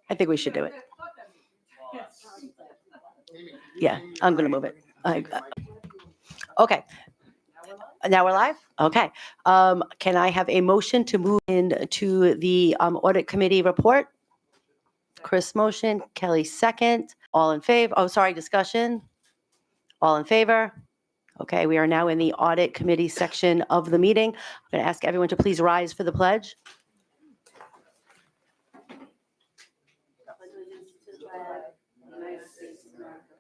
I think we should do it. Yeah, I'm going to move it. Okay. Now we're live? Okay. Can I have a motion to move into the audit committee report? Chris motion, Kelly second. All in favor? Oh, sorry, discussion? All in favor? Okay, we are now in the audit committee section of the meeting. I'm going to ask everyone to please rise for the pledge. Allegiance to the flag of the United States of America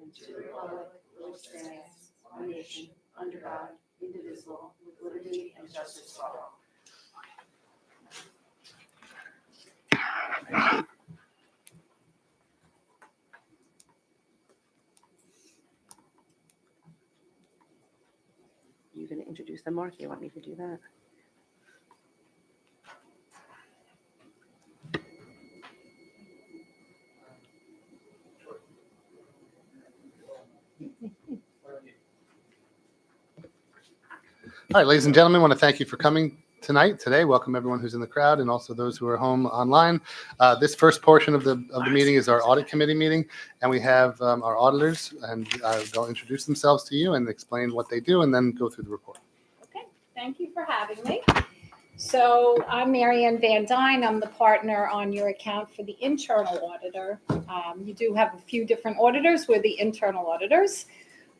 and to the republic for which stands one nation under God, indivisible, with liberty and justice for all. You're going to introduce them, Mark? You want me to do that? All right, ladies and gentlemen, I want to thank you for coming today. Welcome everyone who's in the crowd and also those who are home online. This first portion of the meeting is our audit committee meeting, and we have our auditors, and they'll introduce themselves to you and explain what they do, and then go through the report. Okay, thank you for having me. So I'm Marianne Van Dyne. I'm the partner on your account for the internal auditor. You do have a few different auditors. We're the internal auditors.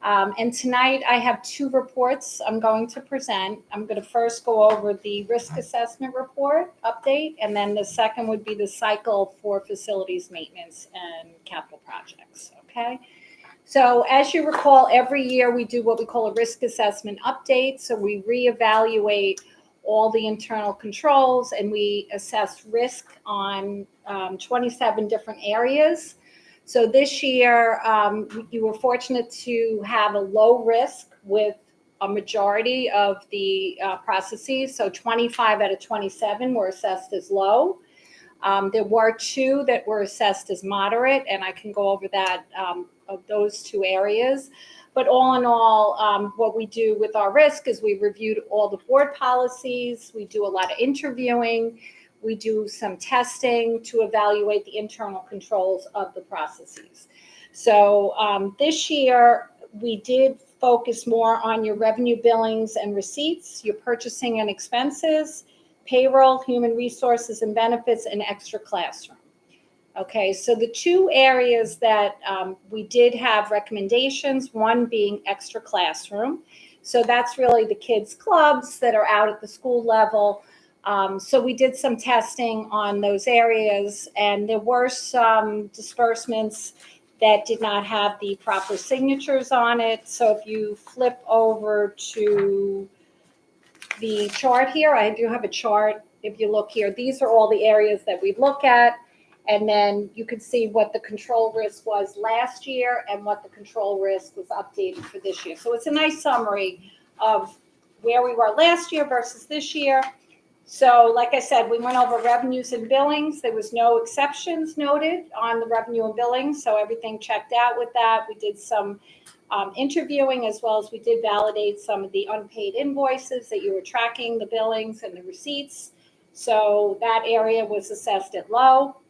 And tonight I have two reports I'm going to present. I'm going to first go over the risk assessment report update, and then the second would be the cycle for facilities maintenance and capital projects. Okay. So as you recall, every year we do what we call a risk assessment update. So we reevaluate all the internal controls and we assess risk on 27 different areas. So this year, you were fortunate to have a low risk with a majority of the processes. So 25 out of 27 were assessed as low. There were two that were assessed as moderate, and I can go over that of those two areas. But all in all, what we do with our risk is we reviewed all the board policies. We do a lot of interviewing. We do some testing to evaluate the internal controls of the processes. So this year, we did focus more on your revenue billings and receipts, your purchasing and expenses, payroll, human resources and benefits, and extra classroom. Okay, so the two areas that we did have recommendations, one being extra classroom. So that's really the kids' clubs that are out at the school level. So we did some testing on those areas, and there were some disbursements that did not have the proper signatures on it. So if you flip over to the chart here, I do have a chart. If you look here, these are all the areas that we look at. And then you can see what the control risk was last year and what the control risk was updated for this year. So it's a nice summary of where we were last year versus this year. So like I said, we went over revenues and billings. There was no exceptions noted on the revenue and billings. So everything checked out with that. We did some interviewing, as well as we did validate some of the unpaid invoices that you were tracking, the billings and the receipts. So that area was assessed at low.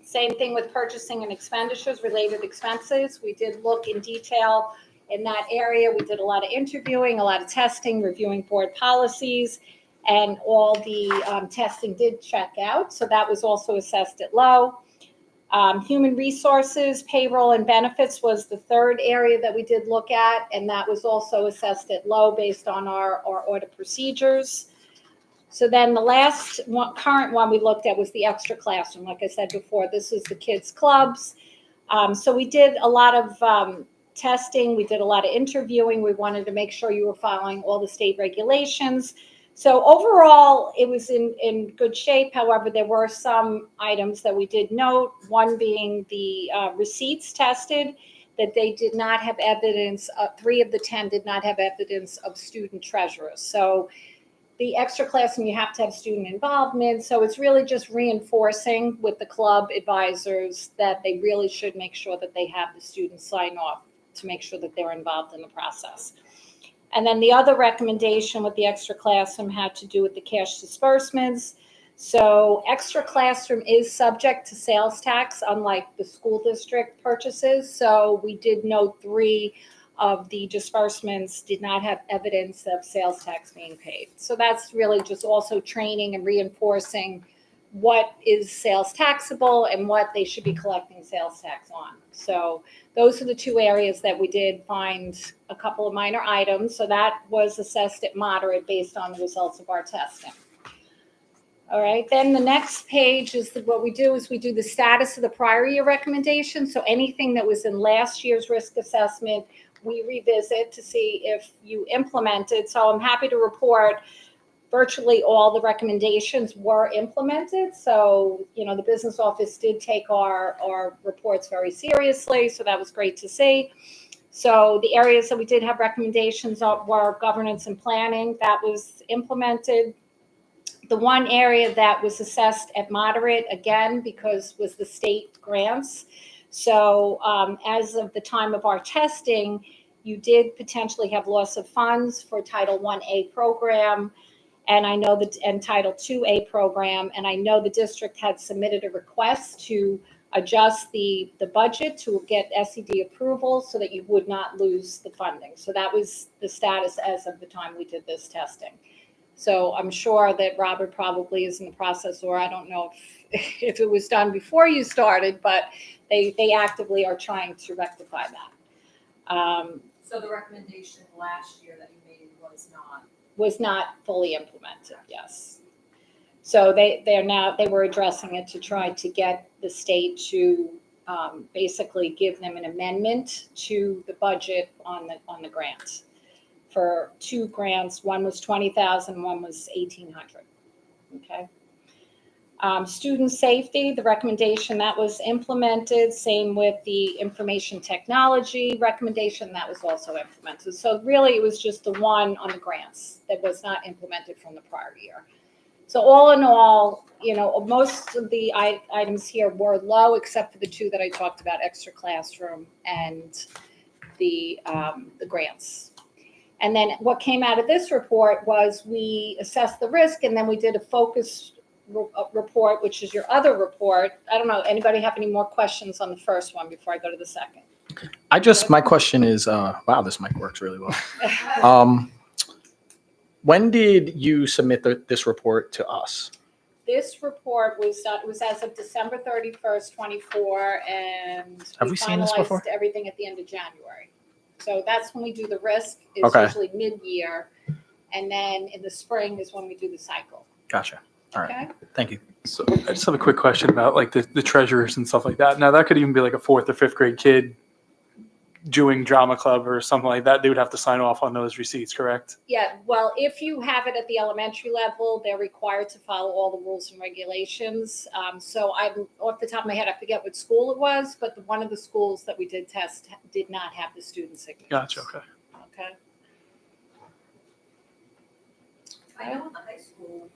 Same thing with purchasing and expenditures, related expenses. We did look in detail in that area. We did a lot of interviewing, a lot of testing, reviewing board policies, and all the testing did check out. So that was also assessed at low. Human resources, payroll, and benefits was the third area that we did look at, and that was also assessed at low based on our audit procedures. So then the last one, current one we looked at was the extra classroom. Like I said before, this is the kids' clubs. So we did a lot of testing. We did a lot of interviewing. We wanted to make sure you were following all the state regulations. So overall, it was in good shape. However, there were some items that we did note, one being the receipts tested, that they did not have evidence, 3 of the 10 did not have evidence of student treasurers. So the extra classroom, you have to have student involvement. So it's really just reinforcing with the club advisors that they really should make sure that they have the students sign off to make sure that they're involved in the process. And then the other recommendation with the extra classroom had to do with the cash disbursements. So extra classroom is subject to sales tax, unlike the school district purchases. So we did note 3 of the disbursements did not have evidence of sales tax being paid. So that's really just also training and reinforcing what is sales taxable and what they should be collecting sales tax on. So those are the 2 areas that we did find a couple of minor items. So that was assessed at moderate based on the results of our testing. All right, then the next page is what we do is we do the status of the prior year recommendation. So anything that was in last year's risk assessment, we revisit to see if you implemented. So I'm happy to report virtually all the recommendations were implemented. So, the business office did take our reports very seriously. So that was great to see. So the areas that we did have recommendations were governance and planning. That was implemented. The one area that was assessed at moderate, again, because was the state grants. So as of the time of our testing, you did potentially have loss of funds for Title 1A program, and I know that, and Title 2A program, and I know the district had submitted a request to adjust the budget to get SED approval so that you would not lose the funding. So that was the status as of the time we did this testing. So I'm sure that Robert probably is in the process, or I don't know if it was done before you started, but they actively are trying to rectify that. So the recommendation last year that you made was not fully implemented, yes. So they were addressing it to try to get the state to basically give them an amendment to the budget on the grant. For 2 grants, one was $20,000, one was $1,800. Okay. Student safety, the recommendation that was implemented, same with the information technology recommendation that was also implemented. So really it was just the one on the grants that was not implemented from the prior year. So all in all, most of the items here were low, except for the 2 that I talked about, extra classroom and the grants. And then what came out of this report was we assessed the risk, and then we did a focus report, which is your other report. I don't know, anybody have any more questions on the first one before I go to the second? My question is, wow, this mic works really well. When did you submit this report to us? This report was as of December 31st, 24, and Have we seen this before? finalized everything at the end of January. So that's when we do the risk, is Okay. usually mid-year, and then in the spring is when we do the cycle. Gotcha. All right. Okay? Thank you. So I just have a quick question about like the treasurers and stuff like that. Now that could even be like a 4th or 5th grade kid doing drama club or something like that. They would have to sign off on those receipts, correct? Yeah, well, if you have it at the elementary level, they're required to follow all the rules and regulations. So I'm off the top of my head, I forget what school it was, but one of the schools that we did test did not have the student signatures. Gotcha. Okay. Okay. I know in the high school,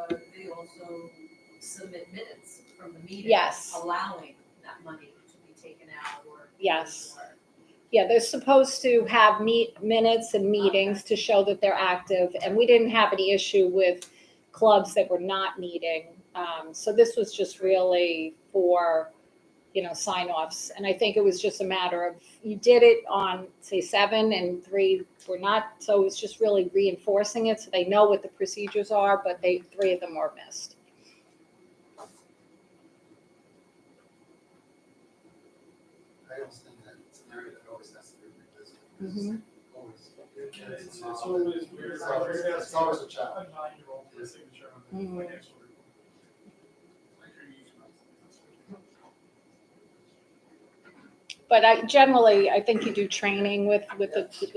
they also submit minutes from the meeting. Yes. Allowing that money to be taken out or. Yes. Yeah, they're supposed to have minutes and meetings to show that they're active, and we didn't have any issue with clubs that were not meeting. So this was just really for, sign-offs. And I think it was just a matter of, you did it on, say, 7 and 3 were not, so it was just really reinforcing it so they know what the procedures are, but 3 of them were missed. I always think that it's an area that always has to be revisited. Mhm. Always. It's always weird. It's always a challenge. A 9-year-old with a signature on the Mhm. financial report. But I think you do training with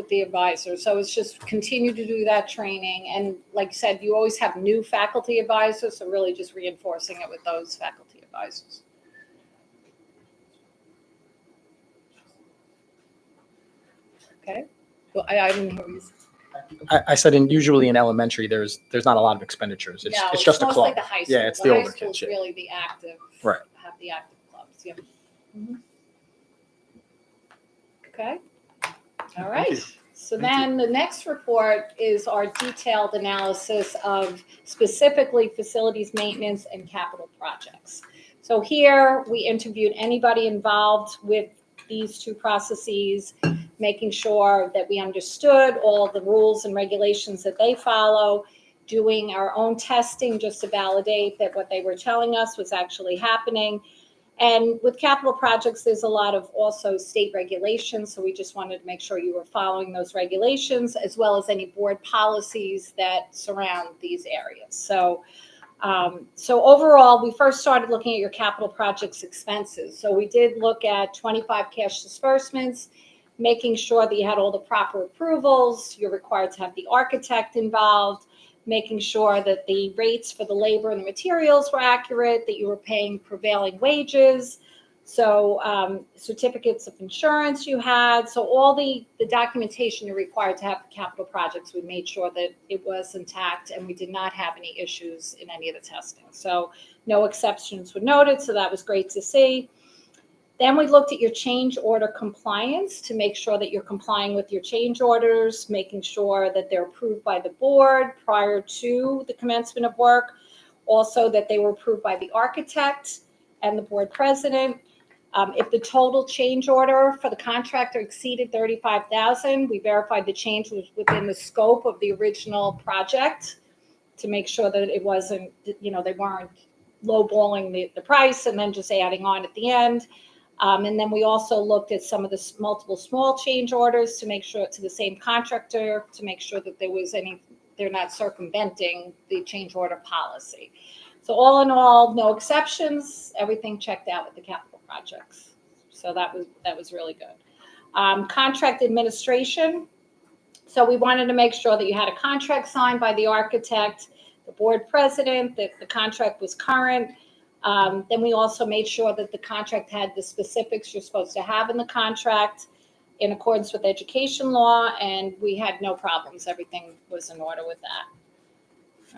the advisor. So it's just continue to do that training. And like I said, you always have new faculty advisors, so really just reinforcing it with those faculty advisors. Okay. Well, I didn't hear you. I said usually in elementary, there's not a lot of expenditures. It's No, just a mostly club. the high school. Yeah, it's the older high school's kids, yeah. really the active. Right. Have the active clubs. Yeah. Mhm. Okay. All right. So Thank you. then the next report is our detailed analysis of specifically facilities maintenance and capital projects. So here we interviewed anybody involved with these two processes, making sure that we understood all the rules and regulations that they follow, doing our own testing just to validate that what they were telling us was actually happening. And with capital projects, there's a lot of also state regulations. So we just wanted to make sure you were following those regulations as well as any board policies that surround these areas. So overall, we first started looking at your capital projects expenses. So we did look at 25 cash disbursements, making sure that you had all the proper approvals. You're required to have the architect involved, making sure that the rates for the labor and the materials were accurate, that you were paying prevailing wages. So certificates of insurance you had. So all the documentation you're required to have for capital projects, we made sure that it was intact and we did not have any issues in any of the testing. So no exceptions were noted. So that was great to see. Then we looked at your change order compliance to make sure that you're complying with your change orders, making sure that they're approved by the board prior to the commencement of work. Also that they were approved by the architect and the board president. If the total change order for the contractor exceeded $35,000, we verified the change was within the scope of the original project to make sure that it wasn't, they weren't lowballing the price and then just adding on at the end. And then we also looked at some of the multiple small change orders to make sure to the same contractor to make sure that they're not circumventing the change order policy. So all in all, no exceptions, everything checked out with the capital projects. So that was really good. Contract administration. So we wanted to make sure that you had a contract signed by the architect, the board president, that the contract was current. Then we also made sure that the contract had the specifics you're supposed to have in the contract in accordance with education law, and we had no problems. Everything was in order with that.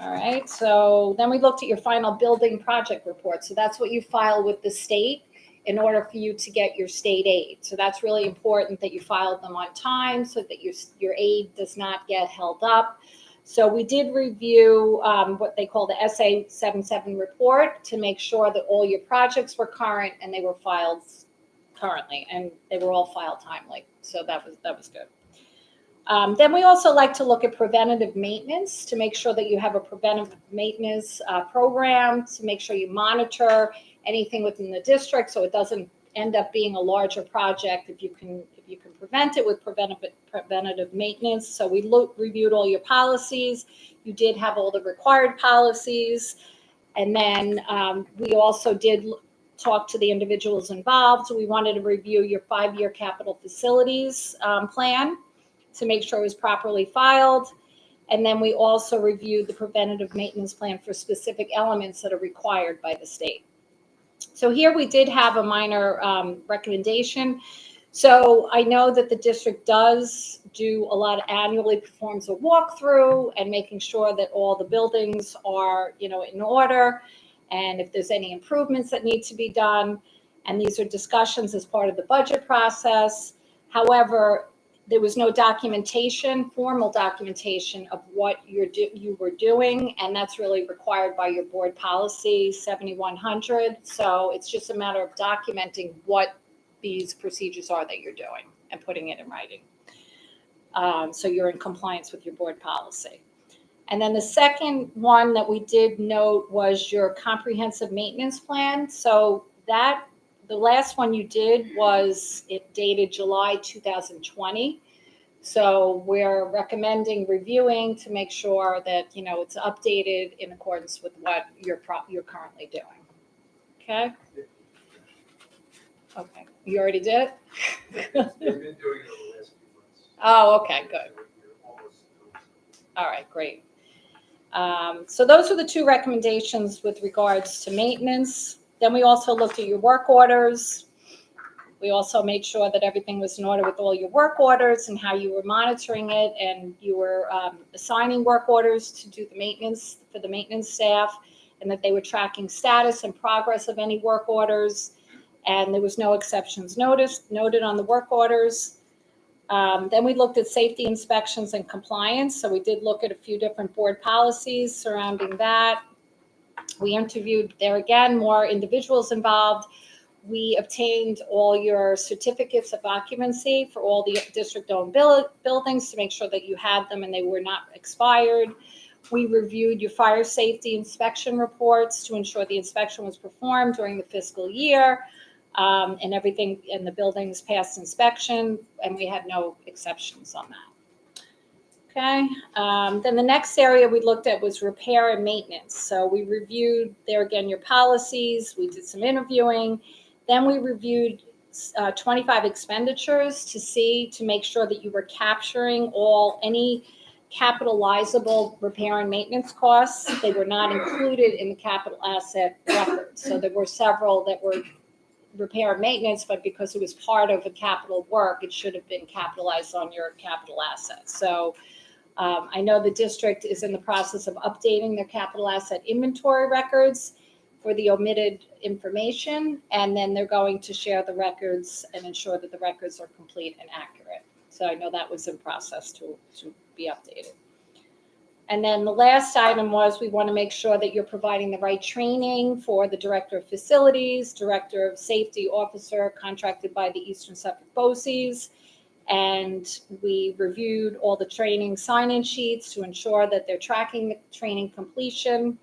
All right, so then we looked at your final building project report. So that's what you file with the state in order for you to get your state aid. So that's really important that you filed them on time so that your aid does not get held up. So we did review what they call the SA77 report to make sure that all your projects were current and they were filed currently, and they were all filed timely. So that was good. Then we also like to look at preventative maintenance to make sure that you have a preventive maintenance program to make sure you monitor anything within the district so it doesn't end up being a larger project if you can prevent it with preventative maintenance. So we reviewed all your policies. You did have all the required policies. And then we also did talk to the individuals involved. So we wanted to review your 5-year capital facilities plan to make sure it was properly filed. And then we also reviewed the preventative maintenance plan for specific elements that are required by the state. So here we did have a minor recommendation. So I know that the district does do a lot of annually performs a walkthrough and making sure that all the buildings are, in order. And if there's any improvements that need to be done, and these are discussions as part of the budget process. However, there was no formal documentation of what you were doing, and that's really required by your board policy 7100. So it's just a matter of documenting what these procedures are that you're doing and putting it in writing. So you're in compliance with your board policy. And then the second one that we did note was your comprehensive maintenance plan. So the last one you did was it dated July 2020. So we're recommending reviewing to make sure that, it's updated in accordance with what you're currently doing. Okay? Okay. You already did it? We've been doing it over the last few months. Oh, okay, good. All right, great. So those are the two recommendations with regards to maintenance. Then we also looked at your work orders. We also made sure that everything was in order with all your work orders and how you were monitoring it, and you were assigning work orders to do the maintenance for the maintenance staff, and that they were tracking status and progress of any work orders. And there was no exceptions noted on the work orders. Then we looked at safety inspections and compliance. So we did look at a few different board policies surrounding that. We interviewed, there again, more individuals involved. We obtained all your certificates of occupancy for all the district-owned buildings to make sure that you had them and they were not expired. We reviewed your fire safety inspection reports to ensure the inspection was performed during the fiscal year, and everything in the buildings passed inspection, and we had no exceptions on that. Okay, then the next area we looked at was repair and maintenance. So we reviewed, there again, your policies, we did some interviewing. Then we reviewed 25 expenditures to make sure that you were capturing any capitalizable repair and maintenance costs. They were not included in the capital asset record. So there were several that were repair and maintenance, but because it was part of a capital work, it should have been capitalized on your capital assets. So I know the district is in the process of updating their capital asset inventory records for the omitted information, and then they're going to share the records and ensure that the records are complete and accurate. So I know that was in process to be updated. And then the last item was we want to make sure that you're providing the right training for the director of facilities, director of safety officer contracted by the Eastern Suffolk BOCES. And we reviewed all the training sign-in sheets to ensure that they're tracking the training completion,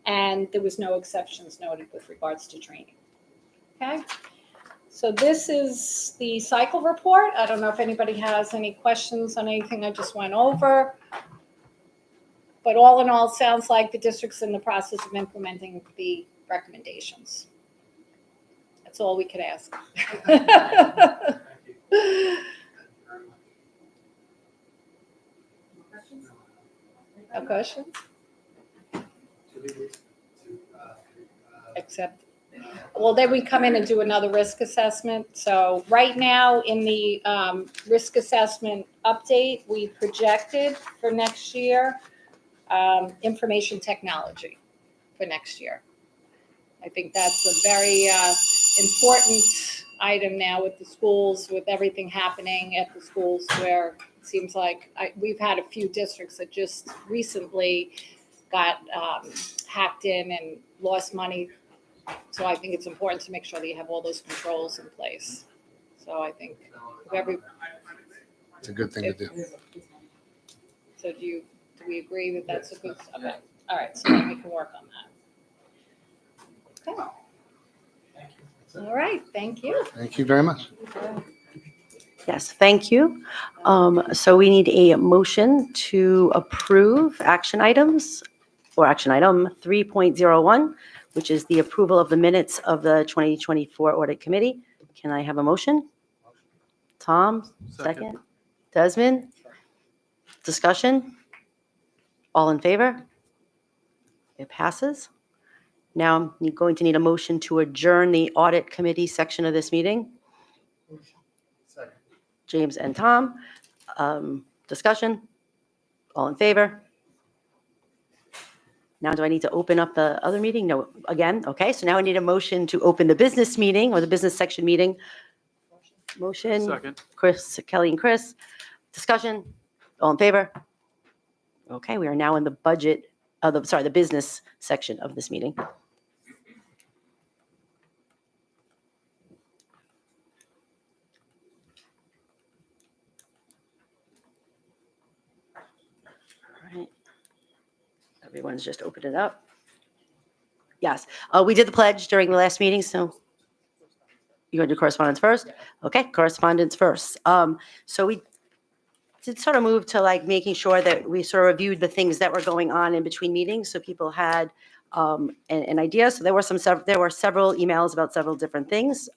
and there was no exceptions noted with regards to training. Okay, so this is the cycle report. I don't know if anybody has any questions on anything I just went over. But all in all, it sounds like the district's in the process of implementing the recommendations. That's all we could ask. No questions? Except, well, then we come in and do another risk assessment. So right now in the risk assessment update, we projected for next year information technology for next year. I think that's a very important item now with the schools, with everything happening at the schools, where it seems like we've had a few districts that just recently got hacked in and lost money. So I think it's important to make sure that you have all those controls in place. So I think It's a good thing to do. So do we agree that that's a good, okay, all right, so then we can work on that. Okay. All right, thank you. Thank you very much. Yes, thank you. So we need a motion to approve action items, or action item 3.01, which is the approval of the minutes of the 2024 Audit Committee. Can I have a motion? Tom, second. Desmond? Discussion? All in favor? It passes. Now I'm going to need a motion to adjourn the Audit Committee section of this meeting. James and Tom. Discussion? All in favor? Now do I need to open up the other meeting? No, again? Okay, so now I need a motion to open the business meeting, or the business section meeting. Motion? Second. Chris, Kelly and Chris. Discussion? All in favor? Okay, we are now in the budget, the business section of this meeting. All right. Everyone's just opened it up. Yes, we did the pledge during the last meeting, so you going to do correspondence first? Okay, correspondence first. So we did sort of move to like making sure that we sort of reviewed the things that were going on in between meetings, so people had an idea. So there were several emails about several different things.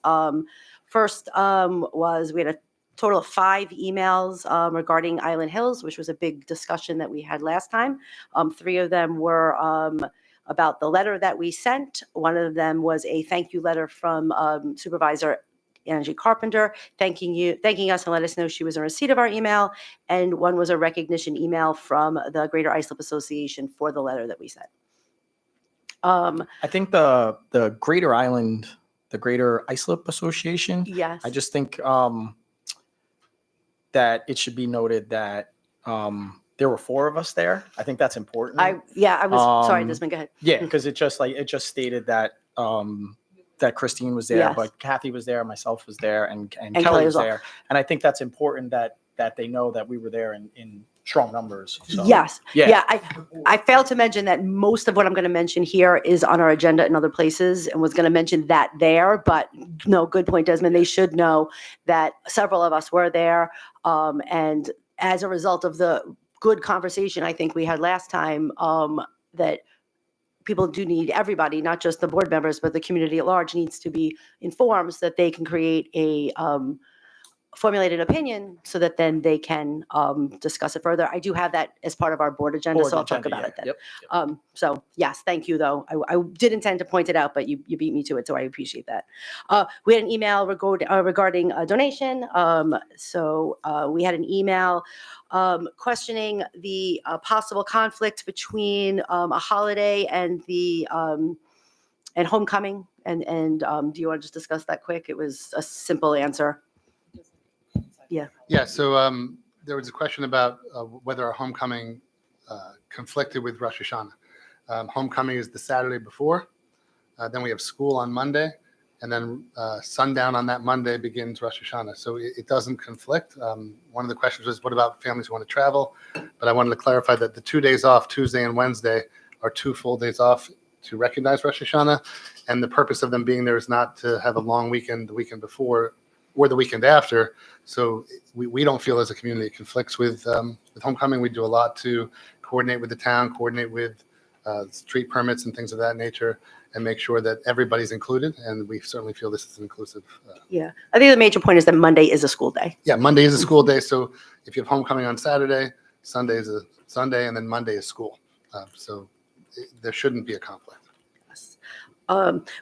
First was we had a total of 5 emails regarding Island Hills, which was a big discussion that we had last time. 3 of them were about the letter that we sent. One of them was a thank you letter from Supervisor Angie Carpenter, thanking us and let us know she was in receipt of our email. And one was a recognition email from the Greater Islip Association for the letter that we sent. I think the Greater Islip Association. Yes. I just think that it should be noted that there were 4 of us there. I think that's important. I was, sorry, Um, Desmond, go ahead. Yeah, because it just stated that that Christine was there, Yes. but Kathy was there, myself was there, and Kelly Kelly was was all- there. And I think that's important that they know that we were there in strong numbers. So, Yes. Yeah. Yeah. I failed to mention that most of what I'm going to mention here is on our agenda in other places and was going to mention that there, but no, good point, Desmond. They should know that several of us were there. And as a result of the good conversation I think we had last time, that people do need, everybody, not just the board members, but the community at large needs to be informed so that they can create a formulated opinion so that then they can discuss it further. I do have that as part of our board agenda, Board so I'll talk agenda, about it then. Yep. So yes, thank you though. I did intend to point it out, but you beat me to it, so I appreciate that. We had an email regarding a donation. We had an email questioning the possible conflict between a holiday and the and homecoming. And do you want to just discuss that quick? It was a simple answer. Yeah, so there was a question about whether our homecoming conflicted with Rosh Hashanah. Homecoming is the Saturday before. Then we have school on Monday. And then sundown on that Monday begins Rosh Hashanah. So it doesn't conflict. One of the questions was, what about families who want to travel? But I wanted to clarify that the 2 days off, Tuesday and Wednesday, are 2 full days off to recognize Rosh Hashanah. And the purpose of them being there is not to have a long weekend the weekend before or the weekend after. So we don't feel as a community it conflicts with homecoming. We do a lot to coordinate with the town, coordinate with street permits and things of that nature, and make sure that everybody's included. And we certainly feel this is an inclusive. Yeah, I think the major point is that Monday is a school day. Yeah, Monday is a school day. So if you have homecoming on Saturday, Sunday is a Sunday, and then Monday is school. There shouldn't be a conflict.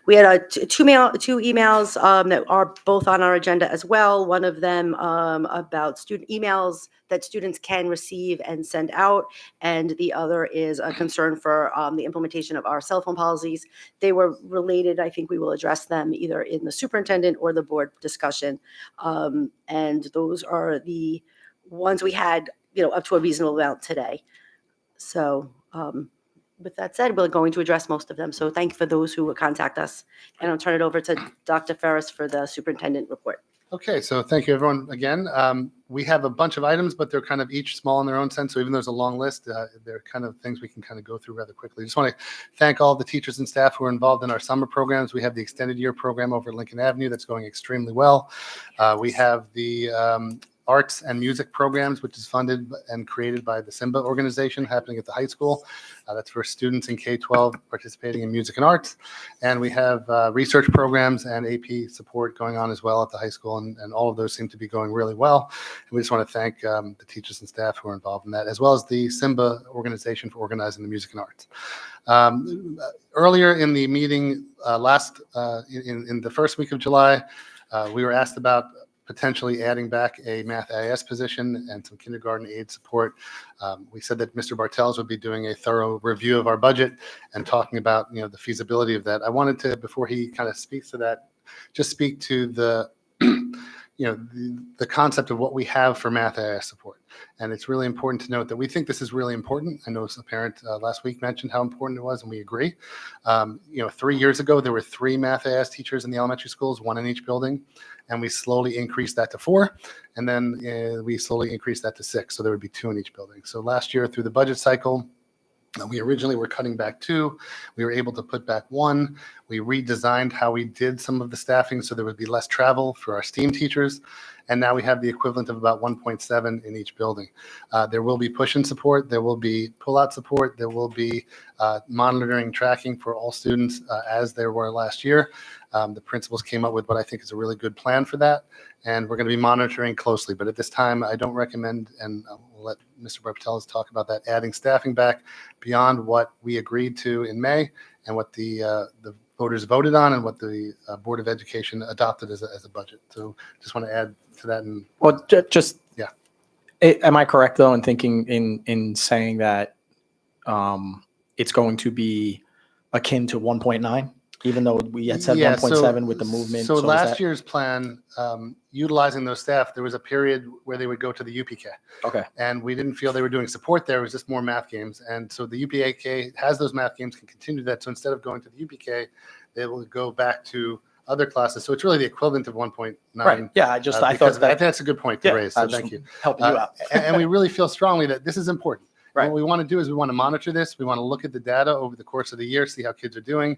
We had two emails that are both on our agenda as well. One of them about student emails that students can receive and send out, and the other is a concern for the implementation of our cell phone policies. They were related. I think we will address them either in the superintendent or the board discussion. And those are the ones we had, up to a reasonable amount today. So, with that said, we're going to address most of them. So thank you for those who will contact us. And I'll turn it over to Dr. Ferris for the superintendent report. Okay, so thank you, everyone, again. We have a bunch of items, but they're kind of each small in their own sense. So even though there's a long list, they're kind of things we can kind of go through rather quickly. Just want to thank all the teachers and staff who are involved in our summer programs. We have the extended year program over at Lincoln Avenue that's going extremely well. We have the arts and music programs, which is funded and created by the Simba organization happening at the high school. That's for students in K-12 participating in music and arts. And we have research programs and AP support going on as well at the high school. And all of those seem to be going really well. And we just want to thank the teachers and staff who are involved in that, as well as the Simba organization for organizing the music and arts. Earlier in the meeting in the first week of July, we were asked about potentially adding back a math IS position and some kindergarten aid support. We said that Mr. Bartels would be doing a thorough review of our budget and talking about the feasibility of that. I wanted to, before he kind of speaks to that, just speak to the the concept of what we have for math IS support. And it's really important to note that we think this is really important. I know a parent last week mentioned how important it was, and we agree. 3 years ago, there were 3 math IS teachers in the elementary schools, 1 in each building. And we slowly increased that to 4. And then we slowly increased that to 6. So there would be 2 in each building. So last year through the budget cycle, we originally were cutting back 2. We were able to put back 1. We redesigned how we did some of the staffing so there would be less travel for our STEAM teachers. And now we have the equivalent of about 1.7 in each building. There will be push-in support. There will be pull-out support. There will be monitoring, tracking for all students as there were last year. The principals came up with what I think is a really good plan for that. And we're going to be monitoring closely. But at this time, I don't recommend, and we'll let Mr. Bartels talk about that, adding staffing back beyond what we agreed to in May and what the voters voted on and what the Board of Education adopted as a budget. So just want to add to that. And Well, yeah. Am I correct though in thinking in saying that it's going to be akin to 1.9? Even though we had said Yeah, 1.7 with the movement. So is last that- year's plan, utilizing those staff, there was a period where they would go to the UPK. Okay. And we didn't feel they were doing support there. It was just more math games. And so the UPK has those math games, can continue that. So instead of going to the UPK, they will go back to other classes. So it's really the equivalent of 1.9. Right. Yeah. I thought I think that. that's a good point to Yeah, raise. I So was thank you. helping you out. And we really feel strongly that this is important. Right. What we want to do is we want to monitor this. We want to look at the data over the course of the year, see how kids are doing.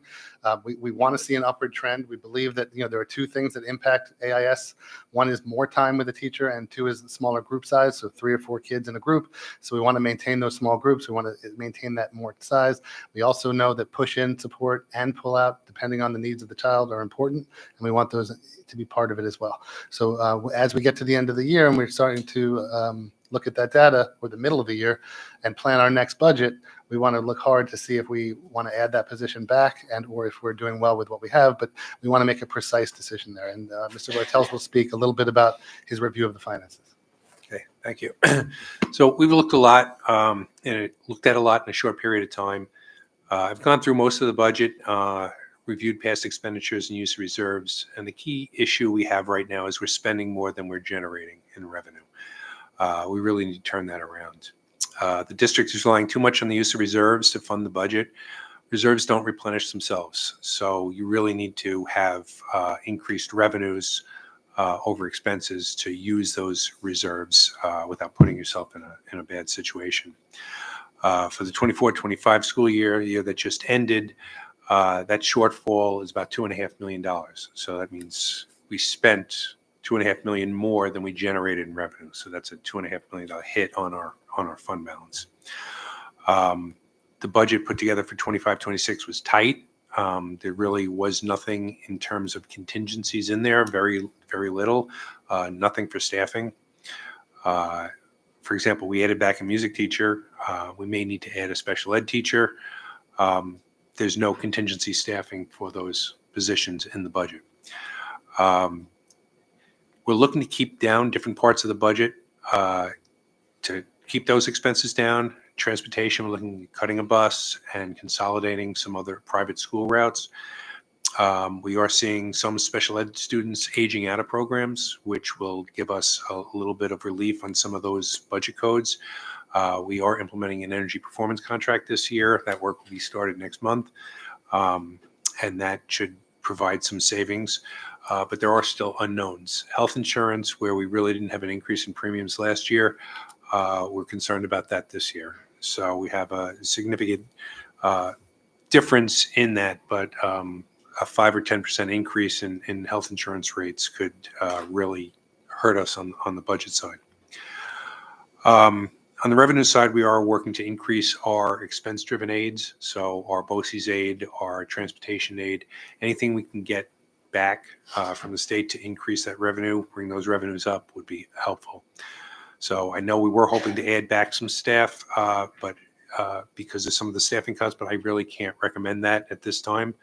We want to see an upward trend. We believe that there are two things that impact AIS. One is more time with the teacher, and two is the smaller group size, so 3 or 4 kids in a group. So we want to maintain those small groups. We want to maintain that more size. We also know that push-in support and pull-out, depending on the needs of the child, are important, and we want those to be part of it as well. So as we get to the end of the year and we're starting to look at that data, or the middle of the year, and plan our next budget, we want to look hard to see if we want to add that position back and or if we're doing well with what we have, but we want to make a precise decision there. And Mr. Bartels will speak a little bit about his review of the finances. Okay, thank you. So we've looked a lot, and looked at a lot in a short period of time. I've gone through most of the budget, reviewed past expenditures and use of reserves, and the key issue we have right now is we're spending more than we're generating in revenue. We really need to turn that around. The district is relying too much on the use of reserves to fund the budget. Reserves don't replenish themselves, so you really need to have increased revenues over expenses to use those reserves without putting yourself in a bad situation. For the 24-25 school year that just ended, that shortfall is about $2.5 million. So that means we spent $2.5 million more than we generated in revenue. So that's a $2.5 million hit on our fund balance. The budget put together for 25-26 was tight. There really was nothing in terms of contingencies in there, very, very little, nothing for staffing. For example, we added back a music teacher. We may need to add a special ed teacher. There's no contingency staffing for those positions in the budget. We're looking to keep down different parts of the budget to keep those expenses down. Transportation, we're looking at cutting a bus and consolidating some other private school routes. We are seeing some special ed students aging out of programs, which will give us a little bit of relief on some of those budget codes. We are implementing an energy performance contract this year. That work will be started next month, and that should provide some savings. But there are still unknowns. Health insurance, where we really didn't have an increase in premiums last year, we're concerned about that this year. So we have a significant difference in that, but a 5 or 10% increase in health insurance rates could really hurt us on the budget side. On the revenue side, we are working to increase our expense-driven aids. So our BOCES aid, our transportation aid, anything we can get back from the state to increase that revenue, bring those revenues up, would be helpful. So I know we were hoping to add back some staff, but because of some of the staffing cuts, but I really can't recommend that at this time.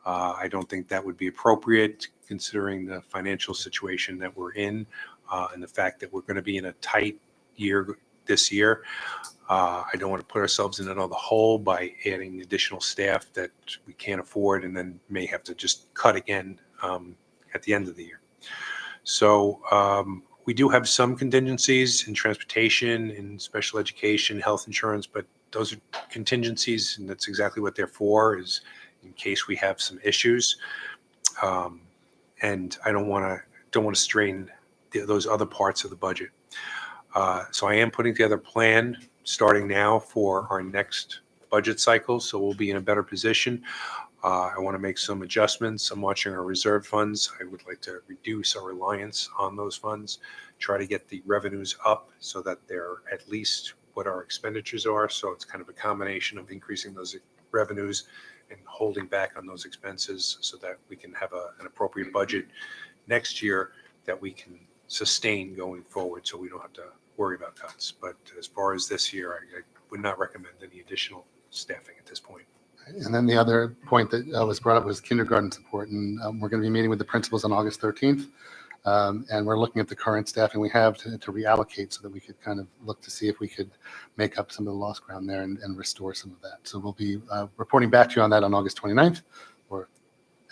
I don't think that would be appropriate considering the financial situation that we're in and the fact that we're going to be in a tight year this year. I don't want to put ourselves in another hole by adding additional staff that we can't afford and then may have to just cut again at the end of the year. So we do have some contingencies in transportation, in special education, health insurance, but those are contingencies, and that's exactly what they're for, is in case we have some issues. And I don't want to strain those other parts of the budget. So I am putting together a plan starting now for our next budget cycle, so we'll be in a better position. I want to make some adjustments. I'm watching our reserve funds. I would like to reduce our reliance on those funds, try to get the revenues up so that they're at least what our expenditures are. So it's kind of a combination of increasing those revenues and holding back on those expenses so that we can have an appropriate budget next year that we can sustain going forward, so we don't have to worry about cuts. But as far as this year, I would not recommend any additional staffing at this point. And then the other point that was brought up was kindergarten support. And we're going to be meeting with the principals on August 13th. And we're looking at the current staffing we have to reallocate so that we could kind of look to see if we could make up some of the lost ground there and restore some of that. So we'll be reporting back to you on that on August 29th or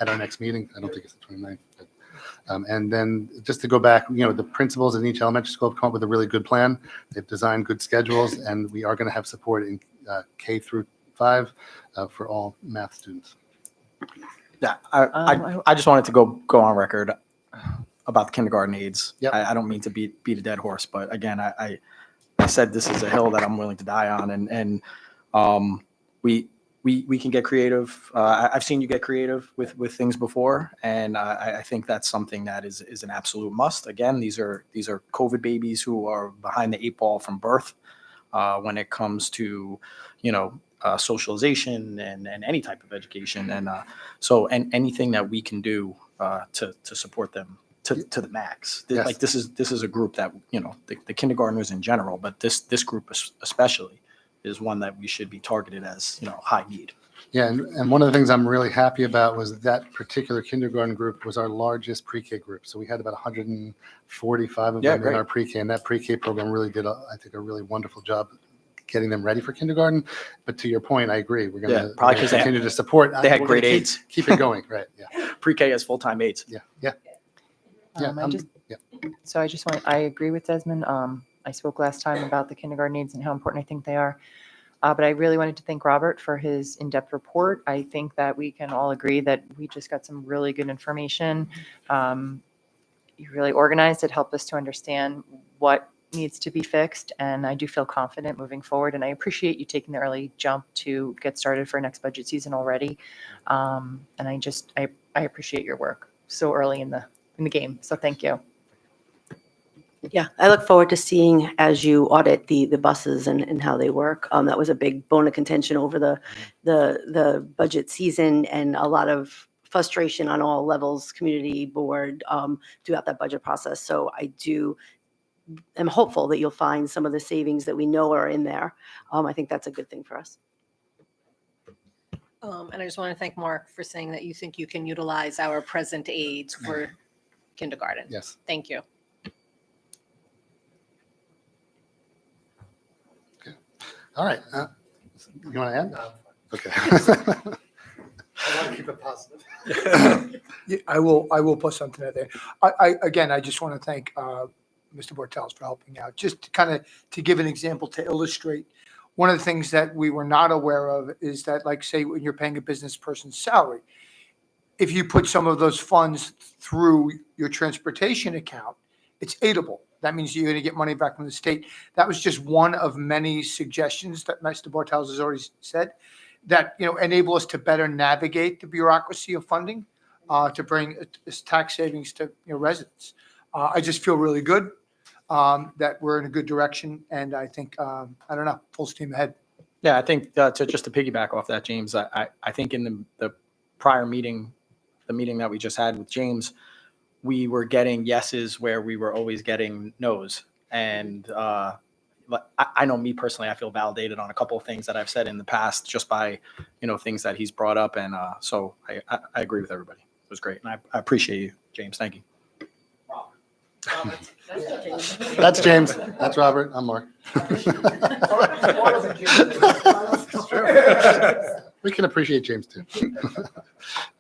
at our next meeting. I don't think it's the 29th. But, and then just to go back, the principals in each elementary school have come up with a really good plan. They've designed good schedules, and we are going to have support in K through 5 for all math students. Yeah, I just wanted to go on record about the kindergarten aides. Yep. I don't mean to beat a dead horse, but again, I said this is a hill that I'm willing to die on, and we can get creative. I've seen you get creative with things before, and I think that's something that is an absolute must. Again, these are COVID babies who are behind the 8 ball from birth when it comes to socialization and any type of education, and anything that we can do to support them to the max. Yes. Like this is a group that the kindergartners in general, but this group especially is one that we should be targeted as high need. Yeah, and one of the things I'm really happy about was that particular kindergarten group was our largest pre-K group. So we had about 145 of them great. in our pre-K, and that pre-K program really did, I think, a really wonderful job getting them ready for kindergarten. But to your point, I agree. We're going to probably 'cause continue to support. they had We're gonna great aides. Keep it going, right? Yeah, Pre-K as full-time aides. yeah. I agree with Desmond. I spoke last time about the kindergarten needs and how important I think they are. But I really wanted to thank Robert for his in-depth report. I think that we can all agree that we just got some really good information. You really organized it, helped us to understand what needs to be fixed, and I do feel confident moving forward. And I appreciate you taking the early jump to get started for next budget season already. And I appreciate your work so early in the game. So thank you. Yeah, I look forward to seeing as you audit the buses and how they work. That was a big bone of contention over the budget season, and a lot of frustration on all levels, community, board, throughout that budget process. So I'm hopeful that you'll find some of the savings that we know are in there. I think that's a good thing for us. And I just want to thank Mark for saying that you think you can utilize our present aides for kindergarten. Yes. Thank you. All right. You want to add? Okay. I want to keep it positive. Yeah, I will put something out there. I just want to thank Mr. Bortels for helping out. Just to give an example to illustrate, one of the things that we were not aware of is that, like, say, when you're paying a business person's salary, if you put some of those funds through your transportation account, it's aidable. That means you're going to get money back from the state. That was just one of many suggestions that Mr. Bortels has already said that enable us to better navigate the bureaucracy of funding, to bring tax savings to residents. I just feel really good that we're in a good direction, and I think full steam ahead. Yeah, I think to piggyback off that, James, I think in the prior meeting, the meeting that we just had with James, we were getting yeses where we were always getting no's. And I know me personally, I feel validated on a couple of things that I've said in the past just by, things that he's brought up. And so I agree with everybody. It was great. And I appreciate you, James. Thank you. That's James. That's Robert. I'm Mark. We can appreciate James too.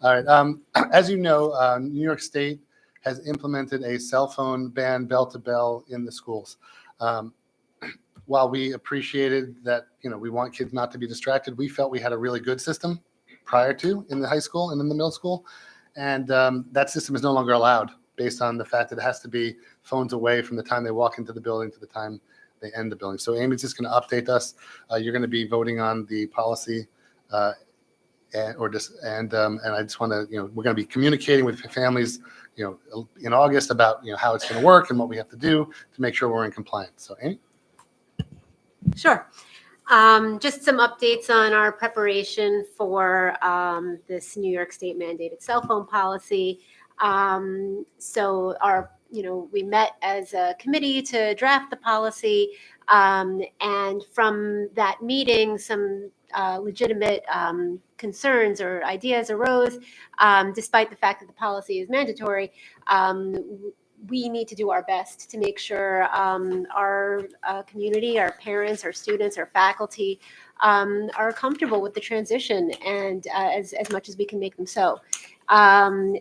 All right. As you know, New York State has implemented a cell phone ban, bell to bell, in the schools. While we appreciated that, we want kids not to be distracted, we felt we had a really good system prior to in the high school and in the middle school. And that system is no longer allowed based on the fact that it has to be phones away from the time they walk into the building to the time they end the building. So Amy's just going to update us. You're going to be voting on the policy, and I just want to, we're going to be communicating with families, in August about, how it's going to work and what we have to do to make sure we're in compliance. So Amy? Sure. Just some updates on our preparation for this New York State mandated cell phone policy. So we met as a committee to draft the policy, and from that meeting, some legitimate concerns or ideas arose. Despite the fact that the policy is mandatory, we need to do our best to make sure our community, our parents, our students, our faculty are comfortable with the transition, and as much as we can make them so.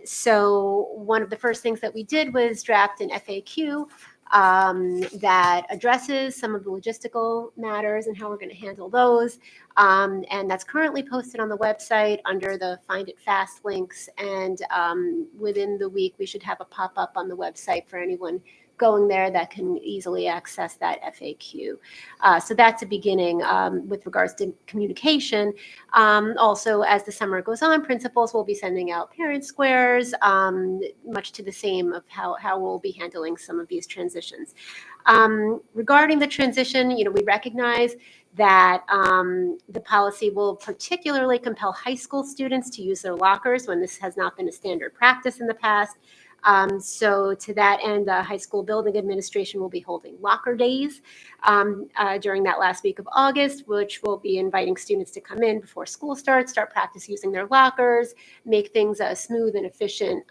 So one of the first things that we did was draft an FAQ that addresses some of the logistical matters and how we're going to handle those. And that's currently posted on the website under the Find It Fast links. And within the week, we should have a pop-up on the website for anyone going there that can easily access that FAQ. So that's a beginning with regards to communication. Also, as the summer goes on, principals will be sending out parent squares, much to the same of how we'll be handling some of these transitions. Regarding the transition, we recognize that the policy will particularly compel high school students to use their lockers when this has not been a standard practice in the past. So to that end, the high school building administration will be holding locker days during that last week of August, which will be inviting students to come in before school starts, start practice using their lockers, make things smooth and efficient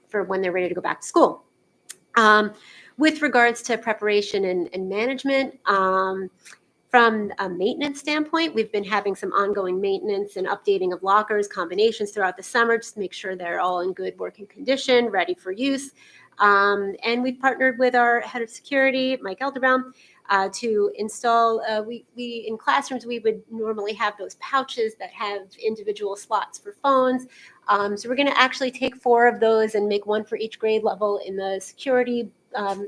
for when they're ready to go back to school. With regards to preparation and management, from a maintenance standpoint, we've been having some ongoing maintenance and updating of lockers, combinations throughout the summer, just to make sure they're all in good working condition, ready for use. And we've partnered with our head of security, Mike Elderbaum, to install, we in classrooms, we would normally have those pouches that have individual slots for phones. So we're going to actually take 4 of those and make one for each grade level in the security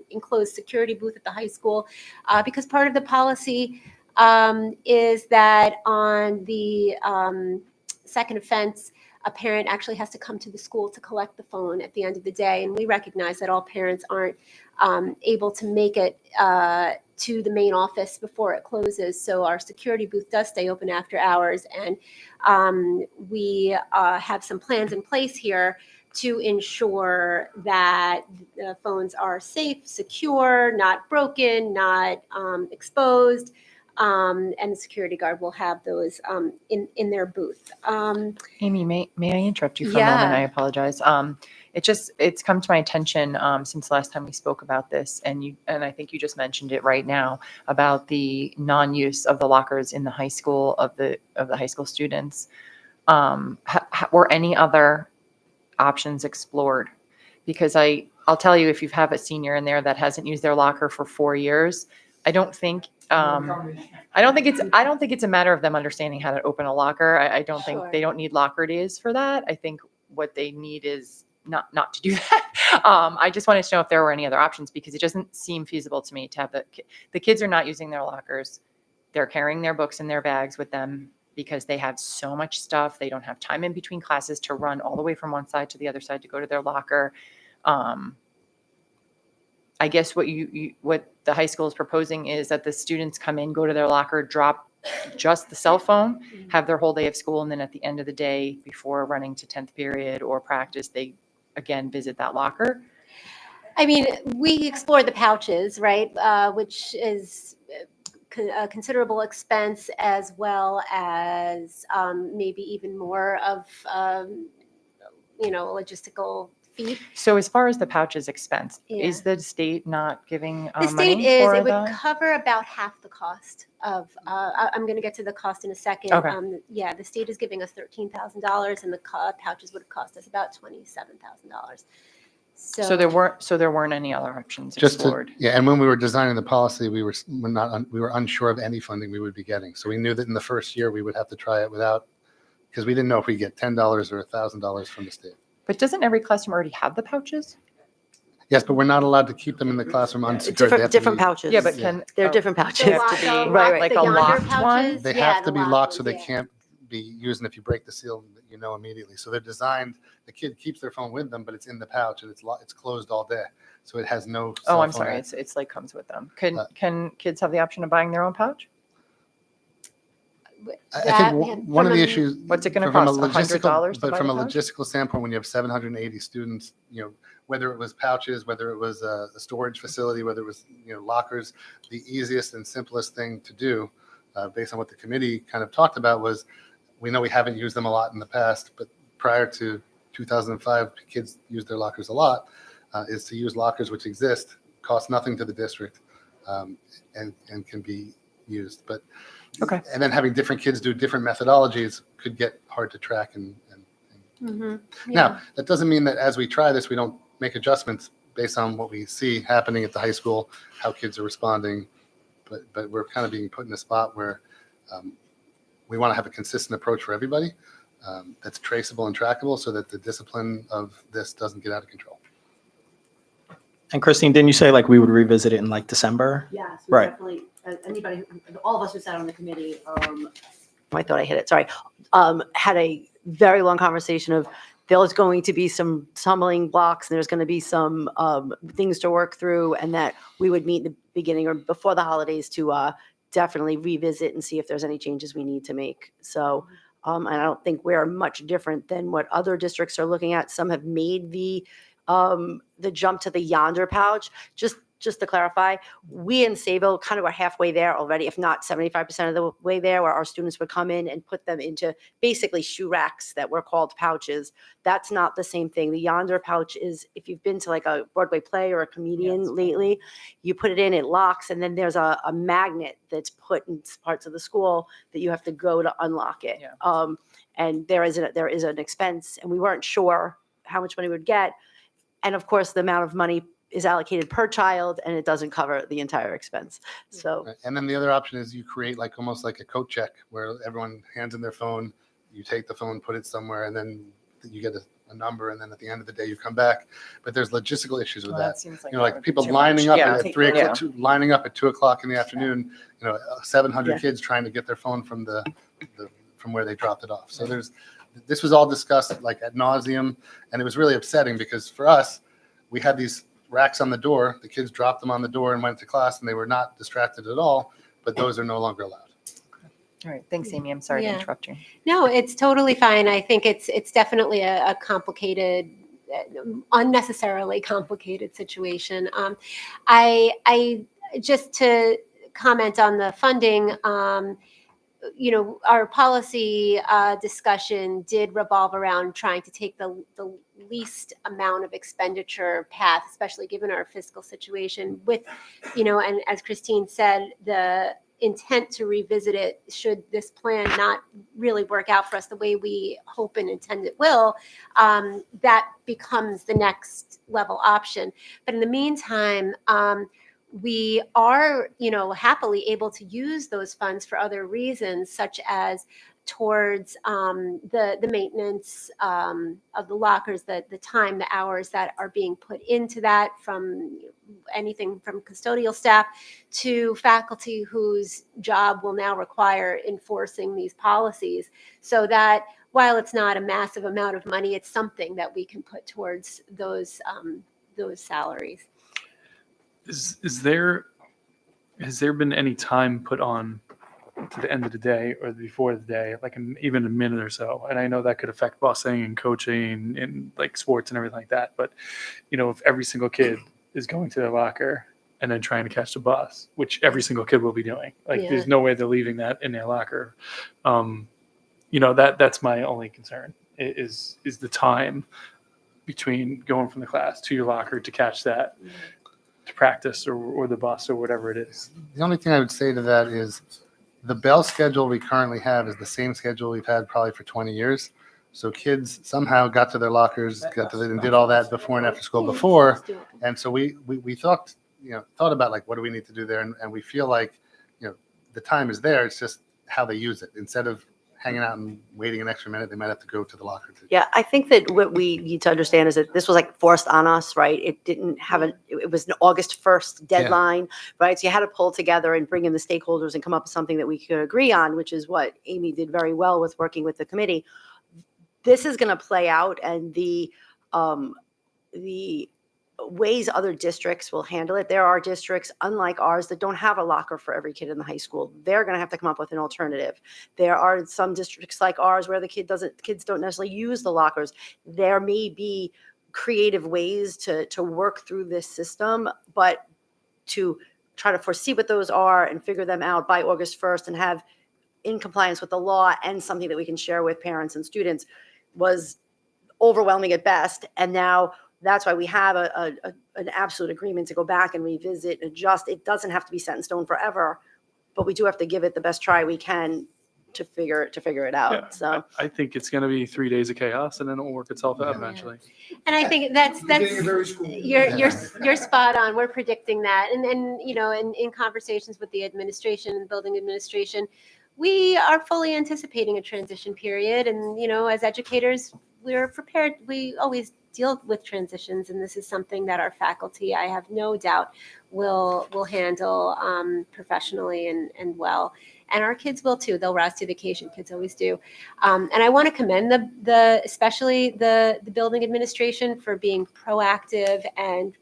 enclosed security booth at the high school, because part of the policy is that on the second offense, a parent actually has to come to the school to collect the phone at the end of the day. And we recognize that all parents aren't able to make it to the main office before it closes. So our security booth does stay open after hours. And we have some plans in place here to ensure that the phones are safe, secure, not broken, not exposed, and the security guard will have those in their booth. Amy, may I interrupt you for a moment? I apologize. It's come to my attention since last time we spoke about this, and I think you just mentioned it right now about the non-use of the lockers in the high school of the high school students. Were any other options explored? Because I'll tell you, if you have a senior in there that hasn't used their locker for 4 years, I don't think it's a matter of them understanding how to open a locker. I don't think Sure. they don't need locker days for that. I think what they need is not to do that. I just wanted to know if there were any other options, because it doesn't seem feasible to me to have the kids are not using their lockers. They're carrying their books in their bags with them because they have so much stuff. They don't have time in between classes to run all the way from one side to the other side to go to their locker. I guess what what the high school is proposing is that the students come in, go to their locker, drop just the cell phone, have their whole day of school, and then at the end of the day, before running to 10th period or practice, they again visit that locker. I mean, we explored the pouches, right, which is a considerable expense, as well as maybe even more of logistical feat. So as far as the pouches expense, Yeah. is the state not giving The state money is, for it would that? cover about half the cost of, I'm going to get to the cost in a second. Okay. Yeah, the state is giving us $13,000, and the pouches would have cost us about $27,000. So there weren't any other options Just to, explored. yeah, and when we were designing the policy, we were unsure of any funding we would be getting. So we knew that in the first year we would have to try it without, because we didn't know if we get $10 or $1,000 from the state. But doesn't every classroom already have the pouches? Yes, but we're not allowed to keep them in the classroom unsecured. They have to Different be- pouches. Yeah, but Yeah. They're oh, different The pouches. They have to lock- be- the right, lock- like the a yonder locked one? pouches, They yeah, have to the be locked locked so ones, they yeah. can't be used, and if you break the seal, immediately. So they're designed, the kid keeps their phone with them, but it's in the pouch and it's closed all day. So it has no Oh, cell I'm phone sorry. access. It's like comes with them. Can Uh, kids have the option of buying their own pouch? I That- think one of from the a- issues. What's it gonna from a cost? $100 to But buy from the a pouch? logistical standpoint, when you have 780 students, whether it was pouches, whether it was a storage facility, whether it was, lockers, the easiest and simplest thing to do, based on what the committee kind of talked about, was, we know we haven't used them a lot in the past, but prior to 2005, kids used their lockers a lot, is to use lockers which exist, cost nothing to the district, and can be used. But Okay. And then having different kids do different methodologies could get hard to track. Mhm. Now, that doesn't mean that as we try this, we don't make adjustments based on what we see happening at the high school, how kids are responding. But we're kind of being put in a spot where we want to have a consistent approach for everybody that's traceable and trackable so that the discipline of this doesn't get out of control. And Christine, didn't you say like we would revisit it in like December? Yes, we Right. definitely, anybody, all of us who sat on the committee, I thought I hit it, sorry, had a very long conversation of there's going to be some stumbling blocks and there's going to be some things to work through, and that we would meet in the beginning or before the holidays to definitely revisit and see if there's any changes we need to make. So, and I don't think we're much different than what other districts are looking at. Some have made the jump to the yonder pouch. Just to clarify, we in Sayville kind of are halfway there already, if not 75% of the way there, where our students would come in and put them into basically shoe racks that were called pouches. That's not the same thing. The yonder pouch is, if you've been to like a Broadway play or a comedian lately, you put it in, it locks, and then there's a magnet that's put in parts of the school that you have to go to unlock it. Yeah. And there is an expense, and we weren't sure how much money we would get. And of course, the amount of money is allocated per child, and it doesn't cover the entire expense. So, And then the other option is you create like almost like a coat check where everyone hands in their phone, you take the phone, put it somewhere, and then you get a number, and then at the end of the day you come back. But there's logistical issues with Well, that. seems like You know, that like would be people too lining much. up Yeah. at 3 o'clock, lining up at 2 o'clock in the afternoon. 700 Yeah. kids trying to get their phone from from where they dropped it off. So this was all discussed like ad nauseum, and it was really upsetting because for us, we had these racks on the door. The kids dropped them on the door and went to class, and they were not distracted at all. But those are no longer allowed. All right, thanks, Amy. I'm sorry Yeah. to interrupt you. No, it's totally fine. I think it's definitely a complicated, unnecessarily complicated situation. I just to comment on the funding. Our policy discussion did revolve around trying to take the least amount of expenditure path, especially given our fiscal situation with, and as Christine said, the intent to revisit it should this plan not really work out for us the way we hope and intend it will, that becomes the next level option. But in the meantime, we are, happily able to use those funds for other reasons, such as towards the maintenance of the lockers, the time, the hours that are being put into that, from anything from custodial staff to faculty whose job will now require enforcing these policies, so that while it's not a massive amount of money, it's something that we can put towards those salaries. Has there been any time put on to the end of the day or before the day, like even a minute or so? And I know that could affect busing and coaching and like sports and everything like that. But if every single kid is going to their locker and then trying to catch the bus, which every single kid will be doing, there's no way they're leaving that in their locker. That's my only concern is the time between going from the class to your locker to catch that, to practice or the bus or whatever it is. The only thing I would say to that is the bell schedule we currently have is the same schedule we've had probably for 20 years. So kids somehow got to their lockers, and did all that before and after school before. And so we thought about like, what do we need to do there? And we feel like, the time is there. It's just how they use it. Instead of hanging out and waiting an extra minute, they might have to go to the locker. yeah, I think that what we need to understand is that this was like forced on us, right? It didn't have it was an August 1st deadline, right? So you had to pull together and bring in the stakeholders and come up with something that we could agree on, which is what Amy did very well with working with the committee. This is going to play out, and the ways other districts will handle it. There are districts, unlike ours, that don't have a locker for every kid in the high school. They're going to have to come up with an alternative. There are some districts like ours where the kids don't necessarily use the lockers. There may be creative ways to work through this system, but to try to foresee what those are and figure them out by August 1st and have in compliance with the law and something that we can share with parents and students was overwhelming at best. And now that's why we have an absolute agreement to go back and revisit, adjust. It doesn't have to be set in stone forever, but we do have to give it the best try we can to figure it Yeah, out. So I think it's going to be 3 days of chaos, and then it will work itself out Yeah. eventually. And I think that's Beginning of every school. you're spot on. We're predicting that, and you know, in conversations with the administration and building administration, we are fully anticipating a transition period. And you know, as educators, we're prepared. We always deal with transitions, and this is something that our faculty, I have no doubt, will handle professionally and well. And our kids will too. They'll rise to the occasion. Kids always do. And I want to commend especially the building administration for being proactive and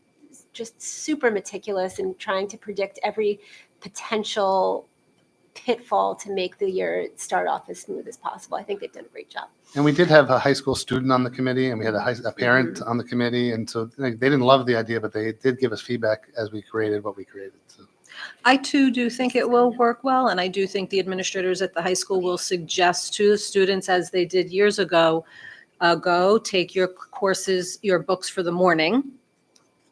just super meticulous in trying to predict every potential pitfall to make the year start off as smooth as possible. I think they've done a great job. And we did have a high school student on the committee, and we had a parent on the committee, and so they didn't love the idea, but they did give us feedback as we created what we created. So. I too do think it will work well, and I do think the administrators at the high school will suggest to the students, as they did years ago, go take your courses, your books for the morning,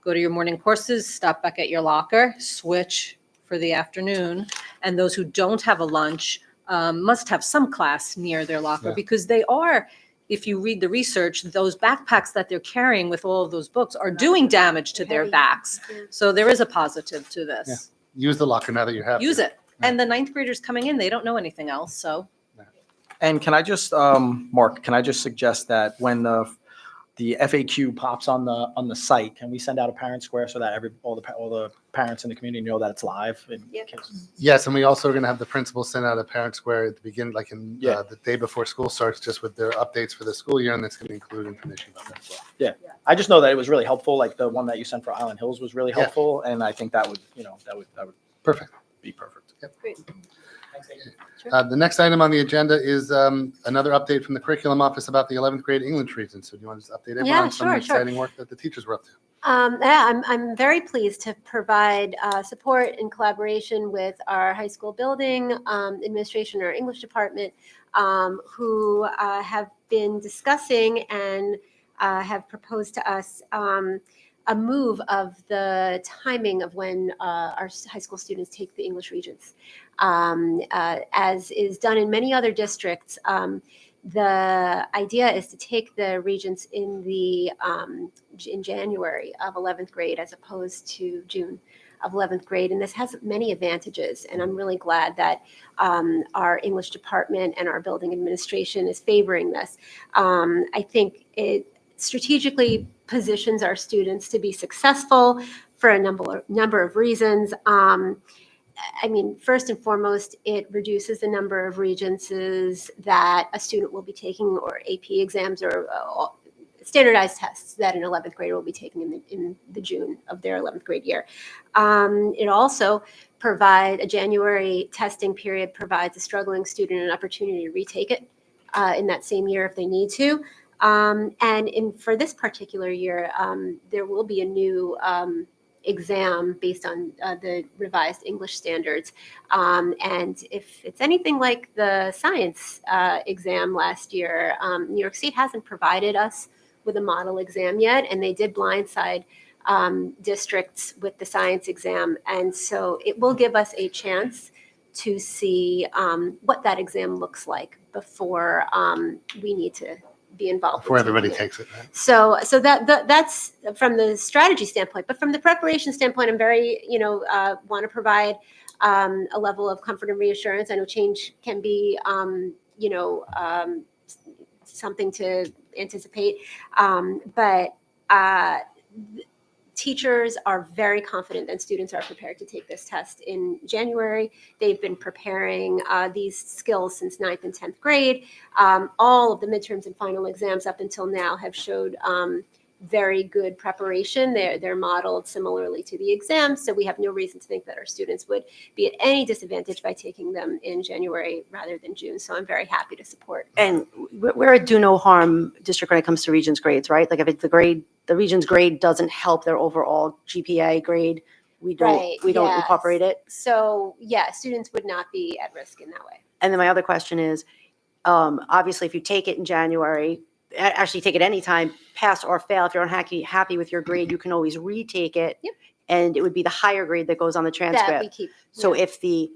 go to your morning courses, stop back at your locker, switch for the afternoon, and those who don't have a lunch must have some class near their locker, Yeah. because they are, if you read the research, those backpacks that they're carrying with all of those books are doing damage to their Heavy. backs. Yeah. So there is a positive to this. Yeah. Use the locker now that you have. Use to. it. And the ninth graders coming in, they don't know anything else, so. And can I just, Mark, can I just suggest that when the FAQ pops on the site, can we send out a parent square so that all the parents in the community know that it's live? And Yep. Yes, and we also are going to have the principals send out a parent square at the beginning, like in Yeah. the day before school starts, just with their updates for the school year, and that's going to include information about that as well. I just know that it was really helpful. Like the one that you sent for Island Hills was really Yeah. helpful, and I think that would Perfect. be perfect. Great. The next item on the agenda is another update from the curriculum office about the 11th grade English region. So do you want to just update everyone Yeah, on some of the sure. exciting work that the teachers were up to? Yeah, I'm very pleased to provide support and collaboration with our high school building administration, our English department, who have been discussing and have proposed to us a move of the timing of when our high school students take the English regents. As is done in many other districts, the idea is to take the regents in January of 11th grade as opposed to June of 11th grade. And this has many advantages. And I'm really glad that our English department and our building administration is favoring this. I think it strategically positions our students to be successful for a number of reasons. I mean, first and foremost, it reduces the number of regents that a student will be taking, or AP exams, or standardized tests that an 11th grader will be taking in the June of their 11th grade year. It also provides a January testing period, provides a struggling student an opportunity to retake it in that same year if they need to. And for this particular year, there will be a new exam based on the revised English standards. And if it's anything like the science exam last year, New York State hasn't provided us with a model exam yet, and they did blindside districts with the science exam. And so it will give us a chance to see what that exam looks like before we need to be involved. Before with everybody taking it. takes it. Right? So that's from the strategy standpoint, but from the preparation standpoint, I'm very, want to provide a level of comfort and reassurance. I know change can be, something to anticipate, but teachers are very confident and students are prepared to take this test in January. They've been preparing these skills since 9th and 10th grade. All of the midterms and final exams up until now have showed very good preparation. They're modeled similarly to the exams, so we have no reason to think that our students would be at any disadvantage by taking them in January rather than June. So I'm very happy to support. And we're a do no harm district when it comes to Regents grades, right? Like if it's the Regents grade doesn't help their overall GPA grade, we don't yes. incorporate it. So yeah, students would not be at risk in that way. And then my other question is, obviously, if you take it in January, actually take it anytime, pass or fail. If you're unhappy with your grade, you can always retake it. Yep. And it would be the higher grade that goes on the transcript. That we keep. So yeah. if the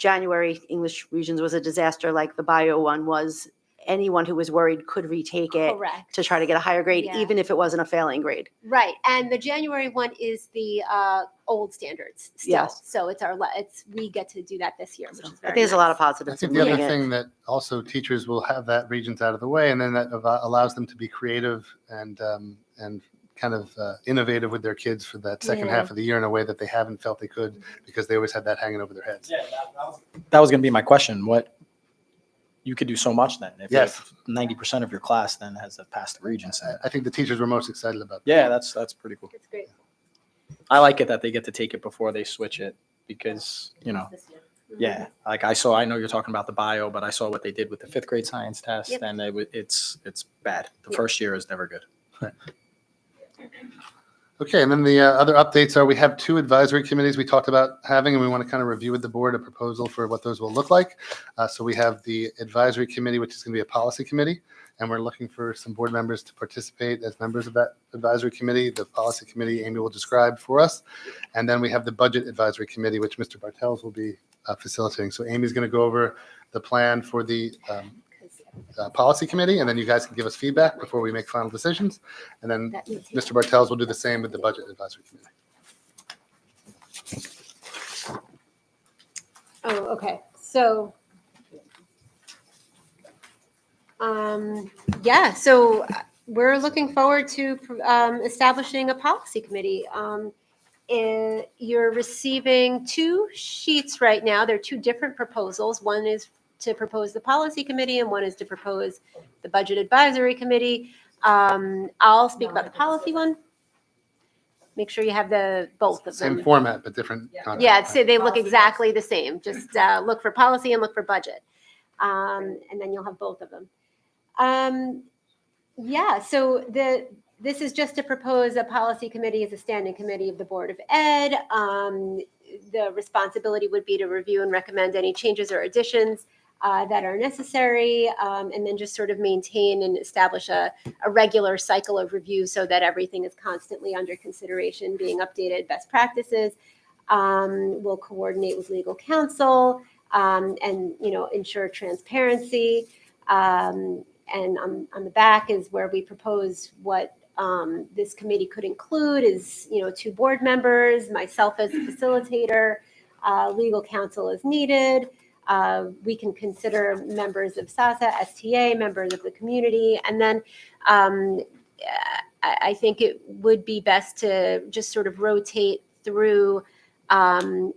January English regions was a disaster like the bio one was, anyone who was worried could retake it Correct. to try to get a higher grade, Yeah. even if it wasn't a failing grade. Right, and the January one is the old standards still. Yes. So it's we get to do that this year, which is I very think there's a lot of nice. I positives think in the other moving it. thing that also teachers will have that regions out of the way, and then that allows them to be creative and kind of innovative with their kids for that second Yeah. half of the year in a way that they haven't felt they could because they always had that hanging over their heads. That was going to be my question. What, you could do so much then. If Yes. 90% of your class then has passed the Regents. I think the teachers were most excited about that. Yeah, that's pretty cool. It's great. I like it that they get to take it before they switch it because, you know, This year. yeah, like I know you're talking about the bio, but I saw what they did with the 5th grade science test, Yep. and it's bad. The Yep. first year is never good. Okay, and then the other updates are we have 2 advisory committees we talked about having, and we want to kind of review with the board a proposal for what those will look like. So we have the advisory committee, which is going to be a policy committee, and we're looking for some board members to participate as members of that advisory committee. The policy committee, Amy will describe for us. And then we have the budget advisory committee, which Mr. Bartels will be facilitating. So Amy's going to go over the plan for the policy committee, and then you guys can give us feedback before we make final decisions. And then That means- Mr. Bartels will do the same with the budget advisory committee. Oh, okay. So, yeah, so we're looking forward to establishing a policy committee. You're receiving 2 sheets right now. They're 2 different proposals. One is to propose the policy committee and one is to propose the budget advisory committee. I'll speak about the policy one. Make sure you have both of them. Same format, but different content. Yeah, so they look exactly the same. Just look for policy and look for budget. And then you'll have both of them. Yeah, so this is just to propose a policy committee as a standing committee of the Board of Ed. The responsibility would be to review and recommend any changes or additions that are necessary, and then just sort of maintain and establish a regular cycle of review so that everything is constantly under consideration, being updated, best practices. We'll coordinate with legal counsel and, ensure transparency. And on the back is where we propose what this committee could include is, 2 board members, myself as a facilitator, legal counsel as needed. We can consider members of SASA, STA, members of the community. And then I think it would be best to just sort of rotate through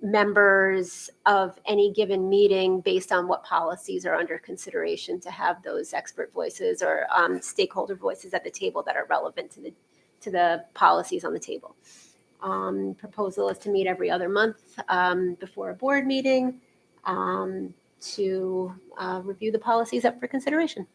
members of any given meeting based on what policies are under consideration to have those expert voices or stakeholder voices at the table that are relevant to the policies on the table. Proposal is to meet every other month before a board meeting to review the policies up for consideration.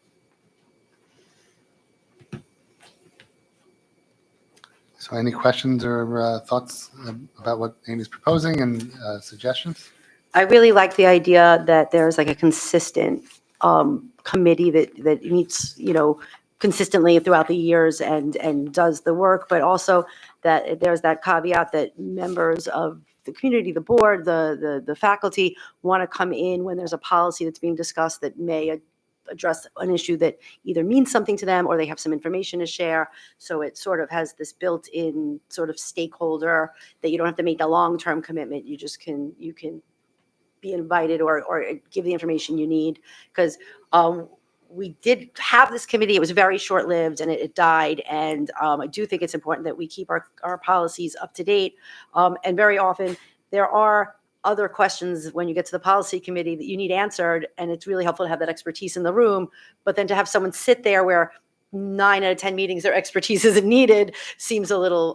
So any questions or thoughts about what Amy's proposing and suggestions? I really like the idea that there's like a consistent committee that meets, consistently throughout the years and does the work, but also that there's that caveat that members of the community, the board, the faculty want to come in when there's a policy that's being discussed that may address an issue that either means something to them or they have some information to share. So it sort of has this built-in sort of stakeholder that you don't have to make a long-term commitment. You can be invited or give the information you need. Because we did have this committee. It was very short-lived and it died. And I do think it's important that we keep our policies up to date. And very often there are other questions when you get to the policy committee that you need answered. And it's really helpful to have that expertise in the room. But then to have someone sit there where 9 out of 10 meetings their expertise isn't needed seems a little,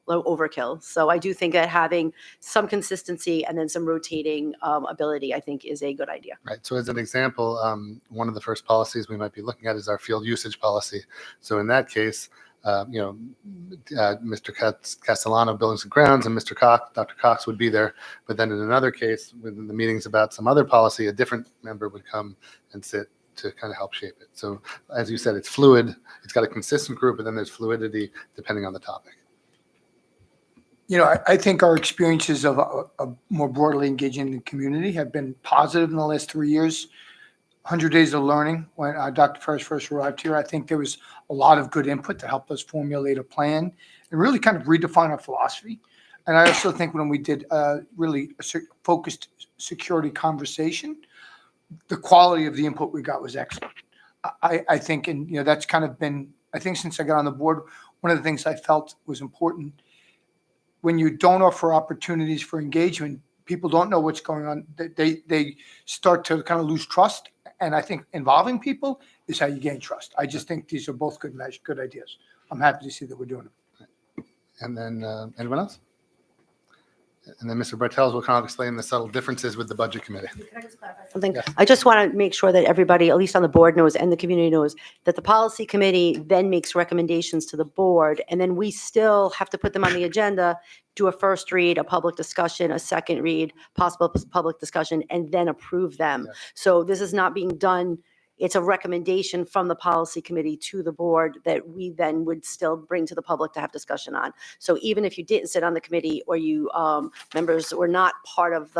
overkill. So I do think that having some consistency and then some rotating ability, I think, is a good idea. Right. So as an example, one of the first policies we might be looking at is our field usage policy. So in that case, Mr. Castellano, Buildings and Grounds, and Dr. Cox would be there. But then in another case, when the meeting's about some other policy, a different member would come and sit to kind of help shape it. So as you said, it's fluid. It's got a consistent group, and then there's fluidity depending on the topic. You know, I think our experiences of more broadly engaging the community have been positive in the last 3 years. 100 Days of Learning, when Dr. Ferris first arrived here, I think there was a lot of good input to help us formulate a plan and really kind of redefine our philosophy. And I also think when we did really a focused security conversation, the quality of the input we got was excellent. I think, and you know, that's kind of been, I think since I got on the board, one of the things I felt was important. When you don't offer opportunities for engagement, people don't know what's going on. They start to kind of lose trust. And I think involving people is how you gain trust. I just think these are both good measures, good ideas. I'm happy to see that we're doing it. And then anyone else? And then Mr. Bartels will kind of explain the subtle differences with the budget committee. Can I just clarify something? Yes. I just want to make sure that everybody, at least on the board, knows and the community knows that the policy committee then makes recommendations to the board, and then we still have to put them on the agenda, do a first read, a public discussion, a second read, possible public discussion, and then approve them. Yes. So this is not being done. It's a recommendation from the policy committee to the board that we then would still bring to the public to have discussion on. So even if you didn't sit on the committee or you members were not part of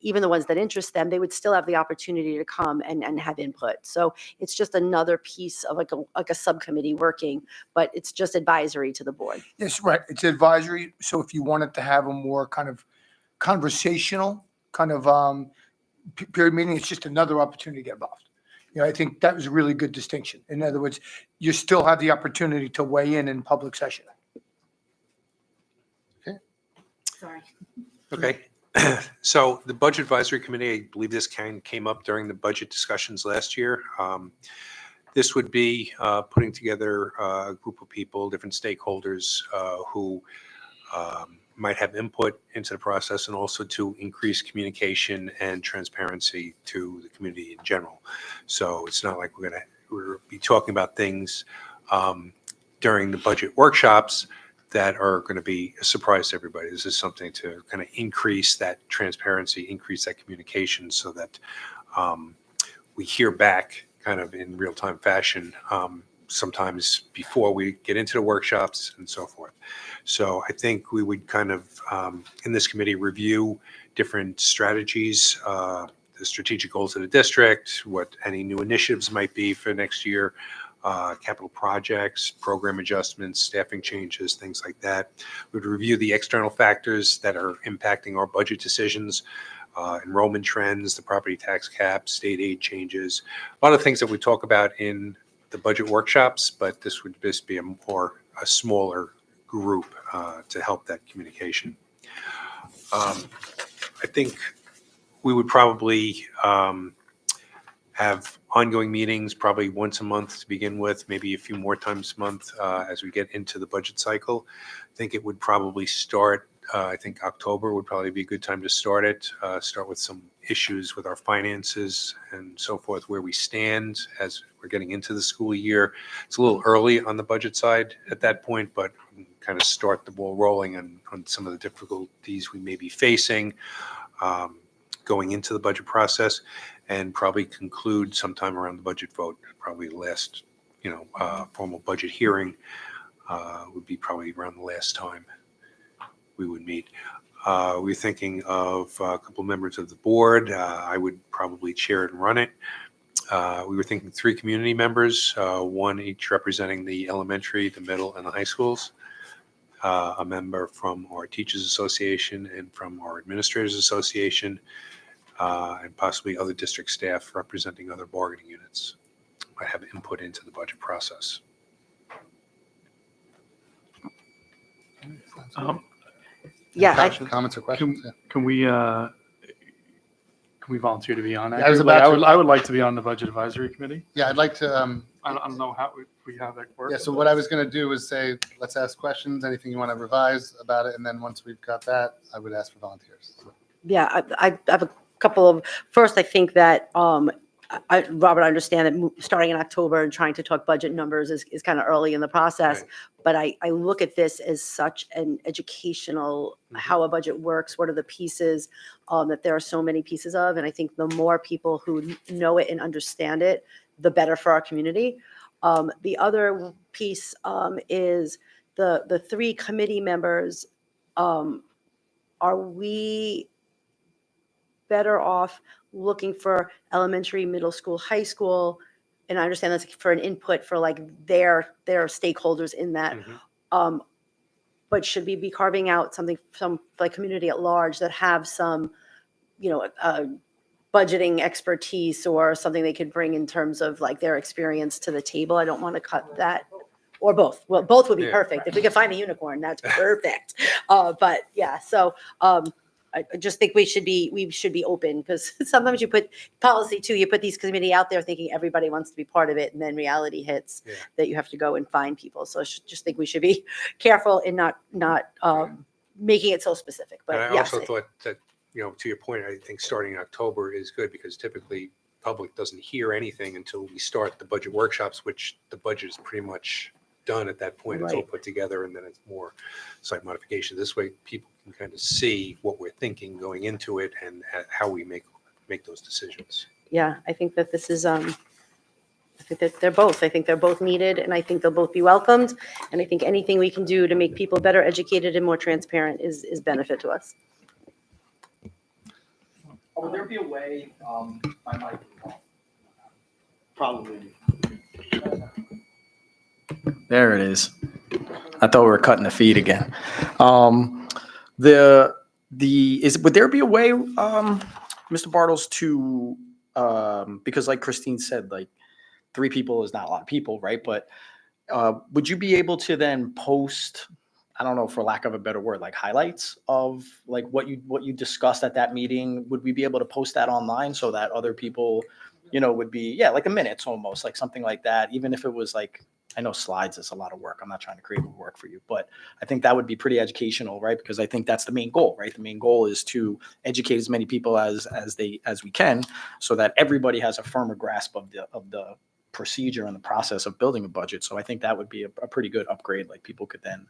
even the ones that interest them, they would still have the opportunity to come and have input. So it's just another piece of like a subcommittee working, but it's just advisory to the board. Yes, right. It's advisory. So if you wanted to have a more kind of conversational kind of period meeting, it's just another opportunity to get involved. You know, I think that was a really good distinction. In other words, you still have the opportunity to weigh in public session. Sorry. Okay. So the Budget Advisory Committee, I believe this came up during the budget discussions last year. This would be putting together a group of people, different stakeholders who might have input into the process, and also to increase communication and transparency to the community in general. So it's not like we're be talking about things during the budget workshops that are going to be a surprise to everybody. This is something to kind of increase that transparency, increase that communication, so that we hear back kind of in real-time fashion, sometimes before we get into the workshops and so forth. So I think we would kind of, in this committee, review different strategies, the strategic goals of the district, what any new initiatives might be for next year, capital projects, program adjustments, staffing changes, things like that. We'd review the external factors that are impacting our budget decisions, enrollment trends, the property tax cap, state aid changes, a lot of things that we talk about in the budget workshops, but this would just be a smaller group to help that communication. I think we would probably have ongoing meetings, probably once a month to begin with, maybe a few more times a month as we get into the budget cycle. I think it would probably start, I think October would probably be a good time to start it, start with some issues with our finances and so forth, where we stand as we're getting into the school year. It's a little early on the budget side at that point, but kind of start the ball rolling on some of the difficulties we may be facing going into the budget process, and probably conclude sometime around the budget vote. Probably the last, formal budget hearing would be probably around the last time we would meet. We're thinking of a couple of members of the board. I would probably chair it and run it. We were thinking 3 community members, one each representing the elementary, the middle, and the high schools. A member from our Teachers Association and from our Administrators Association, and possibly other district staff representing other bargaining units. I have input into the budget process. Yeah, Comments or questions? Yeah. Can we volunteer to be on that? Yeah, I was group? Like, about to- I would like to be on the budget advisory committee. Yeah, I'd like to, I don't know how we have that work. yeah, so what I was going to do is say, let's ask questions, anything you want to revise about it. And then once we've got that, I would ask for volunteers. So, yeah, I have a couple of, first, I think that, Robert, I understand that starting in October and trying to talk budget numbers is kind of early in the process. Right. But I look at this as such an educational, how a budget works, what are the pieces that there are so many pieces of. And I think the more people who know it and understand it, the better for our community. The other piece is the 3 committee members are we better off looking for elementary, middle school, high school? And I understand that's for an input for like their stakeholders in that. But should we be carving out some like community at large that have some, budgeting expertise or something they could bring in terms of like their experience to the table? I don't want to cut that. Or both. Well, both would be Yeah. perfect. If we could find a unicorn, that's perfect. But yeah, so I just think we should be open, because sometimes you put policy too, you put these committee out there thinking everybody wants to be part of it, and then reality hits Yeah. that you have to go and find people. So I just think we should be careful in not making it so specific. But And I yes, also thought that, to your point, I think starting in October is good, because typically public doesn't hear anything until we start the budget workshops, which the budget is pretty much done at that point. It's all Right. put together, and then it's more slight modification. This way people can kind of see what we're thinking going into it and how we make those decisions. yeah, I think that this is, I think that I think they're both needed, and I think they'll both be welcomed. And I think anything we can do to make people better educated and more transparent is benefit to us. Would there be a way, I might, probably. There it is. I thought we were cutting the feed again. Would there be a way, Mr. Bartles, to, because like Christine said, like 3 people is not a lot of people, right? But would you be able to then post, I don't know, for lack of a better word, like highlights of like what you discussed at that meeting? Would we be able to post that online so that other people, would be, like a minutes almost, like something like that, even if it was like, I know slides is a lot of work. I'm not trying to create more work for you, but I think that would be pretty educational, right? Because I think that's the main goal, right? The main goal is to educate as many people as we can, so that everybody has a firmer grasp of the procedure and the process of building a budget. So I think that would be a pretty good upgrade. Like people could then,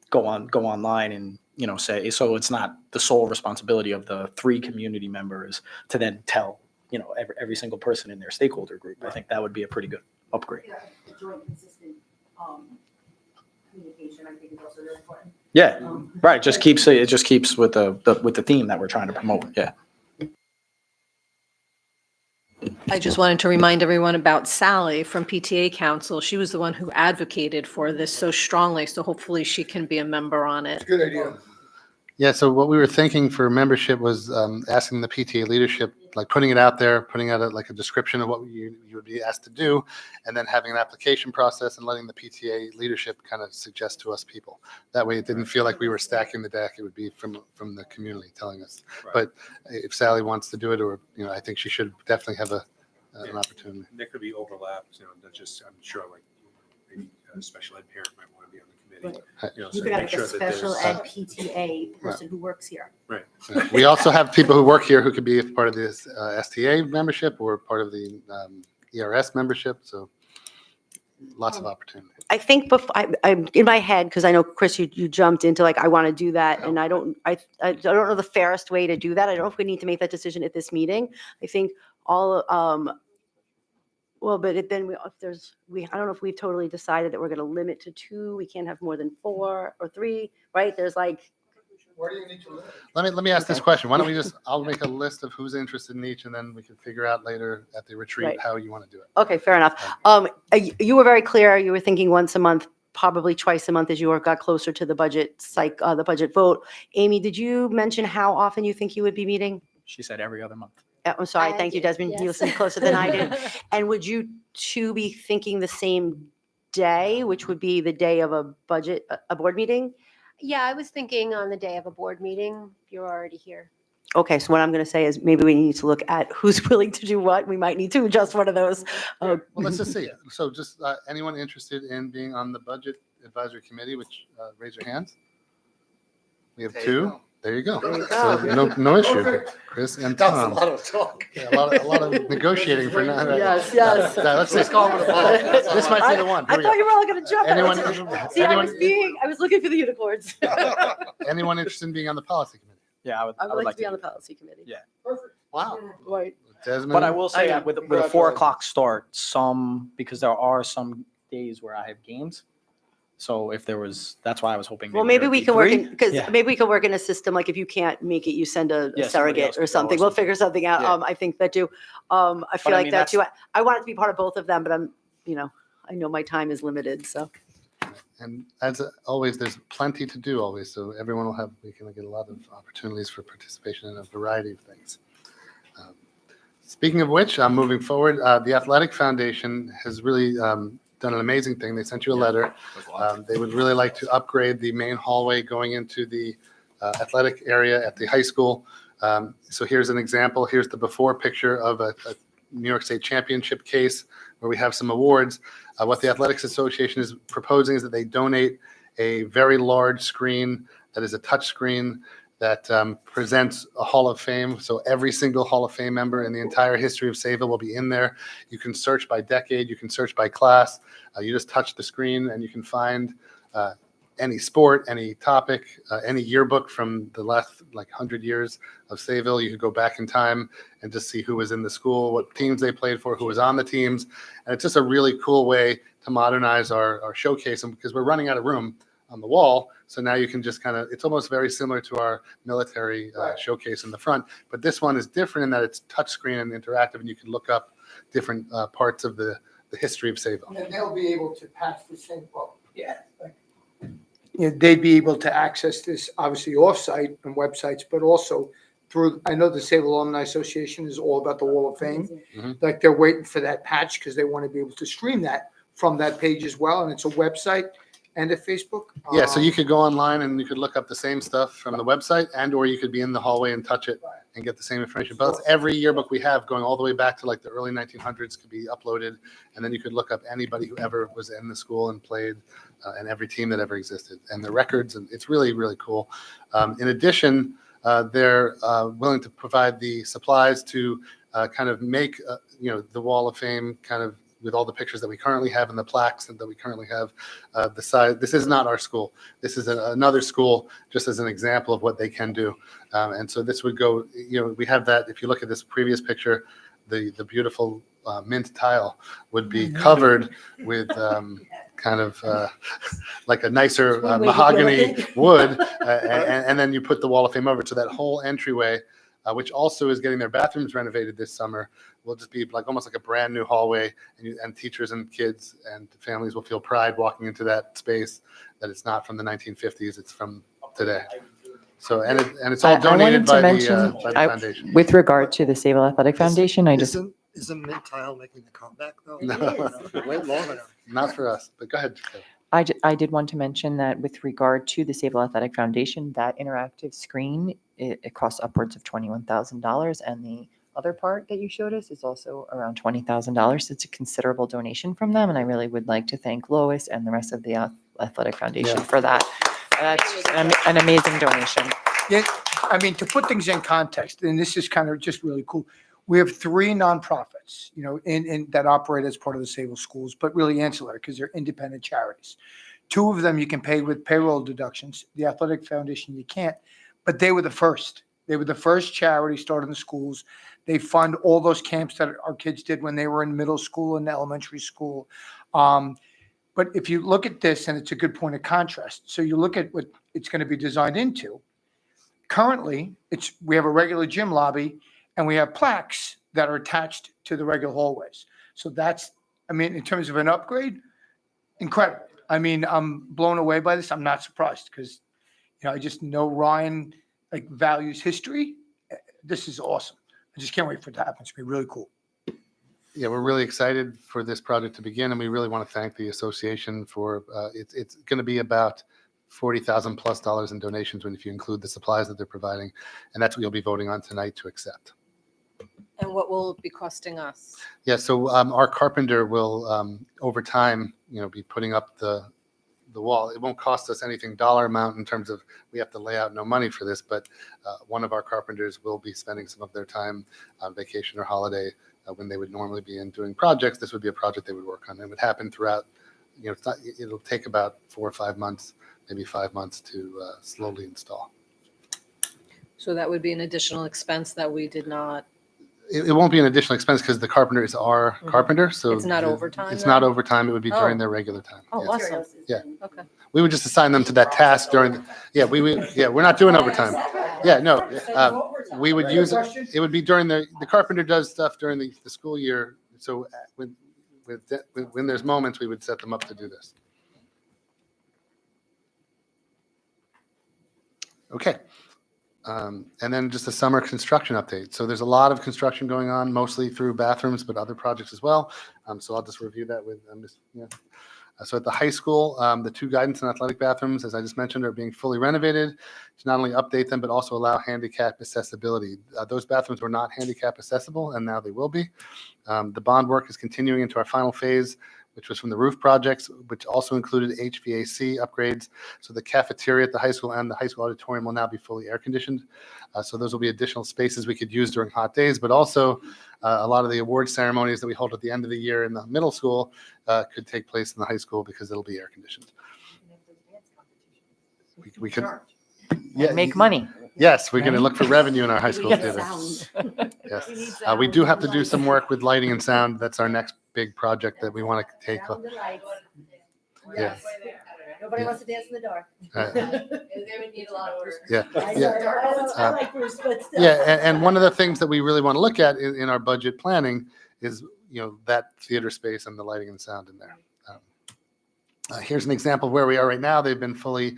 go online and, say, so it's not the sole responsibility of the 3 community members to then tell, every single person in their stakeholder group. I think that would be a pretty good upgrade. Joint consistent communication, I think, is also really important. Yeah, right. It just keeps with the theme that we're trying to promote. Yeah. I just wanted to remind everyone about Sally from PTA Council. She was the one who advocated for this so strongly, so hopefully she can be a member on it. Good idea. Yeah, so what we were thinking for membership was asking the PTA leadership, like putting it out there, putting out like a description of what you would be asked to do, and then having an application process and letting the PTA leadership kind of suggest to us people. That way it didn't feel like we were stacking the deck. It would be from the community telling us. Right. But if Sally wants to do it, or, I think she should definitely have an opportunity. There could be overlaps, that's just, I'm sure, like maybe a special ed parent might want to be on the committee. Right. You So could have make like sure a that special there's- ed PTA person who works here. Right. We also have people who work here who could be part of this STA membership or part of the ERS membership. So lots of opportunity. I think I'm in my head, because I know, Chris, you jumped into like, I want to do that. And I don't know the fairest way to do that. I don't know if we need to make that decision at this meeting. I think all, well, but if don't know if we've totally decided that we're going to limit to 2. We can't have more than 4 or 3, right? There's like, Where do you need to live? Let me ask this Okay. question. Why don't we I'll make a list of who's interested in each, and then we can figure out later at the retreat Right. how you want to do it. okay, fair enough. You were very clear. You were thinking once a month, probably twice a month as you got closer to the budget the budget vote. Amy, did you mention how often you think you would be meeting? She said every other month. I'm sorry. I Thank you, did, Desmond. You yes. listened closer than I did. And would you 2 be thinking the same day, which would be the day of a board meeting? Yeah, I was thinking on the day of a board meeting, you're already here. Okay, so what I'm going to say is maybe we need to look at who's willing to do what. We might need to adjust one of those. Well, let's just see. So just anyone interested in being on the budget advisory committee, which raise your hands. We have 2. There you go. There you So go. no issue. Chris and That was a Tom. lot of talk. Yeah, a lot of negotiating for now. Yes, yes. Let's see. Let's call it a vote. This might be the one. I Here we thought go. you were all going to jump. Anyone- See, I anyone- was looking for the unicorns. Anyone interested in being on the policy committee? Yeah, I would like to be on the policy committee. Yeah. Wow. Right. Desmond. But I will say I- that with a 4 o'clock start, because there are some days where I have games, So if there was, that's why I was hoping. Well, maybe there'd we be can work three. in, because Yeah. maybe we can work in a system, like if you can't make it, you send a Yeah, somebody surrogate else or could go or something. We'll something. figure something out. Yeah. I think that too. I feel I like mean, that too. I want it to be part of both of them, but I know my time is limited, so. And as always, there's plenty to do always. So everyone we can get a lot of opportunities for participation in a variety of things. Um, Speaking of which, moving forward, the Athletic Foundation has really done an amazing thing. They sent you a letter. They would really like to upgrade the main hallway going into the athletic area at the high school. So here's an example. Here's the before picture of a New York State Championship case where we have some awards. What the Athletics Association is proposing is that they donate a very large screen that is a touch screen that presents a Hall of Fame. So every single Hall of Fame member in the entire history of Sayville will be in there. You can search by decade. You can search by class. You just touch the screen and you can find any sport, any topic, any yearbook from the last 100 years of Sayville. You could go back in time and just see who was in the school, what teams they played for, who was on the teams. And it's just a really cool way to modernize our showcase. And because we're running out of room on the wall, so now you can just it's almost very similar to our military showcase in the front. But this one is different in that it's touchscreen and interactive, and you can look up different parts of the history of Sayville. And they'll be able to patch the same, they'd be able to access this obviously off-site and websites, but also through, I know the Sayville Alumni Association is all about the Wall of Fame. Mhm. Like they're waiting for that patch because they want to be able to stream that from that page as well. And it's a website and a Facebook. Yeah, so you could go online and you could look up the same stuff from the website, and or you could be in the hallway and touch it and get the same information. But every yearbook we have going all the way back to the early 1900s could be uploaded, and then you could look up anybody who ever was in the school and played, and every team that ever existed, and the records, and it's really, really cool. In addition, they're willing to provide the supplies to kind of make the Wall of Fame kind of with all the pictures that we currently have and the plaques that we currently have. The size. This is not our school. This is another school, just as an example of what they can do. And so this would go. We have that. If you look at this previous picture, the beautiful mint tile would be covered with kind of like a nicer mahogany wood, and then you put the Wall of Fame over it. So that whole entryway, which also is getting their bathrooms renovated this summer, will just be almost like a brand new hallway, and teachers and kids and families will feel pride walking into that space, that it's not from the 1950s, it's from today. So, and it's all donated by the foundation. With regard to the Sayville Athletic Foundation, Isn't mint tile making the comeback though? No. Wait long enough. Not for us, but go ahead. Kevin. I did want to mention that with regard to the Sayville Athletic Foundation, that interactive screen, it costs upwards of $21,000, and the other part that you showed us is also around $20,000. It's a considerable donation from them, and I really would like to thank Lois and the rest of the Athletic Foundation for that. That's an amazing donation. Yeah, I mean, to put things in context, and this is kind of just really cool. We have 3 nonprofits, in that operate as part of the Sayville schools, but really ancillary because they're independent charities. 2 of them you can pay with payroll deductions. The Athletic Foundation you can't, but they were the first. They were the first charity started in the schools. They fund all those camps that our kids did when they were in middle school and elementary school. But if you look at this, and it's a good point of contrast, so you look at what it's going to be designed into. Currently, we have a regular gym lobby, and we have plaques that are attached to the regular hallways. So that's, in terms of an upgrade, incredible. I'm blown away by this. I'm not surprised because, I just know Ryan values history. This is awesome. I just can't wait for it to happen. It's going to be really cool. Yeah, we're really excited for this project to begin, and we really want to thank the association for it's going to be about $40,000+ in donations if you include the supplies that they're providing, and that's what you'll be voting on tonight to accept. And what will it be costing us? Yeah, so our carpenter will over time, be putting up the wall. It won't cost us anything dollar amount in terms of we have to lay out no money for this, but one of our carpenters will be spending some of their time on vacation or holiday when they would normally be in doing projects. This would be a project they would work on. It would happen throughout, it'll take about 4 or 5 months, maybe 5 months to slowly install. So that would be an additional expense that we did not. It won't be an additional expense because the carpenter is our carpenter, so. It's not the- overtime It's then? not overtime. It would be during Oh. their regular time. Oh, Yes. awesome. Yeah. Okay. We would just assign them to that task during, we're not doing overtime. Yeah, no, we would use, it would be during the carpenter does stuff during the school year. So when there's moments, we would set them up to do this. Okay. And then just a summer construction update. So there's a lot of construction going on, mostly through bathrooms, but other projects as well. So I'll just review that with Ms. Yeah. So at the high school, the 2 guidance and athletic bathrooms, as I just mentioned, are being fully renovated to not only update them, but also allow handicap accessibility. Those bathrooms were not handicap accessible, and now they will be. The bond work is continuing into our final phase, which was from the roof projects, which also included HVAC upgrades. So the cafeteria at the high school and the high school auditorium will now be fully air conditioned. So those will be additional spaces we could use during hot days, but also a lot of the award ceremonies that we hold at the end of the year in the middle school could take place in the high school because it'll be air conditioned. We could, yeah, Make money. yes, we're going to Right? look for revenue in our high school We need theater. sound. Yes, we do have to do some work with lighting and sound. That's our next big project that we want to take. Yeah. Nobody Yeah. wants to dance in the dark. They would need a lot of work. Yeah, I yeah. know. I like Bruce, but still. Yeah, and one of the things that we really want to look at in our budget planning is, that theater space and the lighting and sound in there. Here's an example of where we are right now. They've been fully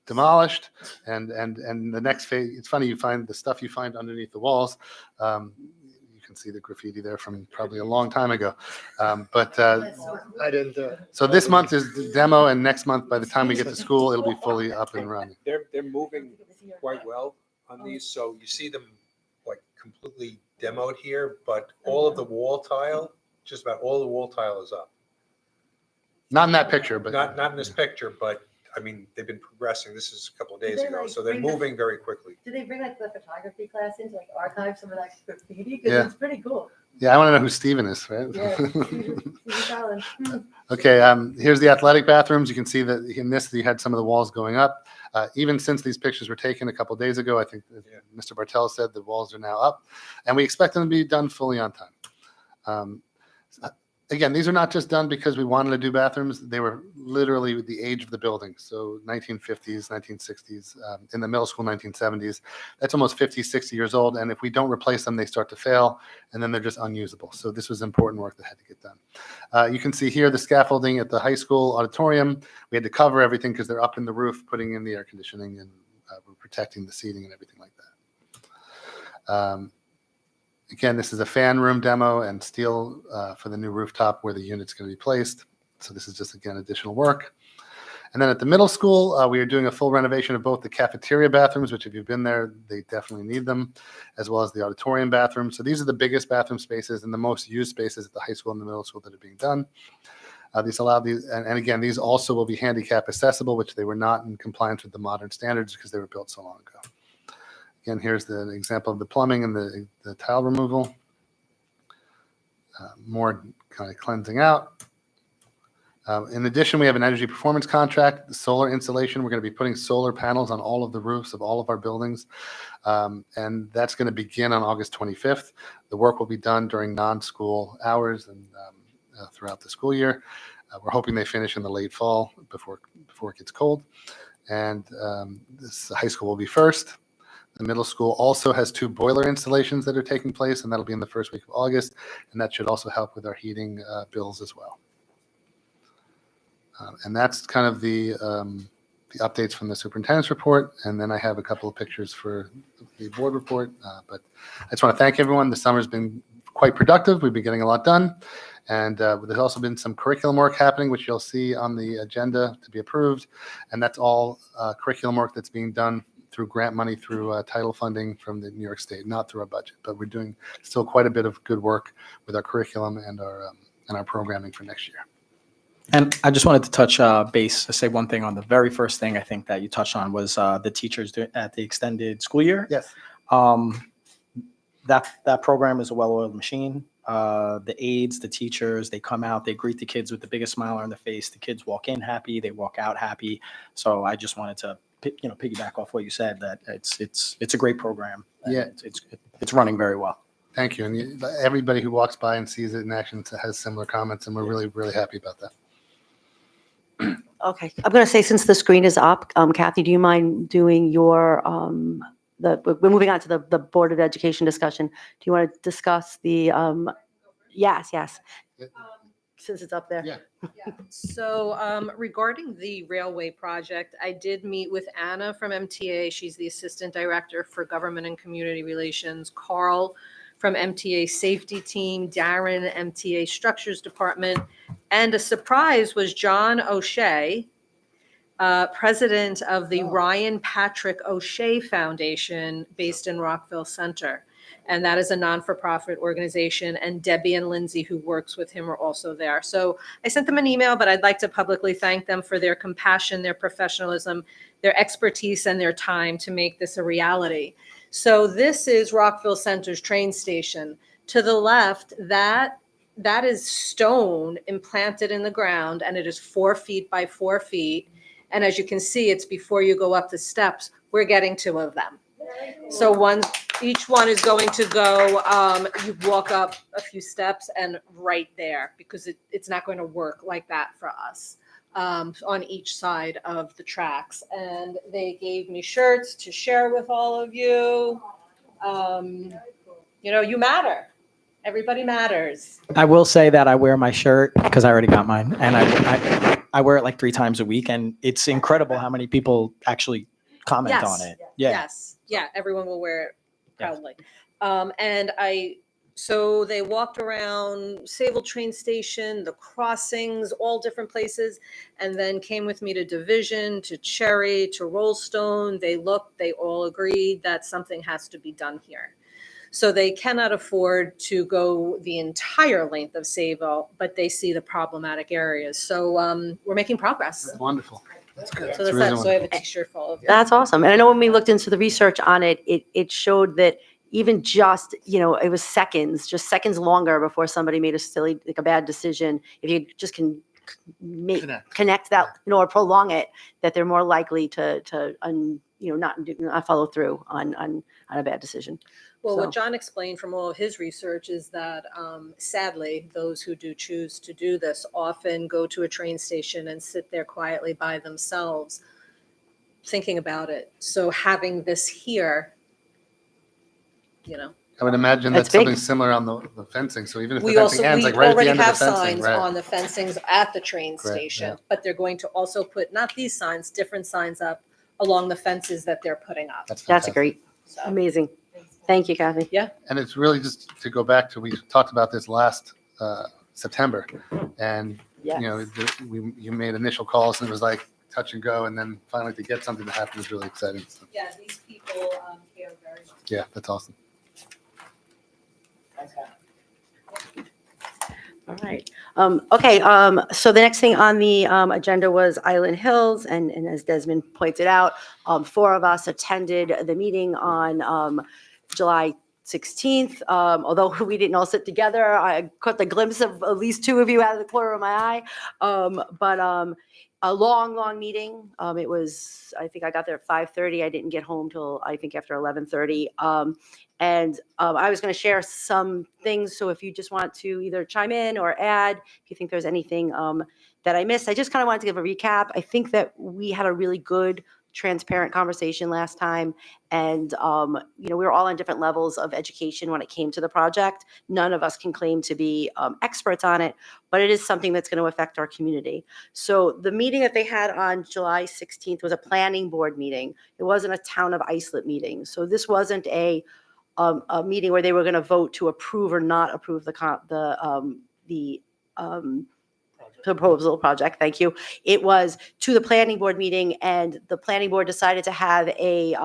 demolished, and the next phase. It's funny, you find the stuff you find underneath the walls. You can see the graffiti there from probably a long time ago. But I didn't do it. so this month is the demo, and next month, by the time we get to school, it'll be fully up and running. They're moving quite well on these, so you see them like completely demoed here, but all of the wall tile, just about all the wall tile is up. Not in that picture, but Not in this picture, but I mean, they've been progressing. This is a couple of days They, ago, like, so they're bring the- moving very quickly. Do they bring like the photography class in to like archive some of that graffiti? Yeah. Because it's pretty cool. yeah, I want to know who Steven is, right? Yeah. Stephen Collins. Okay, here's the athletic bathrooms. You can see that in this, you had some of the walls going up. Even since these pictures were taken a couple of days ago, I think Mr. Bartel said the walls are now up, and we expect them to be done fully on time. Again, these are not just done because we wanted to do bathrooms. They were literally the age of the building. So 1950s, 1960s, in the middle school, 1970s. That's almost 50, 60 years old. And if we don't replace them, they start to fail, and then they're just unusable. So this was important work that had to get done. You can see here the scaffolding at the high school auditorium. We had to cover everything because they're up in the roof, putting in the air conditioning, and we're protecting the seating and everything like that. Again, this is a fan room demo and steel for the new rooftop where the unit's going to be placed. So this is just, again, additional work. And then at the middle school, we are doing a full renovation of both the cafeteria bathrooms, which if you've been there, they definitely need them, as well as the auditorium bathroom. So these are the biggest bathroom spaces and the most used spaces at the high school and the middle school that are being done. These allow these, and again, these also will be handicap accessible, which they were not in compliance with the modern standards because they were built so long ago. Again, here's the example of the plumbing and the tile removal. More kind of cleansing out. In addition, we have an energy performance contract, the solar installation. We're going to be putting solar panels on all of the roofs of all of our buildings. And that's going to begin on August 25th. The work will be done during non-school hours and throughout the school year. We're hoping they finish in the late fall before it gets cold. And this high school will be first. The middle school also has 2 boiler installations that are taking place, and that'll be in the first week of August. And that should also help with our heating bills as well. And that's kind of the updates from the superintendent's report. And then I have a couple of pictures for the board report. But I just want to thank everyone. The summer's been quite productive. We've been getting a lot done. And there's also been some curriculum work happening, which you'll see on the agenda to be approved. And that's all curriculum work that's being done through grant money, through title funding from the New York State, not through our budget. But we're doing still quite a bit of good work with our curriculum and our programming for next year. And I just wanted to touch base, say one thing on the very first thing I think that you touched on was the teachers at the extended school year. Yes. That program is a well-oiled machine. The aides, the teachers, they come out, they greet the kids with the biggest smile on their face. The kids walk in happy, they walk out happy. So I just wanted to piggyback off what you said, that it's a great program. Yeah. It's running very well. Thank you. And everybody who walks by and sees it in action has similar comments, and we're really, really happy about that. Okay, I'm going to say, since the screen is up, Kathy, do you mind doing your, we're moving on to the Board of Education discussion. Do you want to discuss the, yes, since it's up there? Yeah. So regarding the railway project, I did meet with Anna from MTA. She's the Assistant Director for Government and Community Relations. Carl from MTA Safety Team, Darren, MTA Structures Department. And a surprise was John O'Shea, president of the Ryan Patrick O'Shea Foundation based in Rockville Center. And that is a non-for-profit organization. And Debbie and Lindsay, who works with him, are also there. So I sent them an email, but I'd like to publicly thank them for their compassion, their professionalism, their expertise, and their time to make this a reality. So this is Rockville Center's train station. To the left, that is stone implanted in the ground, and it is 4 feet by 4 feet. And as you can see, it's before you go up the steps. We're getting 2 of them. So each one is going to go, you walk up a few steps and right there, because it's not going to work like that for us on each side of the tracks. And they gave me shirts to share with all of you. You matter. Everybody matters. I will say that I wear my shirt because I already got mine, and I wear it like 3 times a week, and it's incredible how many people actually comment on it. Yeah. Yes. Yeah. Everyone will wear it proudly. So they walked around Sayville train station, the crossings, all different places, and then came with me to Division, to Cherry, to Rollstone. They looked, they all agreed that something has to be done here. So they cannot afford to go the entire length of Sayville, but they see the problematic areas. So we're making progress. That's wonderful. That's good. So That's that's really that. So I have a wonderful. t-shirt for all of you. That's awesome. And I know when we looked into the research on it, it showed that even just, it was just seconds longer before somebody made a bad decision. If you just can connect that, or prolong it, that they're more likely to not follow through on a bad decision. Well, So- what John explained from all of his research is that sadly, those who do choose to do this often go to a train station and sit there quietly by themselves thinking about it. So having this here, I would imagine That's that's big. something similar on the fencing. So even if the we fencing ends, like right at the already end of the have fencing, signs right? on the fencings at the train Great, station, yeah. but they're going to also put not these signs, different signs up along the fences that they're putting up. That's That's fantastic. great. So, Amazing. Thank you, Kathy. And it's really just to go back to, we talked about this last September, and Yes. you made initial calls and it was like touch and go, and then finally to get something to happen is really exciting. So, yeah, these people care very much. yeah, that's awesome. All right. Okay. So the next thing on the agenda was Island Hills, and as Desmond pointed out, 4 of us attended the meeting on July 16th. Although we didn't all sit together, I caught the glimpse of at least 2 of you out of the corner of my eye. But a long meeting. It was, I think I got there at 5:30. I didn't get home till I think after 11:30. And I was going to share some things. So if you just want to either chime in or add, if you think there's anything that I missed, I just kind of wanted to give a recap. I think that we had a really good, transparent conversation last time. And, we were all on different levels of education when it came to the project. None of us can claim to be experts on it, but it is something that's going to affect our community. So the meeting that they had on July 16th was a planning board meeting. It wasn't a town of Islip meeting. So this wasn't a meeting where they were going to vote to approve or not approve the proposal project. Thank you. It was to the planning board meeting, and the planning board decided to have a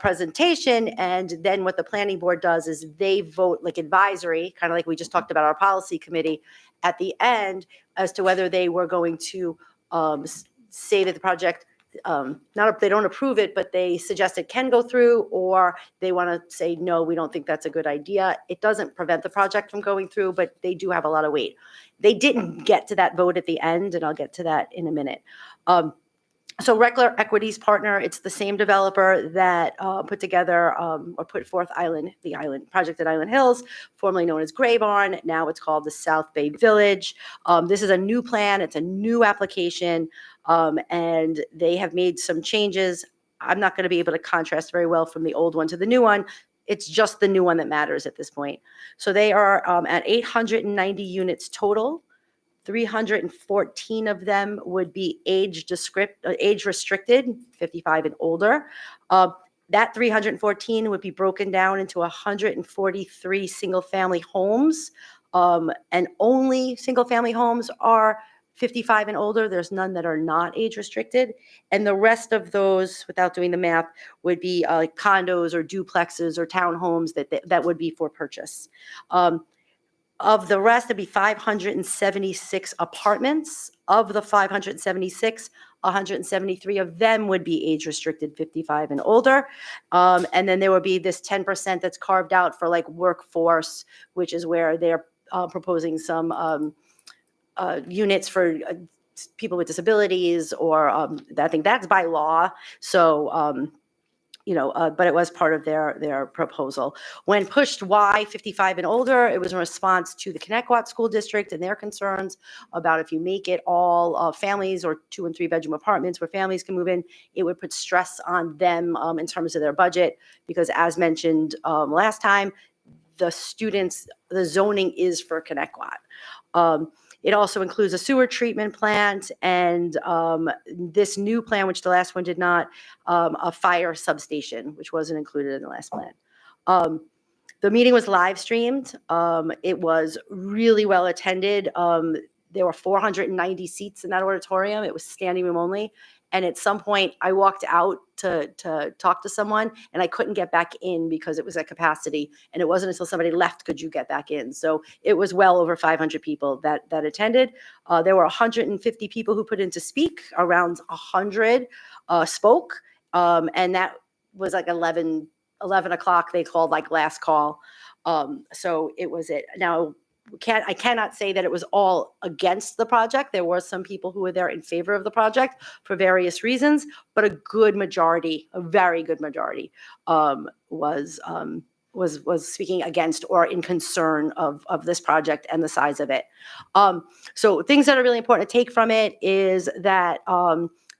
presentation. And then what the planning board does is they vote like advisory, kind of like we just talked about our policy committee at the end, as to whether they were going to say that the project not if they don't approve it, but they suggest it can go through, or they want to say, no, we don't think that's a good idea. It doesn't prevent the project from going through, but they do have a lot of weight. They didn't get to that vote at the end, and I'll get to that in a minute. So Reckler Equities Partner, it's the same developer that put together or put forth the island project at Island Hills, formerly known as Gray Barn. Now it's called the South Bay Village. This is a new plan. It's a new application, and they have made some changes. I'm not going to be able to contrast very well from the old one to the new one. It's just the new one that matters at this point. So they are at 890 units total. 314 of them would be age restricted, 55 and older. That 314 would be broken down into 143 single-family homes, and only single-family homes are 55 and older. There's none that are not age restricted, and the rest of those, without doing the math, would be condos or duplexes or townhomes that would be for purchase. Of the rest, there'd be 576 apartments. Of the 576, 173 of them would be age restricted, 55 and older. And then there would be this 10% that's carved out for like workforce, which is where they're proposing some units for people with disabilities, or I think that's by law. So, but it was part of their proposal. When pushed why 55 and older, it was in response to the Connecticut School District and their concerns about if you make it all families or 2 and 3 bedroom apartments where families can move in, it would put stress on them in terms of their budget, because as mentioned last time, the zoning is for Connecticut. It also includes a sewer treatment plant and this new plan, which the last one did not, a fire substation, which wasn't included in the last plan. The meeting was live streamed. It was really well attended. There were 490 seats in that auditorium. It was standing room only. And at some point, I walked out to talk to someone, and I couldn't get back in because it was at capacity. And it wasn't until somebody left could you get back in. So it was well over 500 people that attended. There were 150 people who put in to speak. Around 100 spoke, and that was like 11 o'clock. They called like last call. So it was it. Now, I cannot say that it was all against the project. There were some people who were there in favor of the project for various reasons, but a very good majority, was speaking against or in concern of this project and the size of it. So things that are really important to take from it is that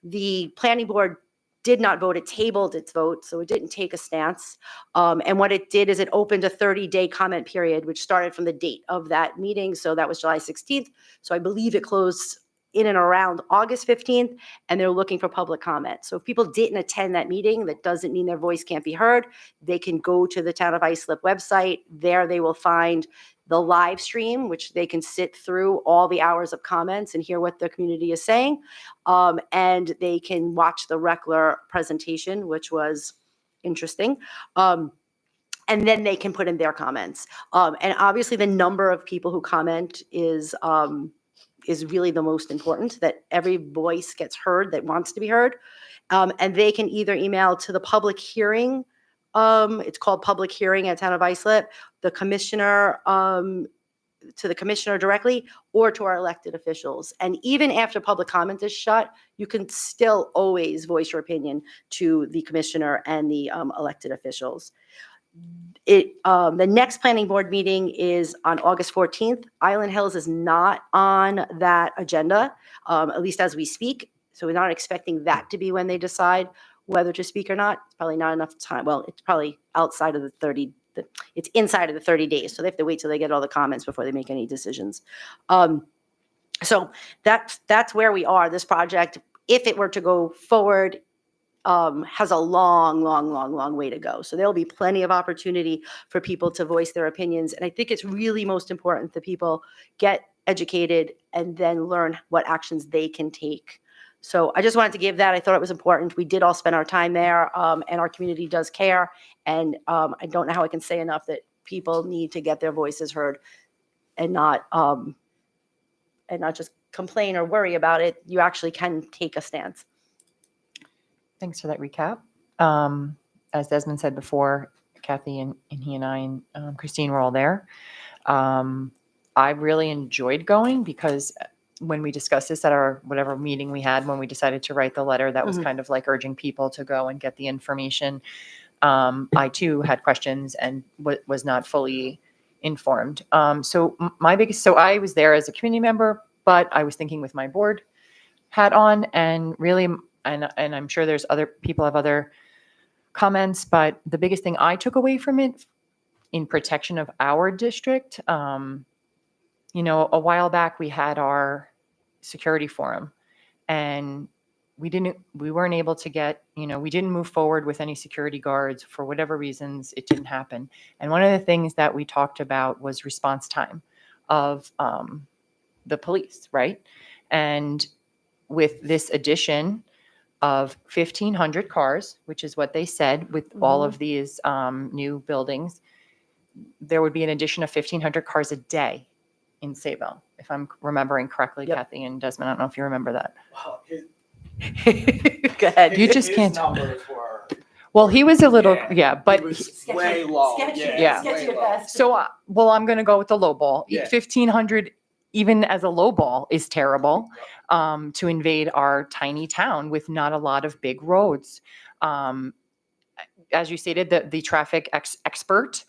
the planning board did not vote. It tabled its vote, so it didn't take a stance. And what it did is it opened a 30-day comment period, which started from the date of that meeting. So that was July 16th. So I believe it closed in and around August 15th, and they're looking for public comment. So if people didn't attend that meeting, that doesn't mean their voice can't be heard. They can go to the Town of Islip website. There they will find the live stream, which they can sit through all the hours of comments and hear what the community is saying. And they can watch the Reckler presentation, which was interesting. And then they can put in their comments. And obviously the number of people who comment is really the most important, that every voice gets heard that wants to be heard. And they can either email to the public hearing. It's called Public Hearing at Town of Islip, the commissioner, to the commissioner directly, or to our elected officials. And even after public comment is shut, you can still always voice your opinion to the commissioner and the elected officials. The next planning board meeting is on August 14th. Island Hills is not on that agenda, at least as we speak. So we're not expecting that to be when they decide whether to speak or not. It's probably not enough time. Well, it's probably outside of the 30, it's inside of the 30 days. So they have to wait till they get all the comments before they make any decisions. So that's where we are. This project, if it were to go forward, has a long way to go. So there'll be plenty of opportunity for people to voice their opinions. And I think it's really most important that people get educated and then learn what actions they can take. So I just wanted to give that. I thought it was important. We did all spend our time there, and our community does care. And I don't know how I can say enough that people need to get their voices heard and not just complain or worry about it. You actually can take a stance. Thanks for that recap. As Desmond said before, Kathy and he and I and Christine were all there. I really enjoyed going because when we discussed this at our whatever meeting we had, when we decided to write the letter, that was Mhm. kind of like urging people to go and get the information. I too had questions and was not fully informed. So I was there as a community member, but I was thinking with my board hat on, and really, and I'm sure there's other people have other comments, but the biggest thing I took away from it in protection of our district, a while back we had our security forum, and we weren't able to get, we didn't move forward with any security guards for whatever reasons. It didn't happen. And one of the things that we talked about was response time of the police, right? And with this addition of 1,500 cars, which is what they said with all of these new buildings, there would be an addition of 1,500 cars a day in Sayville, if I'm remembering correctly, Yep. Kathy and Desmond. I don't know if you remember that. Wow, Go ahead. You just his can't. numbers were Well, he was a little, Yeah, yeah, but it was Sketchy. way low. Sketchy. Yeah. Sketchy way at low. best. so, I'm going to go with the low ball. Yeah. 1,500, even as a low ball, is terrible to invade our tiny town with not a lot of big roads. As you stated, the traffic expert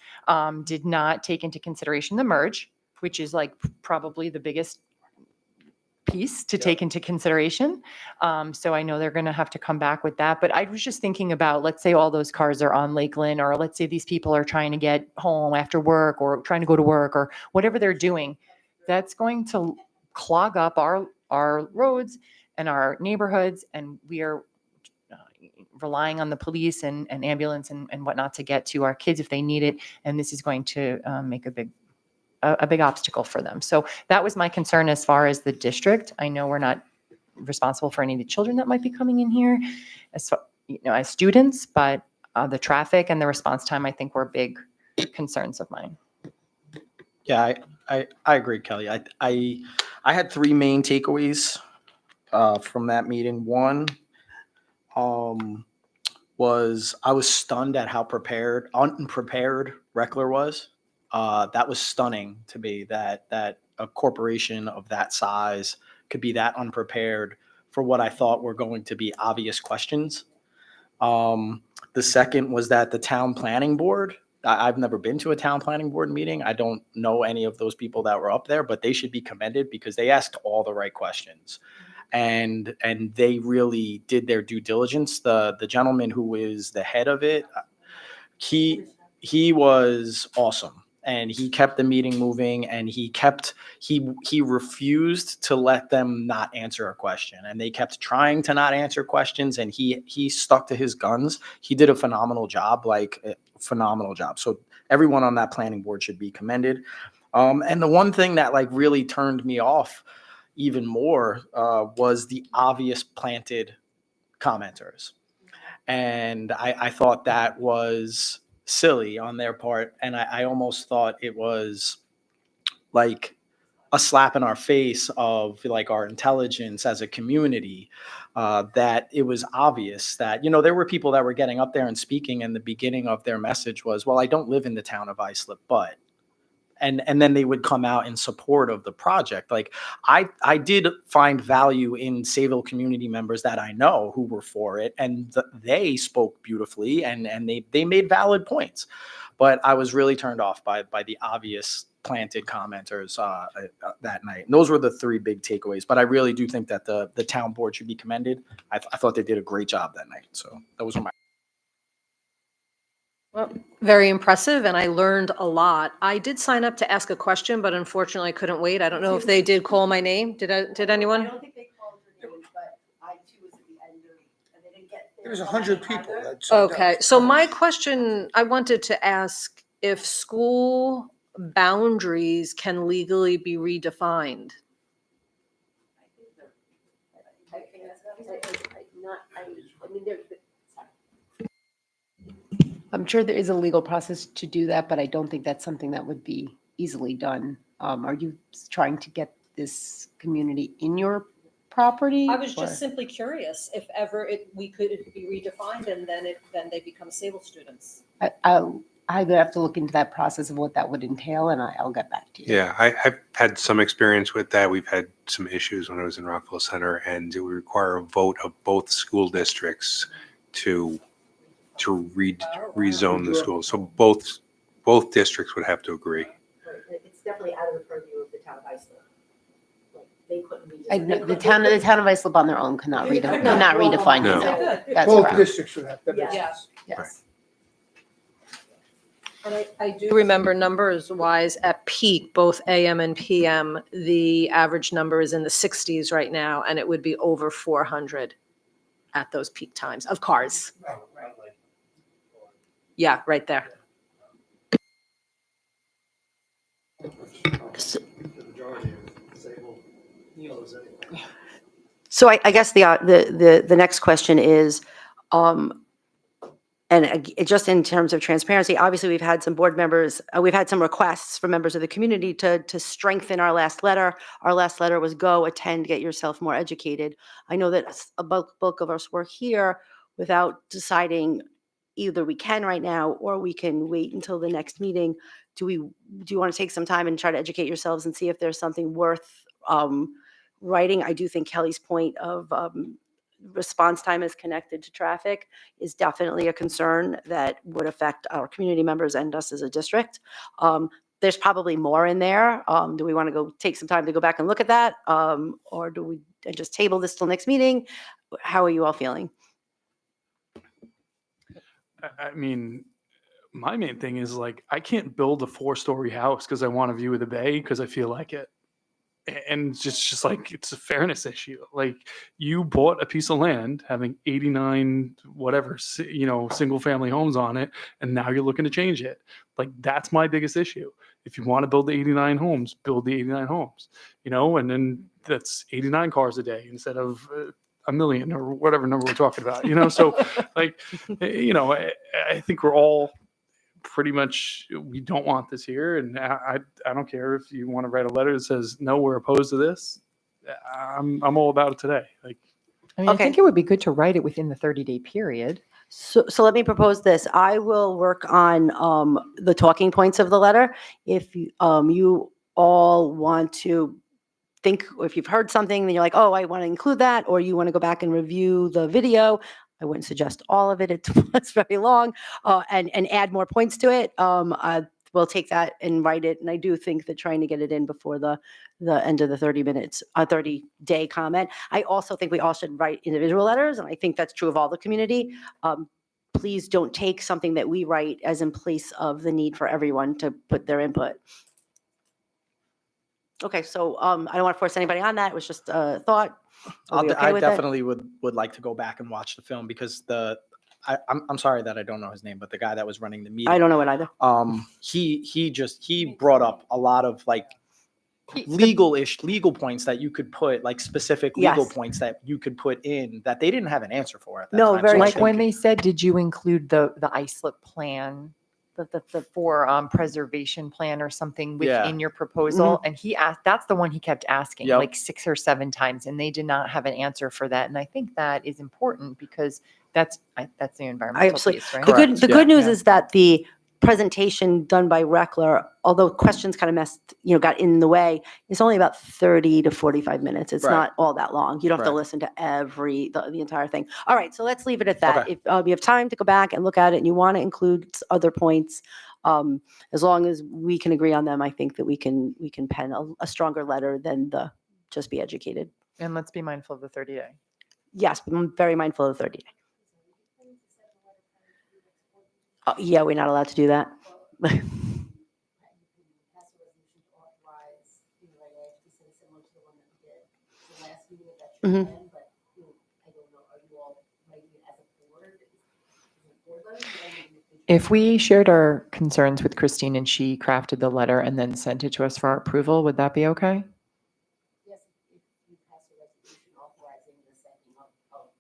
did not take into consideration the merge, which is like probably the biggest piece to take into consideration. So I know they're going to have to come back with that. But I was just thinking about, let's say all those cars are on Lakeland, or let's say these people are trying to get home after work or trying to go to work or whatever they're doing. That's going to clog up our roads and our neighborhoods. And we are relying on the police and ambulance and whatnot to get to our kids if they need it. And this is going to make a big obstacle for them. So that was my concern as far as the district. I know we're not responsible for any of the children that might be coming in here as students, but the traffic and the response time, I think, were big concerns of mine. Yeah, I agree, Kelly. I had three main takeaways from that meeting. One was I was stunned at how unprepared Reckler was. That was stunning to me that a corporation of that size could be that unprepared for what I thought were going to be obvious questions. The second was that the town planning board, I've never been to a town planning board meeting. I don't know any of those people that were up there, but they should be commended because they asked all the right questions. And they really did their due diligence. The gentleman who is the head of it, he was awesome, and he kept the meeting moving, and he refused to let them not answer a question, and they kept trying to not answer questions, and he stuck to his guns. He did a phenomenal job, So everyone on that planning board should be commended. And the one thing that really turned me off even more was the obvious planted commenters. And I thought that was silly on their part. And I almost thought it was like a slap in our face of our intelligence as a community, that it was obvious that, there were people that were getting up there and speaking, and the beginning of their message was, well, I don't live in the town of Islip, but. And then they would come out in support of the project. I did find value in Sayville community members that I know who were for it, and they spoke beautifully and they made valid points. But I was really turned off by the obvious planted commenters that night. And those were the three big takeaways. But I really do think that the town board should be commended. I thought they did a great job that night. So those were my. Well, very impressive, and I learned a lot. I did sign up to ask a question, but unfortunately I couldn't wait. I don't know if they did call my name. Did anyone? I don't think they called your names, but I too was at the end and they didn't get. There was 100 people that signed up. Okay, so my question, I wanted to ask if school boundaries can legally be redefined. I'm sure there is a legal process to do that, but I don't think that's something that would be easily done. Are you trying to get this community in your property? I was or- just simply curious if ever it be redefined and then they become Sayville students. I would have to look into that process of what that would entail, and I'll get back to you. Yeah, I've had some experience with that. We've had some issues when I was in Rockville Center, and it would require a vote of both school districts to rezone the school. So both districts would have to agree. It's definitely out of the purview of the town of Iceland. Like, they couldn't be. The town of Islip on their own cannot redefine No. it. No. That's Both correct. districts would have, that makes Yes. sense. Yes. And I do remember numbers wise at peak, both AM and PM, the average number is in the 60s right now, and it would be over 400 at those peak times of cars. Yeah, right there. So I guess the next question is, just in terms of transparency, obviously we've had some board members, we've had some requests from members of the community to strengthen our last letter. Our last letter was go attend, get yourself more educated. I know that a bulk of us were here without deciding either we can right now or we can wait until the next meeting. Do you want to take some time and try to educate yourselves and see if there's something worth writing? I do think Kelly's point of response time is connected to traffic is definitely a concern that would affect our community members and us as a district. There's probably more in there. Do we want to go take some time to go back and look at that? Or do we just table this till next meeting? How are you all feeling? I mean, my main thing is like, I can't build a 4-story house because I want a view of the bay because I feel like it. And it's just like, it's a fairness issue. Like, you bought a piece of land having 89, whatever, single family homes on it. And now you're looking to change it. Like, that's my biggest issue. If you want to build the 89 homes, build the 89 homes, and then that's 89 cars a day instead of a million or whatever number we're talking about, so like, I think we're all pretty much, we don't want this here. And I don't care if you want to write a letter that says, no, we're opposed to this. I'm all about it today. Like, I mean, I think it would be good to write it within the 30-day period. So let me propose this. I will work on the talking points of the letter. If you all want to think, if you've heard something, then you're like, oh, I want to include that, or you want to go back and review the video. I wouldn't suggest all of it. It's very long, and add more points to it. We'll take that and write it. And I do think that trying to get it in before the end of the 30-day comment. I also think we all should write individual letters, and I think that's true of all the community. Please don't take something that we write as in place of the need for everyone to put their input. Okay, so I don't want to force anybody on that. It was just a thought. Are we okay I with it? definitely would like to go back and watch the film because I'm sorry that I don't know his name, but the guy that was running the meeting. I don't know it either. He brought up a lot of like legal points that you could put, like specific legal points that you could put in that they didn't have an answer for at that time. very Like when they said, did you include the ISLIP plan, the for preservation plan or something within your proposal? And he asked, that's the one he kept asking like 6 or 7 times, and they did not have an answer for that. And I think that is important because that's the environmental piece, right? The good news is that the presentation done by Reckler, although questions kind of got in the way, is only about 30 to 45 minutes. It's not all that long. You don't have to listen to the entire thing. All right, so let's leave it at that. Okay. If you have time to go back and look at it and you want to include other points, as long as we can agree on them, I think that we can pen a stronger letter than the just be educated. And let's be mindful of the 30-day. Yes, I'm very mindful of the 30-day. Yeah, we're not allowed to do that. If we shared our concerns with Christine and she crafted the letter and then sent it to us for our approval, would that be okay? Yes, if you pass a resolution authorizing the sending of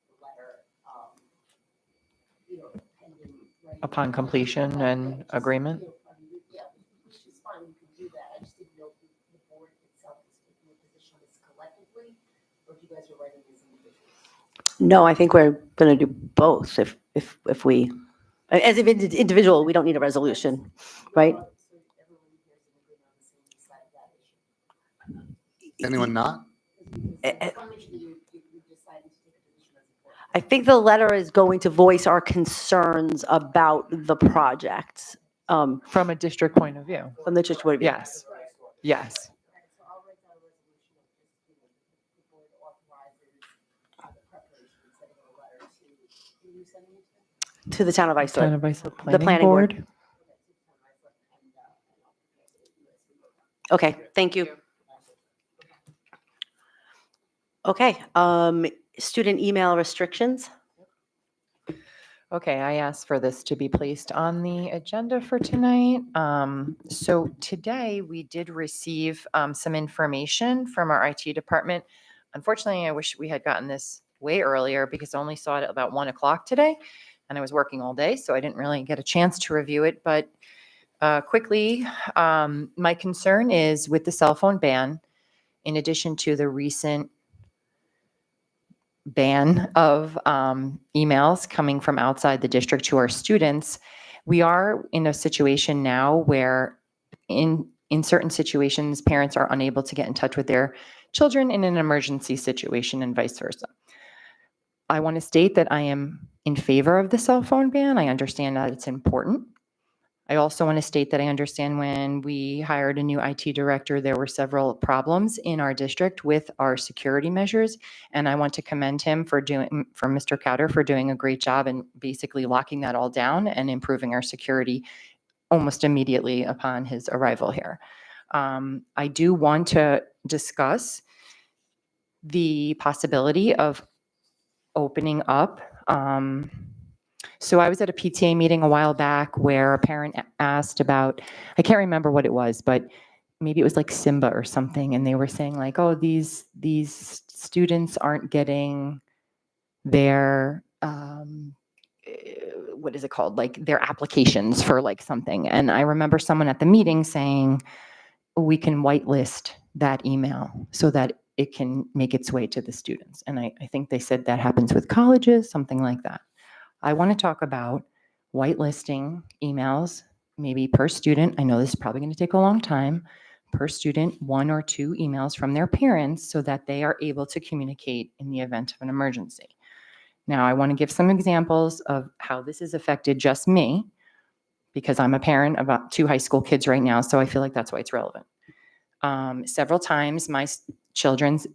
the letter, pending. Upon completion and agreement? Yeah, which is fine, you can do that. I just didn't know if the board itself is taking a position on this collectively, or if you guys are writing these individually. No, I think we're going to do both if we As an individual, we don't need a resolution, right? So everyone here is in agreement on the same side of that issue. Anyone not? Eh, I just want to make sure that you're deciding to take a position as important. I think the letter is going to voice our concerns about the project From a district point of view. from the church. Yes, yes. So I'll write down a resolution of just, the board authorizes the preparation and sending a letter to, who are you sending it to? To the town of Town Islip. of Islip The planning board. Okay, thank you. Okay, student email restrictions. Okay, I asked for this to be placed on the agenda for tonight. So today we did receive some information from our IT department. Unfortunately, I wish we had gotten this way earlier because I only saw it at about 1 o'clock today and I was working all day, so I didn't really get a chance to review it. But quickly, my concern is with the cell phone ban, in addition to the recent ban of emails coming from outside the district to our students, we are in a situation now where in certain situations, parents are unable to get in touch with their children in an emergency situation and vice versa. I want to state that I am in favor of the cell phone ban. I understand that it's important. I also want to state that I understand when we hired a new IT director, there were several problems in our district with our security measures. And I want to commend him for Mr. Cowder for doing a great job and basically locking that all down and improving our security almost immediately upon his arrival here. I do want to discuss the possibility of opening up. So I was at a PTA meeting a while back where a parent asked about, I can't remember what it was, but maybe it was like Simba or something. And they were saying like, oh, these students aren't getting their, what is it called? Like their applications for like something. And I remember someone at the meeting saying, we can whitelist that email so that it can make its way to the students. And I think they said that happens with colleges, something like that. I want to talk about whitelisting emails, maybe per student. I know this is probably going to take a long time. Per student, 1 or 2 emails from their parents so that they are able to communicate in the event of an emergency. Now, I want to give some examples of how this has affected just me, because I'm a parent of 2 high school kids right now, so I feel like that's why it's relevant. Several times, my children's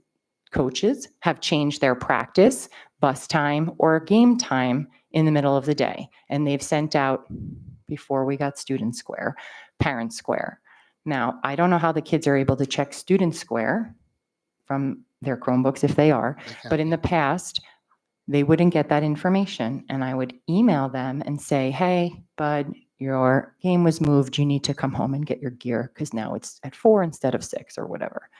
coaches have changed their practice, bus time, or game time in the middle of the day. And they've sent out, before we got Student Square, Parent Square. Now, I don't know how the kids are able to check Student Square from their Chromebooks if they are, but in the past, they wouldn't get that information. And I would email them and say, hey, bud, your game was moved. You need to come home and get your gear because now it's at 4 instead of 6 or whatever.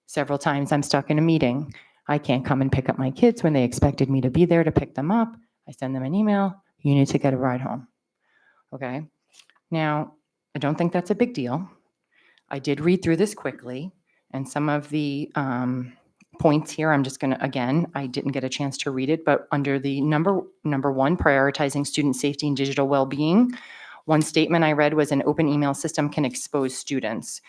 Several times I'm stuck in a meeting. I can't come and pick up my kids when they expected me to be there to pick them up. I send them an email. You need to get a ride home. Okay. Now, I don't think that's a big deal. I did read through this quickly, and some of the points here, I'm just going to, again, I didn't get a chance to read it, but under the number 1, prioritizing student safety and digital well-being, one statement I read was an open email system can expose students.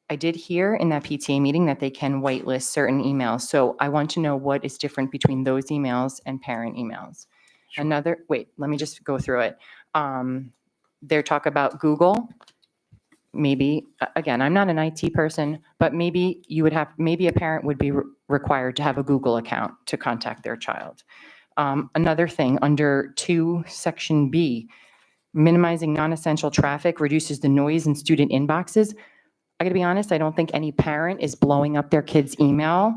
I did hear in that PTA meeting that they can whitelist certain emails. So I want to know what is different between those emails and parent emails. Wait, let me just go through it. They talk about Google. Maybe, again, I'm not an IT person, but maybe a parent would be required to have a Google account to contact their child. Another thing, under 2, Section B, minimizing non-essential traffic reduces the noise in student inboxes. I gotta be honest, I don't think any parent is blowing up their kids' email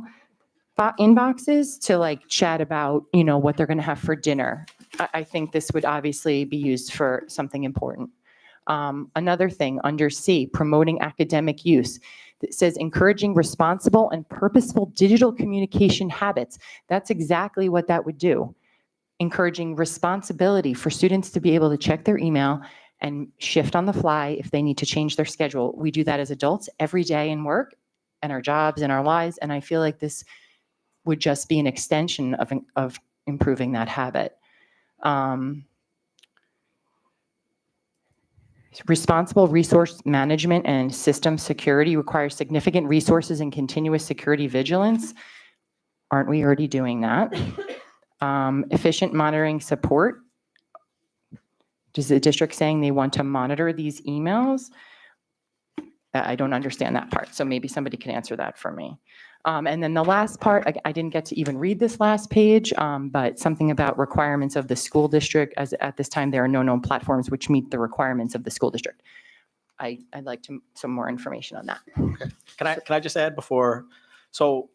inboxes to like chat about, what they're gonna have for dinner. I think this would obviously be used for something important. Another thing, under C, promoting academic use. It says encouraging responsible and purposeful digital communication habits. That's exactly what that would do. Encouraging responsibility for students to be able to check their email and shift on the fly if they need to change their schedule. We do that as adults every day in work and our jobs and our lives, and I feel like this would just be an extension of improving that habit. Responsible resource management and system security requires significant resources and continuous security vigilance. Aren't we already doing that? Efficient monitoring support. Is the district saying they want to monitor these emails? I don't understand that part, so maybe somebody can answer that for me. And then the last part, I didn't get to even read this last page, but something about requirements of the school district, as at this time, there are no known platforms which meet the requirements of the school district. I'd like some more information on that. Can I just add before? So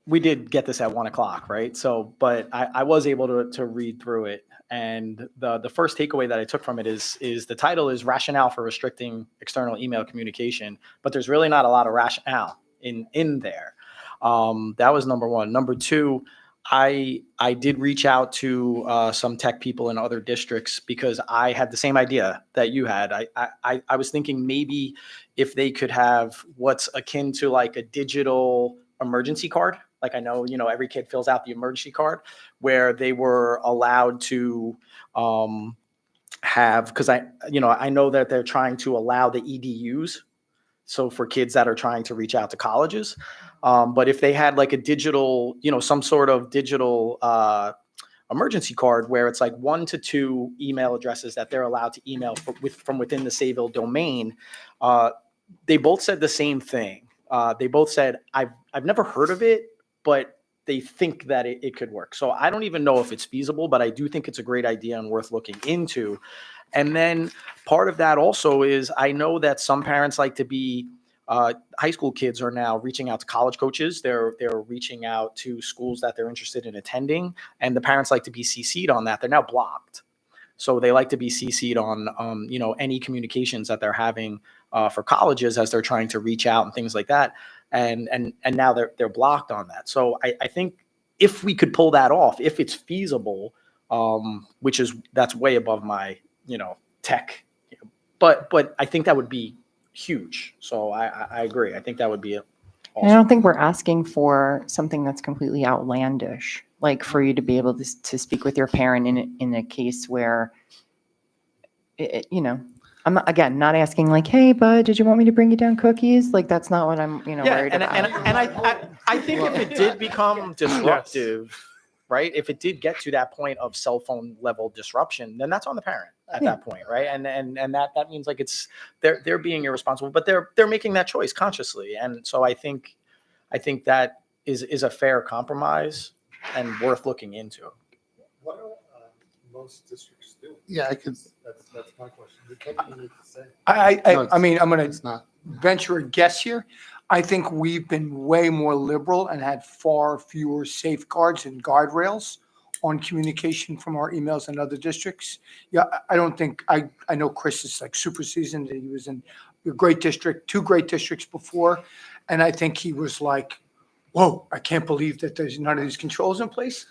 we did get this at 1:00, right? So, but I was able to read through it. And the first takeaway that I took from it is the title is Rationale for Restricting External Email Communication, but there's really not a lot of rationale in there. That was number one. Number two, I did reach out to some tech people in other districts because I had the same idea that you had. I was thinking maybe if they could have what's akin to like a digital emergency card. Like I know, every kid fills out the emergency card where they were allowed to have, because I know that they're trying to allow the EDUs. So for kids that are trying to reach out to colleges, but if they had like a digital, some sort of digital emergency card where it's like 1 to 2 email addresses that they're allowed to email from within the Sayville domain, they both said the same thing. They both said, I've never heard of it, but they think that it could work. So I don't even know if it's feasible, but I do think it's a great idea and worth looking into. And then part of that also is I know that some parents like to be high school kids are now reaching out to college coaches. They're reaching out to schools that they're interested in attending, and the parents like to be CC'd on that. They're now blocked. So they like to be CC'd on any communications that they're having for colleges as they're trying to reach out and things like that. And now they're blocked on that. So I think if we could pull that off, if it's feasible, that's way above my tech, but I think that would be huge. So I agree. I think that would be And I don't think we're asking for something that's completely outlandish, like for you to be able to speak with your parent in a case where, I'm not asking like, hey, bud, did you want me to bring you down cookies? Like, that's not what I'm, worried about. And I think if it did become disruptive, right? If it did get to that point of cell phone level disruption, then that's on the parent at that point, right? And that means like they're being irresponsible, but they're making that choice consciously. And so I think that is a fair compromise and worth looking into. What are most districts do? Yeah, I could. That's my question. What do you need to say? I mean, I'm going It's not. to venture a guess here. I think we've been way more liberal and had far fewer safeguards and guardrails on communication from our emails in other districts. Yeah, I don't think, I know Chris is like super seasoned. He was in a great district, 2 great districts before. And I think he was like, whoa, I can't believe that there's none of these controls in place.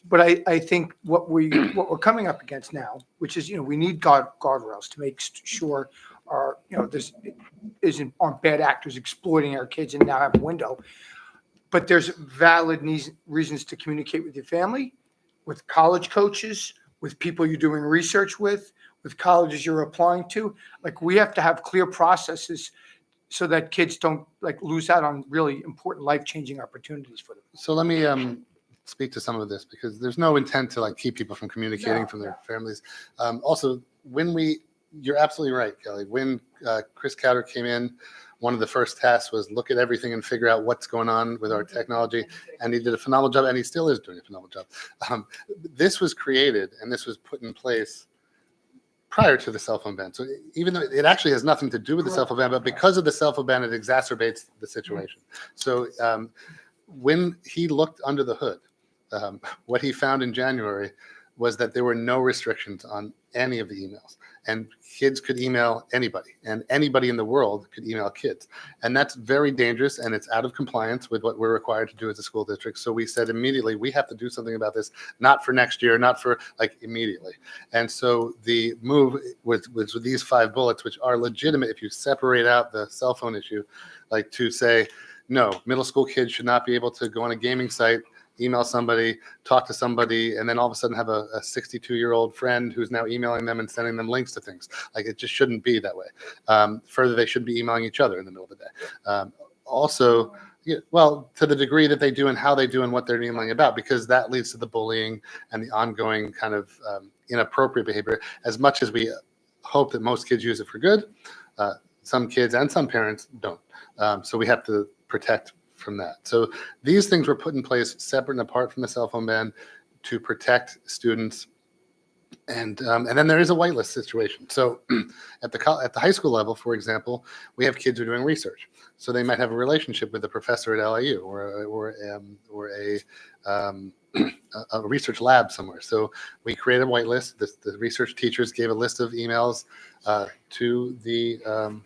But I think what we're coming up against now, which is, we need guardrails to make sure aren't bad actors exploiting our kids and now have a window. But there's valid reasons to communicate with your family, with college coaches, with people you're doing research with colleges you're applying to. Like, we have to have clear processes so that kids don't lose out on really important life-changing opportunities for them. So let me speak to some of this, because there's no intent to keep people from communicating from their families. Also, you're absolutely right, Kelly. When Chris Cowder came in, one of the first tasks was look at everything and figure out what's going on with our technology. And he did a phenomenal job, and he still is doing a phenomenal job. This was created and this was put in place prior to the cell phone ban. So even though it actually has nothing to do with the cell phone ban, but because of the cell phone ban, it exacerbates the situation. So when he looked under the hood, what he found in January was that there were no restrictions on any of the emails, and kids could email anybody, and anybody in the world could email kids. And that's very dangerous, and it's out of compliance with what we're required to do as a school district. So we said immediately, we have to do something about this, not for next year, not for immediately. And so the move was with these 5 bullets, which are legitimate if you separate out the cell phone issue, to say, no, middle school kids should not be able to go on a gaming site email somebody, talk to somebody, and then all of a sudden have a 62-year-old friend who's now emailing them and sending them links to things. Like, it just shouldn't be that way. Further, they should be emailing each other in the middle of the day. Also, well, to the degree that they do and how they do and what they're emailing about, because that leads to the bullying and the ongoing kind of inappropriate behavior. As much as we hope that most kids use it for good, some kids and some parents don't. So we have to protect from that. So these things were put in place separate and apart from the cell phone ban to protect students. And then there is a whitelist situation. So at the high school level, for example, we have kids who are doing research. So they might have a relationship with a professor at LIU or a research lab somewhere. So we created a whitelist. The research teachers gave a list of emails to the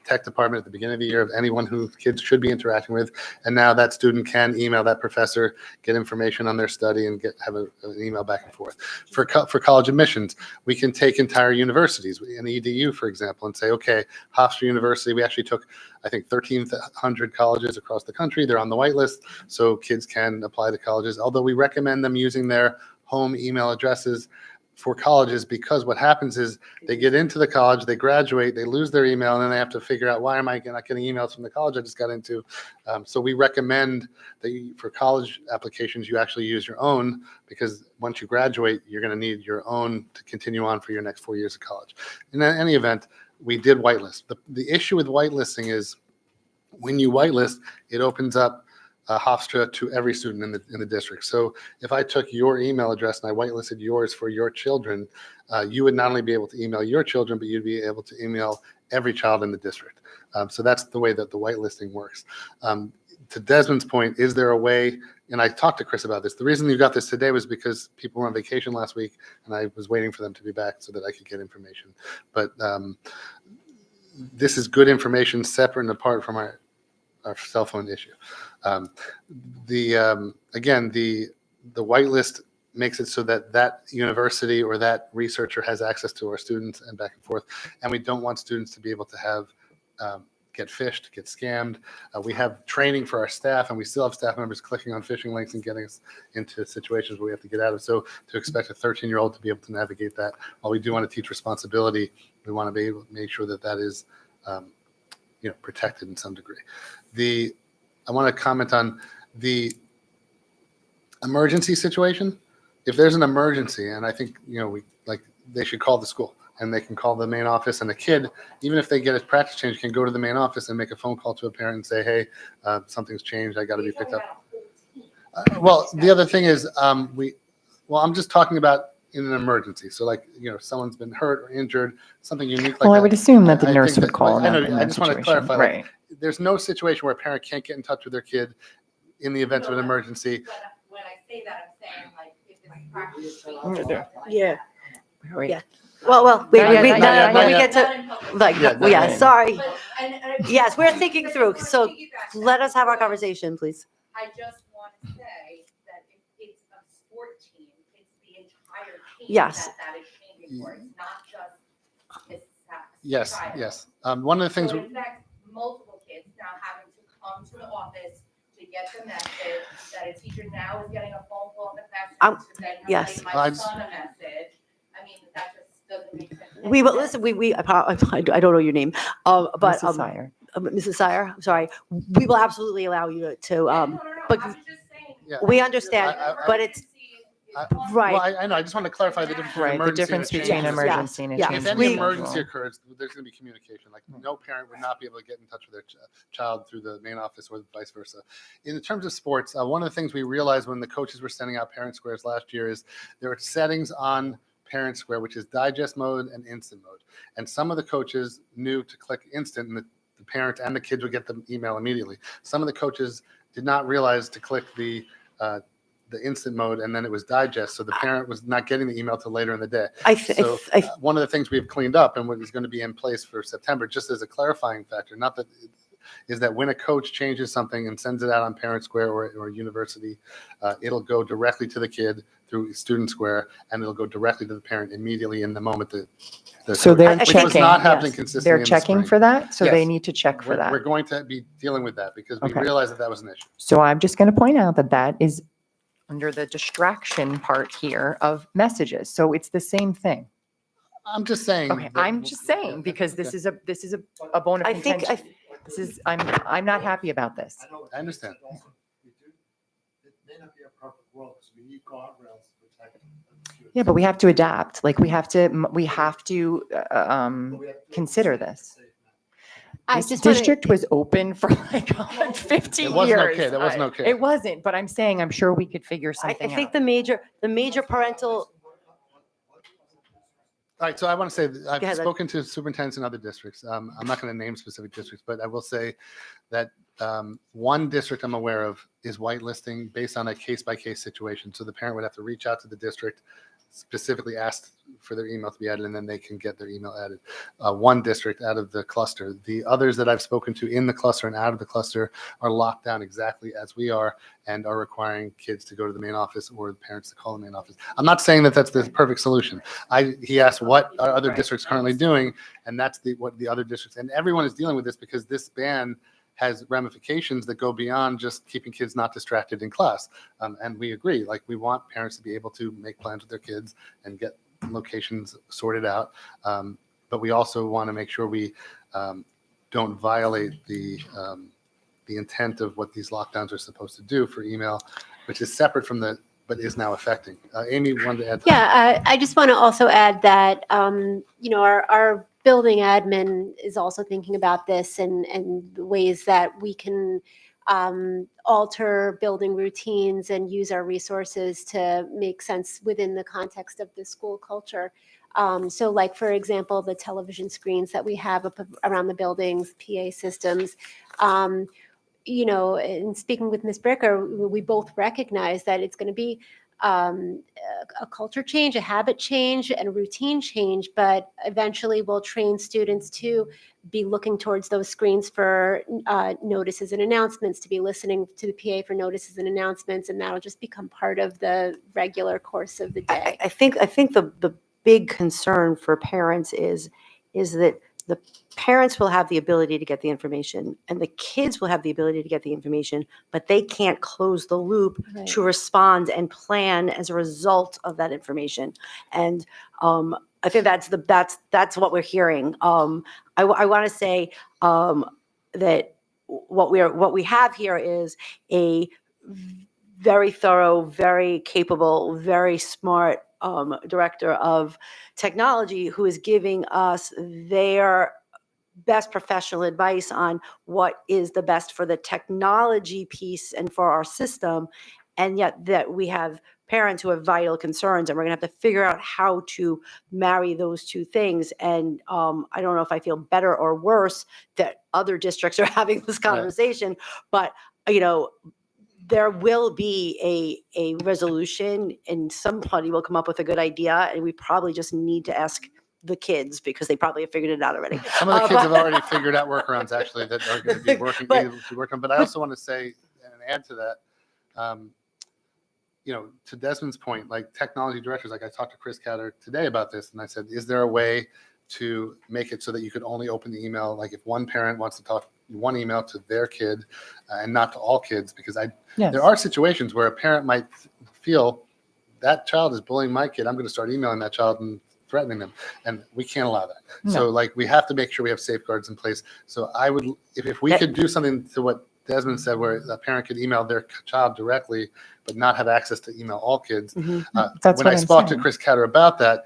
tech department at the beginning of the year of anyone who kids should be interacting with. And now that student can email that professor, get information on their study, and have an email back and forth. For college admissions, we can take entire universities, an EDU, for example, and say, okay, Hofstra University, we actually took, I think, 1,300 colleges across the country. They're on the whitelist, so kids can apply to colleges, although we recommend them using their home email addresses for colleges, because what happens is they get into the college, they graduate, they lose their email, and then they have to figure out, why am I not getting emails from the college I just got into? So we recommend that for college applications, you actually use your own, because once you graduate, you're going to need your own to continue on for your next 4 years of college. In any event, we did whitelist. The issue with whitelisting is when you whitelist, it opens up Hofstra to every student in the district. So if I took your email address and I whitelisted yours for your children, you would not only be able to email your children, but you'd be able to email every child in the district. So that's the way that the whitelisting works. To Desmond's point, is there a way, and I talked to Chris about this, the reason you got this today was because people were on vacation last week and I was waiting for them to be back so that I could get information. But this is good information separate and apart from our cell phone issue. Again, the whitelist makes it so that university or that researcher has access to our students and back and forth. And we don't want students to be able to have get phished, get scammed. We have training for our staff, and we still have staff members clicking on phishing links and getting us into situations where we have to get out of. So to expect a 13-year-old to be able to navigate that, while we do want to teach responsibility, we want to be able to make sure that that is protected in some degree. I want to comment on the emergency situation. If there's an emergency, and I think they should call the school, and they can call the main office, and the kid, even if they get his practice change, can go to the main office and make a phone call to a parent and say, hey, something's changed, I got to be picked up. Well, the other thing is I'm just talking about in an emergency. So someone's been hurt or injured, something unique like that. Well, I would assume that the I nurse think would call I in know, I that just want to situation. clarify, Right. there's no situation where a parent can't get in touch with their kid in the event of an emergency. When I say that, I'm saying like if it's practice. Yeah. Wait. Yeah. Well, we Not yet, not yet, when we not get to, Yeah, sorry. But Yes, we're thinking through. So let us have our conversation, please. I just want to say that if it's a sport team, it's the entire team Yes. that is changing for. It's not just this Yes, child. yes. One of the things. So it affects multiple kids now having to come to the office to get the message that a teacher now is getting a phone call in the classroom to then yes. relay my son a message. I mean, that just doesn't make sense. We will listen. I don't know your name, but Mrs. Sire. Mrs. Sire, I'm sorry. We will absolutely allow you to. No, But I was just saying. Yeah. we understand, but it's right. Well, I know. I just want to clarify the difference between Right, the emergency difference and a between change. emergency and a Yeah. change. If in any We- emergency schedule. occurs, there's going to be communication. Like no parent would not be able to get in touch with their child through the main office or vice versa. In terms of sports, one of the things we realized when the coaches were sending out parent squares last year is there were settings on Parent Square, which is digest mode and instant mode. And some of the coaches knew to click instant, and the parent and the kids would get the email immediately. Some of the coaches did not realize to click the instant mode, and then it was digest, so the parent was not getting the email till later in the day. One of the things we've cleaned up and what is going to be in place for September, just as a clarifying factor, not that, is that when a coach changes something and sends it out on Parent Square or University, it'll go directly to the kid through Student Square, and it'll go directly to the parent immediately in the moment that. So they're which checking. was not happening Yes. consistently. They're in the checking spring. for that, so they Yes. need to check for We're that. going to be dealing with that because we Okay. realized that was an issue. So I'm just going to point out that that is under the distraction part here of messages. So it's the same thing. I'm just saying. Okay, that- I'm just saying, because this is a bone of I think, contention. This is, I'm not happy about this. I understand. It may not be a perfect world, because we need guardrails to protect. Yeah, but we have to adapt. Like, we have to consider this. I This just wanna- district was open for like 15 It years. wasn't okay. That wasn't okay. It wasn't, but I'm saying, I'm sure we could figure I something think out. the major parental, All right, so I want to say that I've ahead, Ed. spoken to superintendents in other districts. I'm not going to name specific districts, but I will say that one district I'm aware of is whitelisting based on a case-by-case situation. So the parent would have to reach out to the district, specifically ask for their email to be added, and then they can get their email added. One district out of the cluster. The others that I've spoken to in the cluster and out of the cluster are locked down exactly as we are and are requiring kids to go to the main office or the parents to call the main office. I'm not saying that that's the perfect solution. He asked what are other districts currently doing, and that's what the other districts, and everyone is dealing with this because this ban has ramifications that go beyond just keeping kids not distracted in class. And we agree, like, we want parents to be able to make plans with their kids and get locations sorted out. But we also want to make sure we don't violate the intent of what these lockdowns are supposed to do for email, which is separate from but is now affecting. Amy wanted to add. Yeah, I just want to also add that, our building admin is also thinking about this and the ways that we can alter building routines and use our resources to make sense within the context of the school culture. So like, for example, the television screens that we have up around the buildings, PA systems, in speaking with Ms. Bricker, we both recognize that it's going to be a culture change, a habit change, and a routine change, but eventually we'll train students to be looking towards those screens for notices and announcements, to be listening to the PA for notices and announcements, and that'll just become part of the regular course of the day. I think the big concern for parents is that the parents will have the ability to get the information and the kids will have the ability to get the information, but they can't close the loop Right. to respond and plan as a result of that information. And I think that's what we're hearing. I want to say that what we have here is a very thorough, very capable, very smart director of technology who is giving us their best professional advice on what is the best for the technology piece and for our system. And yet that we have parents who have vital concerns, and we're going to have to figure out how to marry those two things. And I don't know if I feel better or worse that other districts are having this conversation, but there will be a resolution, and somebody will come up with a good idea, and we probably just need to ask the kids because they probably have figured it out already. Some of the kids but- have already figured out workarounds actually that are going to be working. But I also want to say and add to that, to Desmond's point, like technology directors, like I talked to Chris Catter today about this, and I said, is there a way to make it so that you could only open the email, like if one parent wants to talk one email to their kid and not to all kids? Because there are situations where a parent might feel that child is bullying my kid, I'm going to start emailing that child and threatening them, and we can't allow that. No. So like we have to make sure we have safeguards in place. So I would, if we could do something to what Desmond said, where a parent could email their child directly, but not have access to email all kids. That's When what I I'm spoke to saying. Chris Catter about that,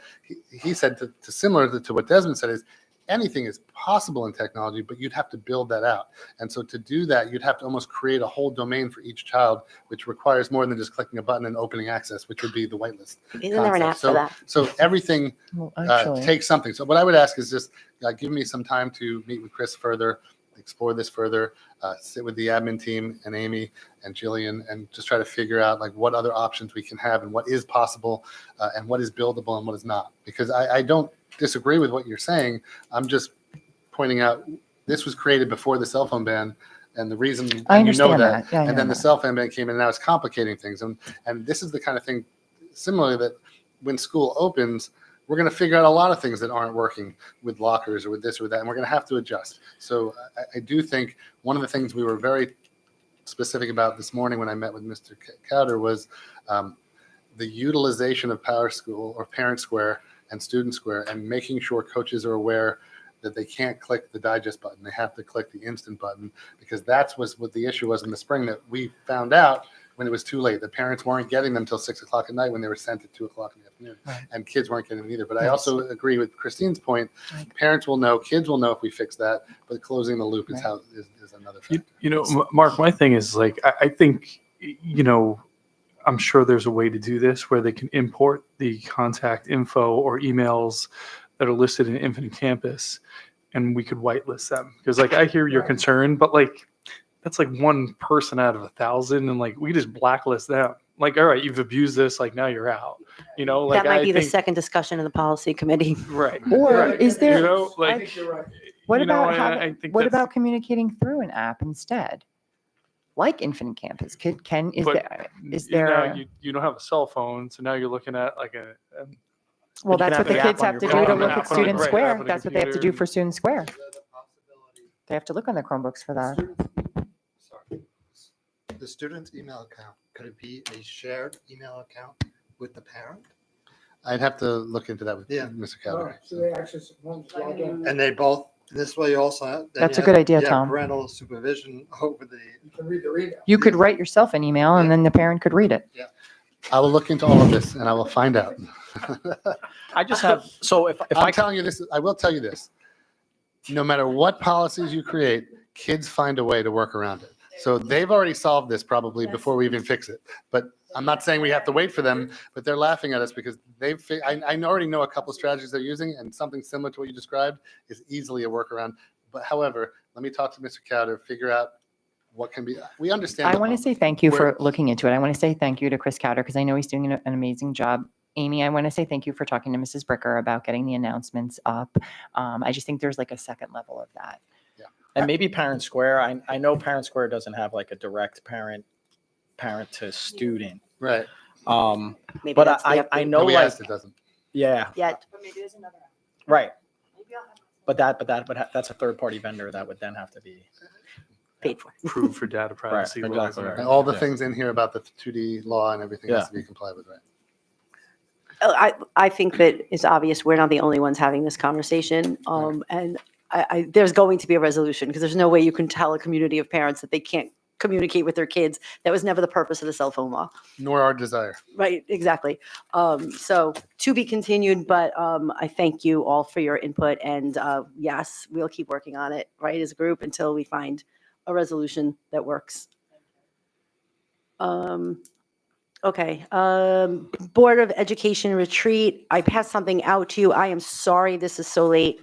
he said to similar to what Desmond said is anything is possible in technology, but you'd have to build that out. And so to do that, you'd have to almost create a whole domain for each child, which requires more than just clicking a button and opening access, which would be the whitelist. Isn't there an app concept. for that? So everything Well, actually, takes something. So what I would ask is just give me some time to meet with Chris further, explore this further, sit with the admin team and Amy and Jillian, and just try to figure out like what other options we can have and what is possible and what is buildable and what is not. Because I don't disagree with what you're saying. I'm just pointing out this was created before the cell phone ban, and the reason I and you know understand that, that. Yeah, I and know then the that. cell phone ban came in, and now it's complicating things. And this is the kind of thing, similarly, that when school opens, we're going to figure out a lot of things that aren't working with lockers or with this or that, and we're going to have to adjust. So I do think one of the things we were very specific about this morning when I met with Mr. Cowder was The utilization of Power School or Parent Square and Student Square, and making sure coaches are aware that they can't click the digest button. They have to click the instant button, because that's what the issue was in the spring, that we found out when it was too late. The parents weren't getting them until 6 o'clock at night when they were sent at 2 o'clock in the afternoon. Right. And kids weren't getting them either. But I also agree with Christine's point. Parents will know, kids will know if we fix that, but closing the loop is is another factor. Mark, my thing is like, I think, I'm sure there's a way to do this where they can import the contact info or emails that are listed in Infinite Campus, and we could whitelist them. Because like, I hear your concern, but like, that's like one person out of 1,000, and like, we just blacklist them. Like, all right, you've abused this, like now you're out. Like, That might I be the think- second discussion in the policy committee. Right. Or right. is there- like, I think you're right. What about I think what that's- about communicating through an app instead? Like Infinite Campus, is But, there, now you don't have a cell phone, so now you're looking at like a well, you can that's have what the the kids app on have to your do to phone, look app at on your- Student right, app Square. on the That's what they have to do computer. for Student Square. Is there the possibility? They have to look on their Chromebooks for that. Sorry. The student's email account, could it be a shared email account with the parent? I'd have to look into that with Yeah. Mr. All Cowdery. right, so they access one log in. And they both, this way also. then That's you a good have- idea, you have Tom. Parental supervision over the. You can read their email. You could write yourself an email and then the parent could read it. I will look into all of this and I will find out. I just have, so if I'm I, telling you this, I will tell you this. No matter what policies you create, kids find a way to work around it. So they've already solved this probably before we even fix it. But I'm not saying we have to wait for them, but they're laughing at us because I already know a couple strategies they're using, and something similar to what you described is easily a workaround. But however, let me talk to Mr. Cowder, figure out what can be, we understand. I the want to policy. say thank you We're- for looking into it. I want to say thank you to Chris Cowder because I know he's doing an amazing job. Amy, I want to say thank you for talking to Mrs. Bricker about getting the announcements up. I just think there's like a second level of that. and maybe Parent Square, I know Parent Square doesn't have like a direct parent to student. Right. Maybe But that's the I update. know No, we like, asked, it doesn't. yeah, Yeah, right. But that's a third party vendor that would then have to be. paid for. approved for data privacy. Right, laws. exactly, right. And all the Yeah. things in here about the 2D law and everything has to be complied with, right? I think that it's obvious we're not the only ones having this conversation. And there's going to be a resolution because there's no way you can tell a community of parents that they can't communicate with their kids. That was never the purpose of the cell phone law. Nor our desire. Right, exactly. So to be continued, but I thank you all for your input. And yes, we'll keep working on it, right, as a group until we find a resolution that works. Okay, Board of Education retreat. I passed something out to you. I am sorry this is so late,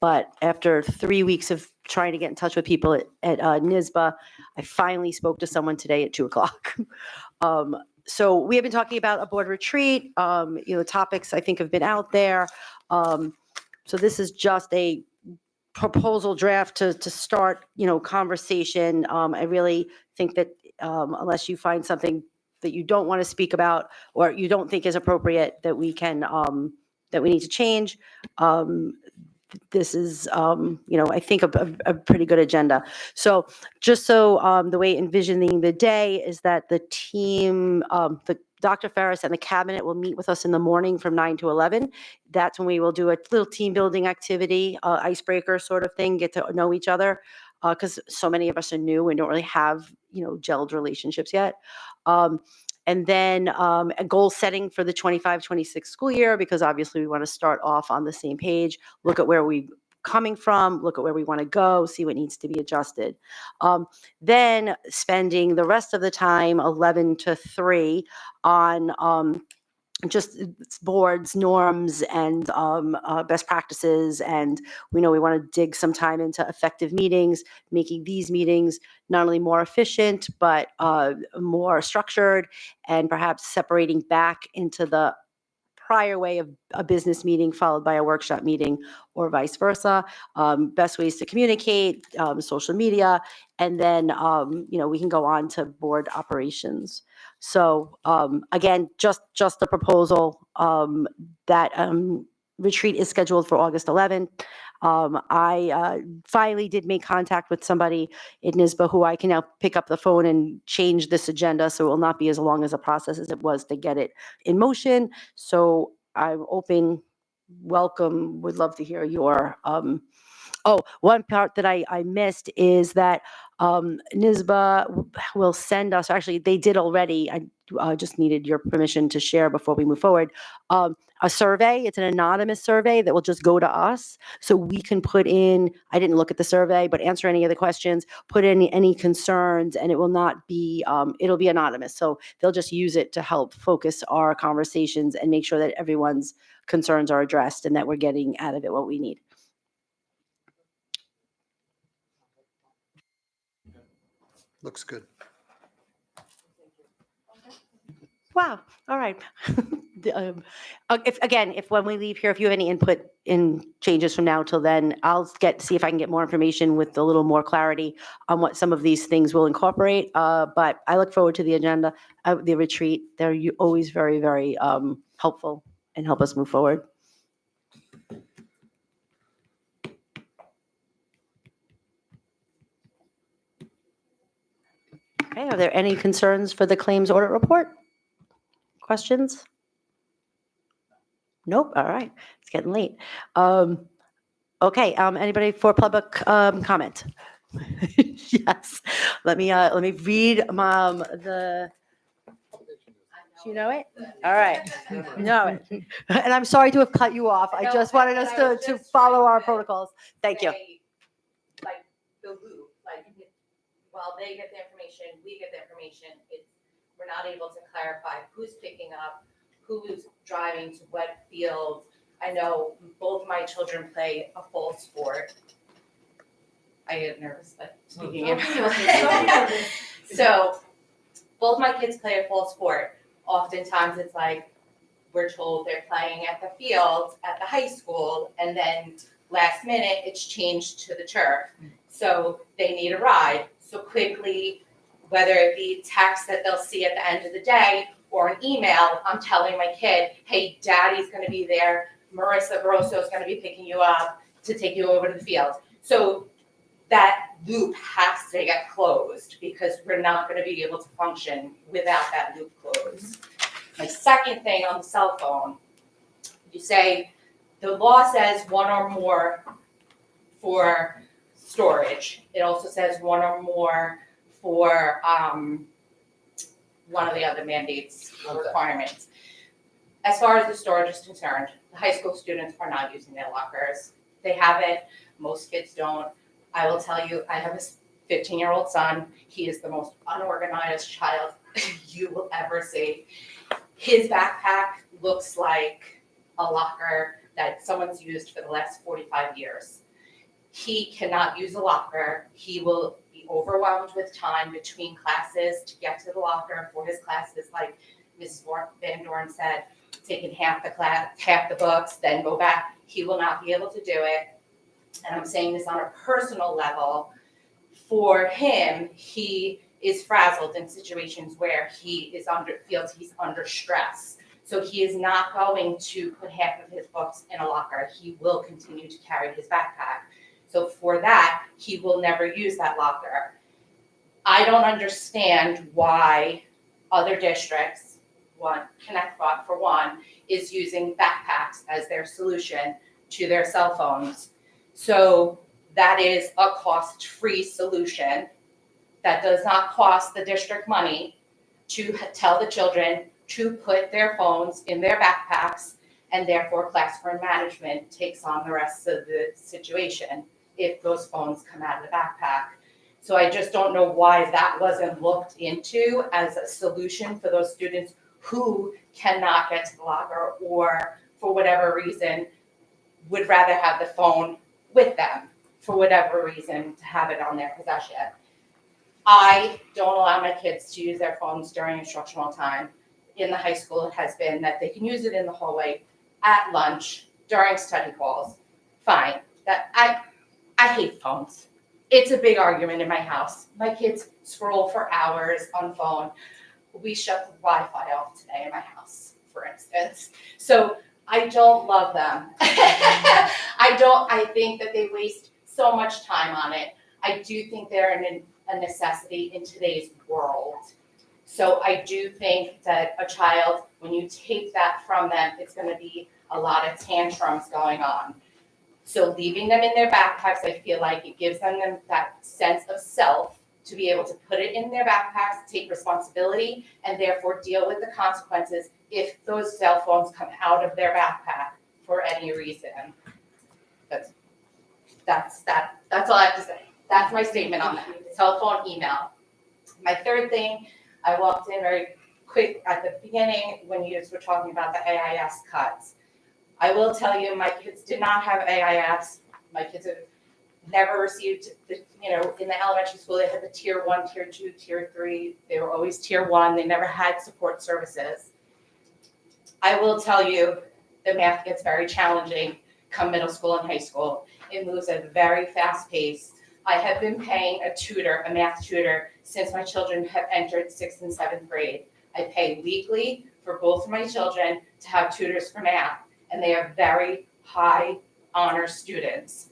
but after 3 weeks of trying to get in touch with people at NISBA, I finally spoke to someone today at 2:00. So we have been talking about a board retreat. Topics I think have been out there. So this is just a proposal draft to start, conversation. I really think that unless you find something that you don't want to speak about or you don't think is appropriate that we can that we need to change. This is, I think a pretty good agenda. So just so the way envisioning the day is that the team, the Dr. Ferris and the cabinet will meet with us in the morning from 9 to 11. That's when we will do a little team building activity, icebreaker sort of thing, get to know each other. Because so many of us are new and don't really have, gelled relationships yet. And then a goal setting for the 25-26 school year, because obviously we want to start off on the same page, look at where we're coming from, look at where we want to go, see what needs to be adjusted. Then spending the rest of the time, 11 to 3, on just boards, norms, and best practices. And we know we want to dig some time into effective meetings, making these meetings not only more efficient, but more structured, and perhaps separating back into the prior way of a business meeting followed by a workshop meeting or vice versa. Best ways to communicate, social media, and then, we can go on to board operations. So again, just a proposal that retreat is scheduled for August 11th. I finally did make contact with somebody in NISBA who I can now pick up the phone and change this agenda, so it will not be as long as a process as it was to get it in motion. So I'm open, welcome, would love to hear your, one part that I missed is that NISBA will send us, actually, they did already, I just needed your permission to share before we move forward, a survey. It's an anonymous survey that will just go to us. So we can put in, I didn't look at the survey, but answer any of the questions, put in any concerns, and it will not be, it'll be anonymous. So they'll just use it to help focus our conversations and make sure that everyone's concerns are addressed and that we're getting out of it what we need. Looks good. Wow. All right. If when we leave here, if you have any input in changes from now till then, I'll see if I can get more information with a little more clarity on what some of these things will incorporate. But I look forward to the agenda, the retreat. They're always very, very helpful and help us move forward. Okay. Are there any concerns for the claims audit report? Questions? Nope. All right. It's getting late. Okay. Anybody for public comment? Yes. Let me read the. Do you know it? All right. Know it. And I'm sorry to have cut you off. I just wanted us to follow our protocols. Thank you. Like the loop, like while they get the information, we get the information. We're not able to clarify who's picking up, who's driving to what field. I know both my children play a full sport. I get nervous, but speaking of so both my kids play a full sport. Oftentimes it's like we're told they're playing at the field at the high school, and then last minute it's changed to the turf. So they need a ride. So quickly, whether it be text that they'll see at the end of the day or an email, I'm telling my kid, hey, daddy's gonna be there. Marissa Grosso is gonna be picking you up to take you over to the field. So that loop has to get closed because we're not gonna be able to function without that loop closed. My second thing on the cell phone, you say, the law says one or more for storage. It also says one or more for one of the other mandates or requirements. As far as the storage is concerned, the high school students are not using their lockers. They have it, most kids don't. I will tell you, I have a 15-year-old son. He is the most unorganized child you will ever see. His backpack looks like a locker that someone's used for the last 45 years. He cannot use a locker. He will be overwhelmed with time between classes to get to the locker for his classes, like Mrs. Van Dorn said, taking half the class, half the books, then go back. He will not be able to do it. And I'm saying this on a personal level. For him, he is frazzled in situations where he feels he's under stress. So he is not going to put half of his books in a locker. He will continue to carry his backpack. So for that, he will never use that locker. I don't understand why other districts, Connecticut for one, is using backpacks as their solution to their cell phones. So that is a cost-free solution that does not cost the district money to tell the children to put their phones in their backpacks, and therefore classroom management takes on the rest of the situation if those phones come out of the backpack. So I just don't know why that wasn't looked into as a solution for those students who cannot get to the locker or for whatever reason would rather have the phone with them for whatever reason to have it on their possession. I don't allow my kids to use their phones during instructional time. In the high school, it has been that they can use it in the hallway, at lunch, during study halls. Fine. That I hate phones. It's a big argument in my house. My kids scroll for hours on phone. We shut the Wi-Fi off today in my house, for instance. So I don't love them. I think that they waste so much time on it. I do think they're a necessity in today's world. So I do think that a child, when you take that from them, it's gonna be a lot of tantrums going on. So leaving them in their backpacks, I feel like it gives them that sense of self to be able to put it in their backpacks, take responsibility, and therefore deal with the consequences if those cell phones come out of their backpack for any reason. That's all I have to say. That's my statement on that. Cell phone, email. My third thing, I walked in very quick at the beginning when you guys were talking about the AIS cuts. I will tell you, my kids did not have AIS. My kids have never received, in the elementary school, they had the tier 1, tier 2, tier 3. They were always tier 1. They never had support services. I will tell you, the math gets very challenging come middle school and high school. It moves at a very fast pace. I have been paying a math tutor, since my children have entered 6th and 7th grade. I pay weekly for both of my children to have tutors for math, and they are very high honor students.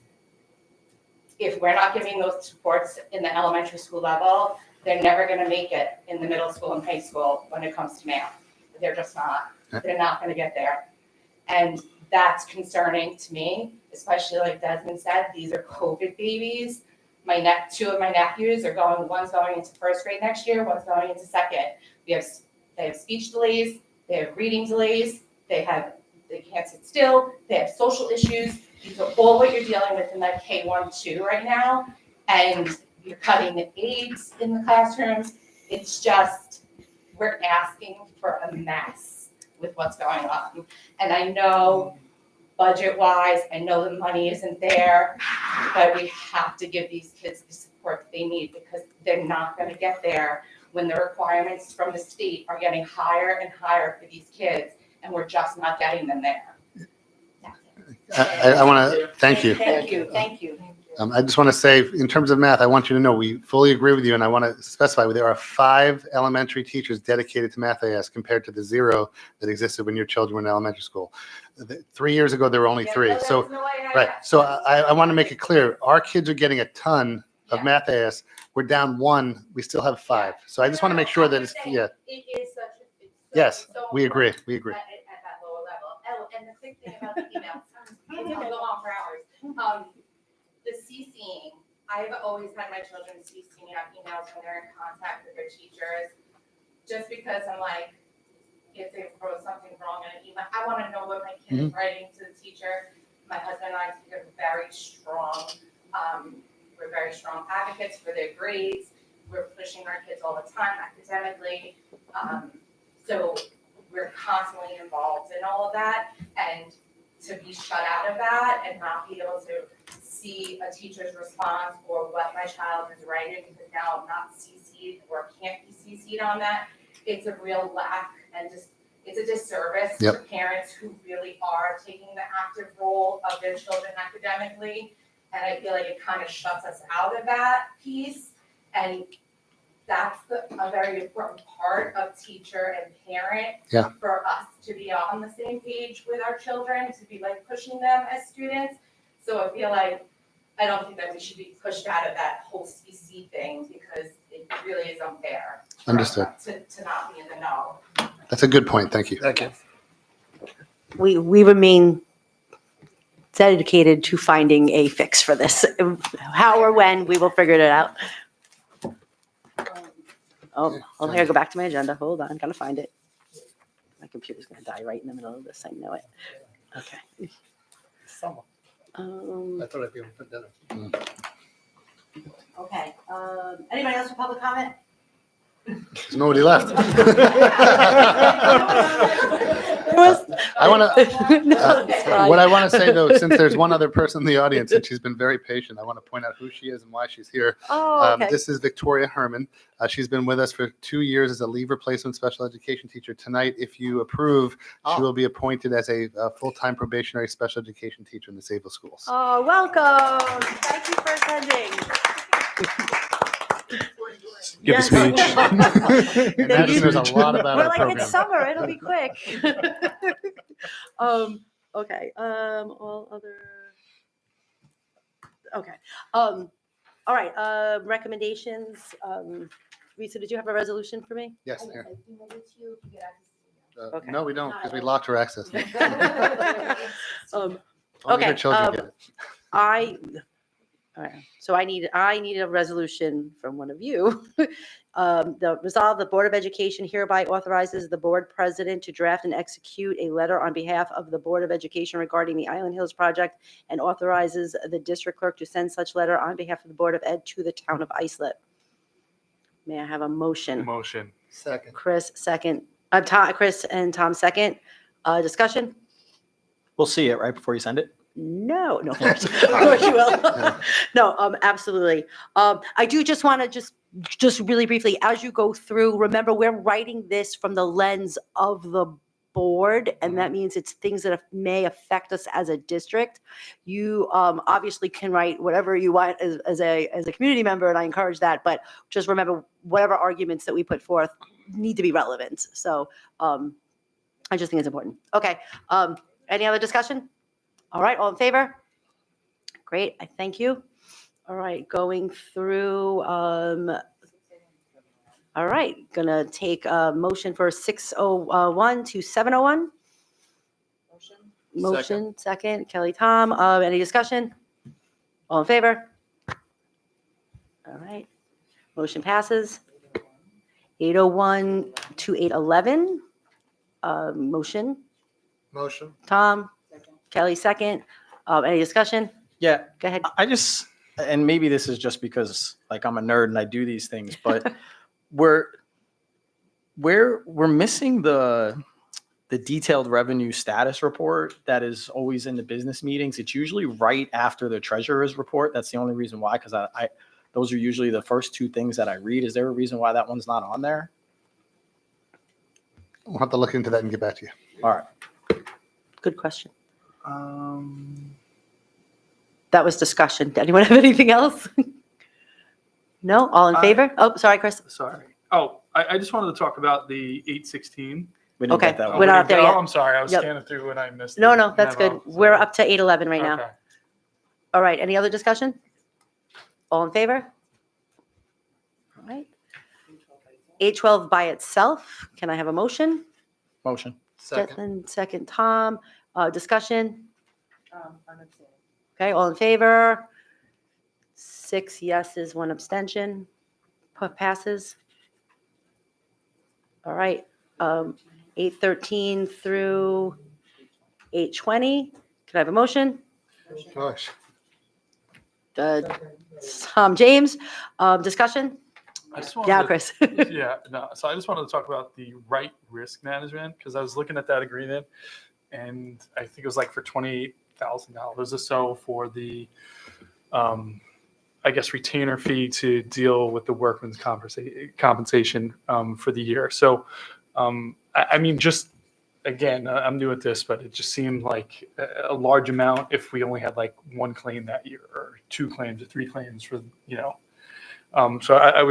If we're not giving those supports in the elementary school level, they're never gonna make it in the middle school and high school when it comes to math. They're just not. They're not gonna get there. And that's concerning to me, especially like Desmond said, these are COVID babies. Two of my nephews are one's going into 1st grade next year, one's going into 2nd. They have speech delays, they have reading delays, they can't sit still, they have social issues. These are all what you're dealing with in that K-1-2 right now. And you're cutting the aides in the classrooms. It's just, we're asking for a mess with what's going on. And I know budget-wise, I know the money isn't there, but we have to give these kids the support that they need, because they're not gonna get there when the requirements from the state are getting higher and higher for these kids, and we're just not getting them there. I want to thank you. Thank you. I just want to say, in terms of math, I want you to know we fully agree with you, and I want to specify there are 5 elementary teachers dedicated to math AS compared to the 0 that existed when your children were in elementary school. 3 years ago, there were only 3. So, right. So I want to make it clear, our kids are getting a ton of math AS. We're down 1. We still have 5. So I just want to make sure that it's, It is Yes, so we agree. important We agree. At that lower level. Oh, and the quick thing about the emails, it can go on for hours. The CCing, I've always had my children CC me on emails when they're in contact with their teachers, just because I'm like, if they wrote something wrong in an email, I want to know what my kid is writing to the teacher. My husband and I are very strong advocates for their grades. We're pushing our kids all the time academically. So we're constantly involved in all of that, and to be shut out of that and not be able to see a teacher's response or what my child is writing, because now I'm not CC'd or can't be CC'd on that, it's a real lack, and just, it's a disservice to parents who really are taking the active role of their children academically. And I feel like it kind of shuts us out of that piece. And that's a very important part of teacher and parent for us to be on the same page with our children, to be like pushing them as students. So I feel like, I don't think that we should be pushed out of that whole CC thing, because it really is unfair. Understood. To not be in the know. That's a good point. Thank you. Thank you. We remain dedicated to finding a fix for this. How or when, we will figure it out. Oh, I gotta go back to my agenda. Hold on, gotta find it. My computer's gonna die right in the middle of this. I know it. Okay. Someone. I thought I'd be able to put that up. Okay. Anybody else for public comment? There's nobody left. I want to. What I want to say though, since there's one other person in the audience and she's been very patient, I want to point out who she is and why she's here. Oh, okay. This is Victoria Herman. She's been with us for 2 years as a leave replacement special education teacher. Tonight, if you approve, she will be appointed as a full-time probationary special education teacher in the Sayville schools. Oh, welcome. Thank you for attending. Give a speech. And now she knows a lot about We're our like, program. it's summer, it'll be quick. Okay, all other, Okay. All right, recommendations. Risa, did you have a resolution for me? Yes, Mayor. Okay. No, we don't, because we locked her access. Um, Only her okay, children get it. All right, so I need a resolution from one of you. The Board of Education hereby authorizes the board president to draft and execute a letter on behalf of the Board of Education regarding the Island Hills project and authorizes the district clerk to send such letter on behalf of the Board of Ed to the town of Islip. May I have a motion? Motion. Second. Chris, second. Chris and Tom, second. Discussion? We'll see it right before you send it. No, of course, of course you will. No, absolutely. I do just want to just really briefly, as you go through, remember we're writing this from the lens of the board, and that means it's things that may affect us as a district. You obviously can write whatever you want as a community member, and I encourage that. But just remember, whatever arguments that we put forth need to be relevant. So I just think it's important. Okay. Any other discussion? All right, all in favor? Great, I thank you. All right, going through, all right, gonna take a motion for 601 to 701. Motion, second, Kelly, Tom, any discussion? All in favor? All right, motion passes. 801 to 811. Motion, Motion. Tom, Kelly, second. Any discussion? Yeah, Go ahead. I just, and maybe this is just because like I'm a nerd and I do these things, but we're missing the detailed revenue status report that is always in the business meetings. It's usually right after the treasurer's report. That's the only reason why, because I those are usually the first two things that I read. Is there a reason why that one's not on there? We'll have to look into that and get back to you. All right. Good question. That was discussion. Did anyone have anything else? No? All in favor? Oh, sorry, Chris. Sorry. Oh, I just wanted to talk about the 816. We didn't Okay. get that We're one. not up there yet. I'm sorry. I was Yep. scanning through and I missed No, the no, that's memo, good. so- We're up to 811 right now. Okay. All right, any other discussion? All in favor? All right. 812 by itself. Can I have a motion? Motion. Second, second, Tom. Discussion? Okay, all in favor? 6 yeses, 1 abstention. Passes. All right, 813 through 820. Can I have a motion? Gosh. Tom, James, discussion? I just wanted Yeah, to- Chris. Yeah, no. So I just wanted to talk about the right risk management because I was looking at that agreement, and I think it was like for $28,000 or so for the, I guess, retainer fee to deal with the workman's compensation for the year. So, I mean, just again, I'm new at this, but it just seemed like a large amount if we only had like 1 claim that year, or 2 claims, or 3 claims for, you know. So I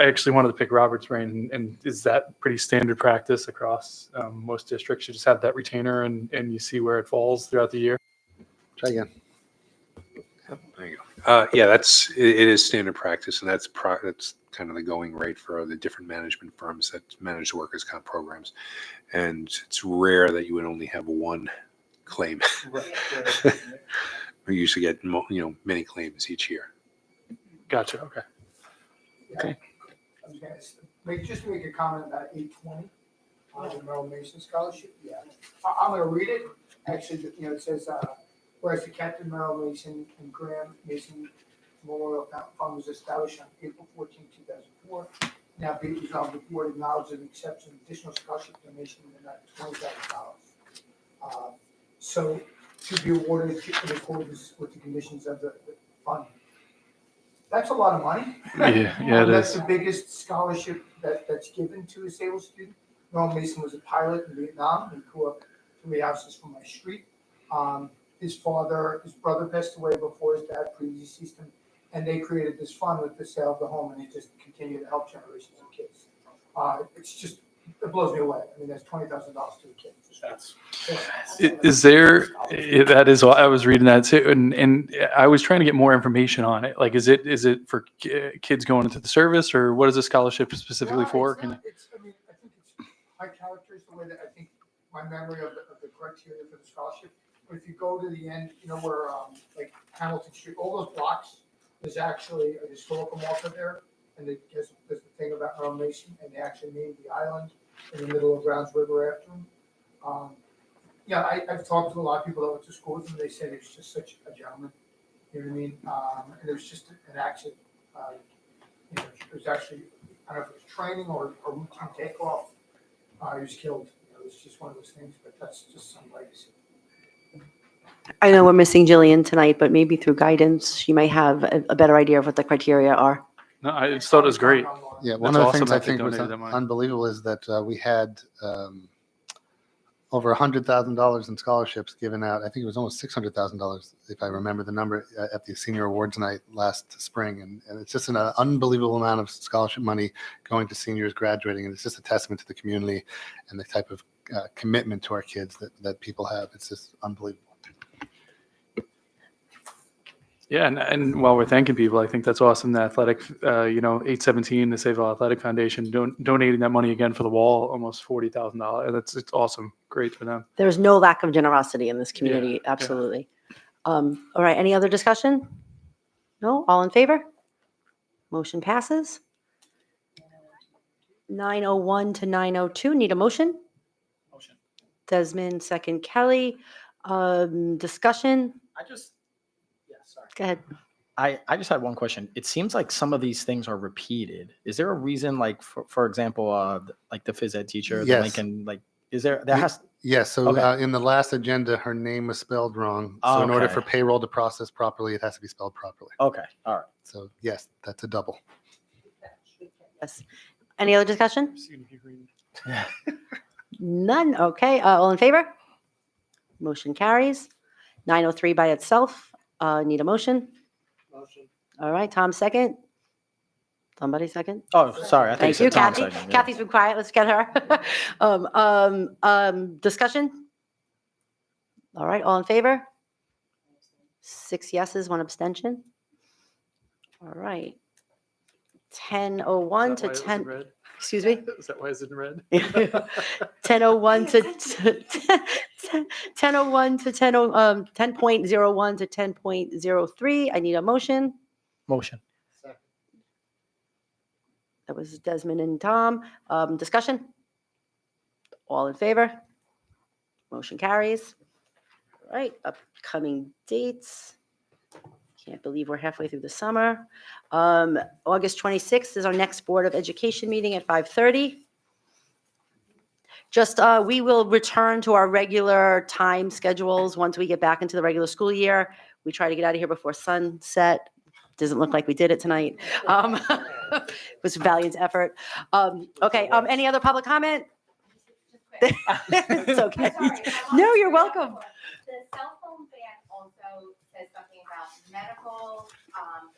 actually wanted to pick Robert's brain, and is that pretty standard practice across most districts? You just have that retainer and you see where it falls throughout the year? Try again. There you go. Yeah, it is standard practice, and that's kind of the going rate for the different management firms that manage the workers' comp programs. And it's rare that you would only have 1 claim. We usually get many claims each year. Gotcha. Okay. Okay. I was gonna just to make a comment about 820 on the Merrill Mason Scholarship. Yeah, I'm gonna read it. Actually, it says, whereas the Captain Merrill Mason and Graham Mason Memorial Fund was established on April 14, 2004. Now be resolved, the board acknowledges and accepts an additional scholarship donation in the amount of $20,000. So to be awarded in accordance with the conditions of the fund. That's a lot of money. Yeah, it That's is. the biggest scholarship that's given to a Sayville student. Merrill Mason was a pilot in Vietnam. He grew up 3 houses from my street. His brother passed away before his dad predeceased him, and they created this fund with the sale of the home, and they just continue to help generations of kids. It's just it blows me away. I mean, that's $20,000 to a kid. Is there, that is, I was reading that too, and I was trying to get more information on it. Like, is it for kids going into the service, or what is the scholarship specifically for? I think it's high character is the way that I think my memory of the criteria for the scholarship. But if you go to the end, you know, where, like Hamilton Street, all those blocks, there's actually a historical marker there. And there's the thing about Earl Mason, and they actually named the island in the middle of Browns River after him. Yeah, I've talked to a lot of people that went to school with him. They said he was just such a gentleman. You know what I mean? And it was just an accident. You know, it was actually, I don't know if it was training or a routine takeoff. He was killed. You know, it was just one of those things, but that's just some legacy. I know we're missing Jillian tonight, but maybe through guidance, she might have a better idea of what the criteria are. No, I just thought it was great. Yeah, That's one of the awesome things I that they think was donated that money. unbelievable is that we had over $100,000 in scholarships given out. I think it was almost $600,000, if I remember the number, at the senior awards night last spring. And it's just an unbelievable amount of scholarship money going to seniors graduating. And it's just a testament to the community and the type of commitment to our kids that people have. It's just unbelievable. Yeah, and while we're thanking people, I think that's awesome. The athletic, 817, the Sayville Athletic Foundation, donating that money again for the wall, almost $40,000. It's awesome. Great for them. There's no lack of generosity in this community. Yeah. Absolutely. All right. Any other discussion? No? All in favor? Motion passes. 901 to 902. Need a motion? Motion. Desmond, second Kelly. Discussion? Sorry. Go ahead. I just had one question. It seems like some of these things are repeated. Is there a reason, like, for example, like the phys ed teacher, the Yes. Lincoln, like, is there has Yes. So Okay. in the last agenda, her name was spelled wrong. So in order Okay. for payroll to process properly, it has to be spelled properly. Okay, all right. So yes, that's a double. Yes. Any other discussion? None. Okay. All in favor? Motion carries. 903 by itself. Need a motion? Motion. All right. Tom, second. Somebody second. Oh, sorry. I think Thank you, Tom Kathy. second, yeah. Kathy's been quiet. Let's get her. Discussion? All right. All in favor? 6 yeses, 1 abstention. All right. 10:01 to 10. Excuse me? Is that why it's in red? 10:01 to 10:01 to 10.01 to 10.03. I need a motion. Motion. That was Desmond and Tom. Discussion? All in favor? Motion carries. All right, upcoming dates. Can't believe we're halfway through the summer. August 26th is our next Board of Education meeting at 5:30. Just, we will return to our regular time schedules once we get back into the regular school year. We try to get out of here before sunset. Doesn't look like we did it tonight. It was a valiant effort. Okay, any other public comment? It's okay. No, you're welcome. The cell phone ban also says something about medical,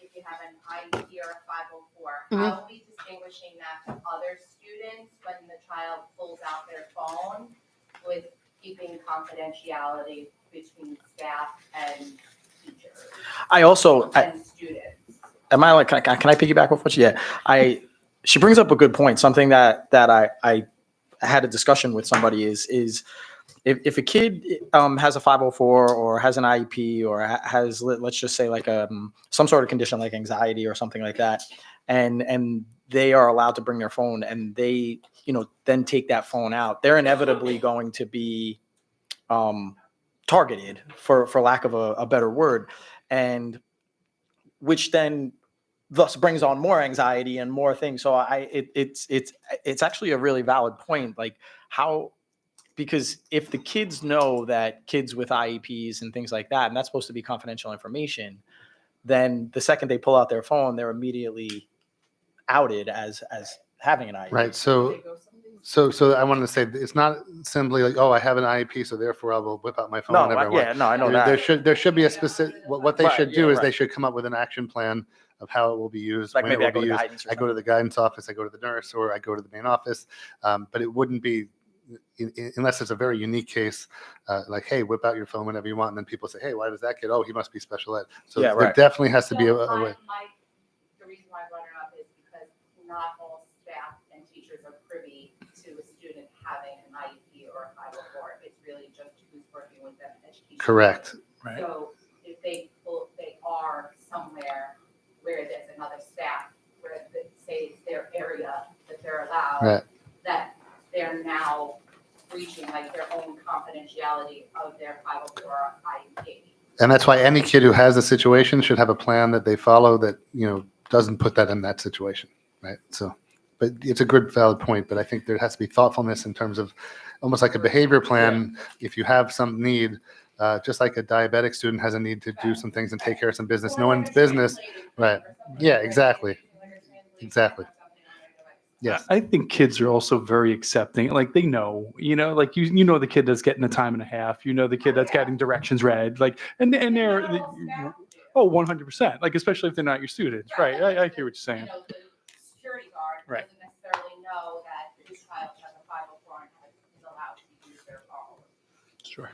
if you have an IEP or a 504. How are we distinguishing that from other students when the child pulls out their phone with keeping confidentiality between staff and teachers I also, and students? am I like, can I piggyback off what she, she brings up a good point. Something that I had a discussion with somebody is if a kid has a 504 or has an IEP or has, let's just say, like some sort of condition like anxiety or something like that, and they are allowed to bring their phone and they, then take that phone out, they're inevitably going to be targeted, for lack of a better word, and which then thus brings on more anxiety and more things. So it's actually a really valid point. Like because if the kids know that kids with IEPs and things like that, and that's supposed to be confidential information, then the second they pull out their phone, they're immediately outed as having an IEP. Right. So So I wanted to say, it's not simply like, oh, I have an IEP, so therefore I will whip out my phone No, whenever I want. yeah, no, I know There that. there should be a specific, what they Right, should yeah, do is right. they should come up with an action plan of how it will be used, Like when it maybe I will go be to used. guidance or I go to the guidance office, I go to the nurse, or I go to the main office. But it wouldn't be, unless it's a very unique case, like, hey, whip out your phone whenever you want. And then people say, hey, why does that kid? Oh, he must be special ed. So Yeah, there right. definitely has to be a So way. the reason why I brought it up is because not all staff and teachers are privy to a student having an IEP or a 504. It's really just who's working with them in education. Correct. Right. So if they are somewhere where there's another staff, where say it's their area that they're allowed, Right. that they're now breaching like their own confidentiality of their 504 IEP. And that's why any kid who has a situation should have a plan that they follow that, doesn't put that in that situation, right? So, but it's a good, valid point, but I think there has to be thoughtfulness in terms of almost like a behavior plan. If you have some need, just like a diabetic student has a need to do some things and take care of some business, no one's business, right? Yeah, exactly. Exactly. Yes. I think kids are also very accepting. Like they know, like you know the kid that's getting a time and a half. You know the kid that's getting directions read. Like and they're 100%. Like especially if they're not your students, right? I hear what you're saying. The security guard Right. doesn't necessarily know that his child has a 504 and is allowed to use their phone. Sure.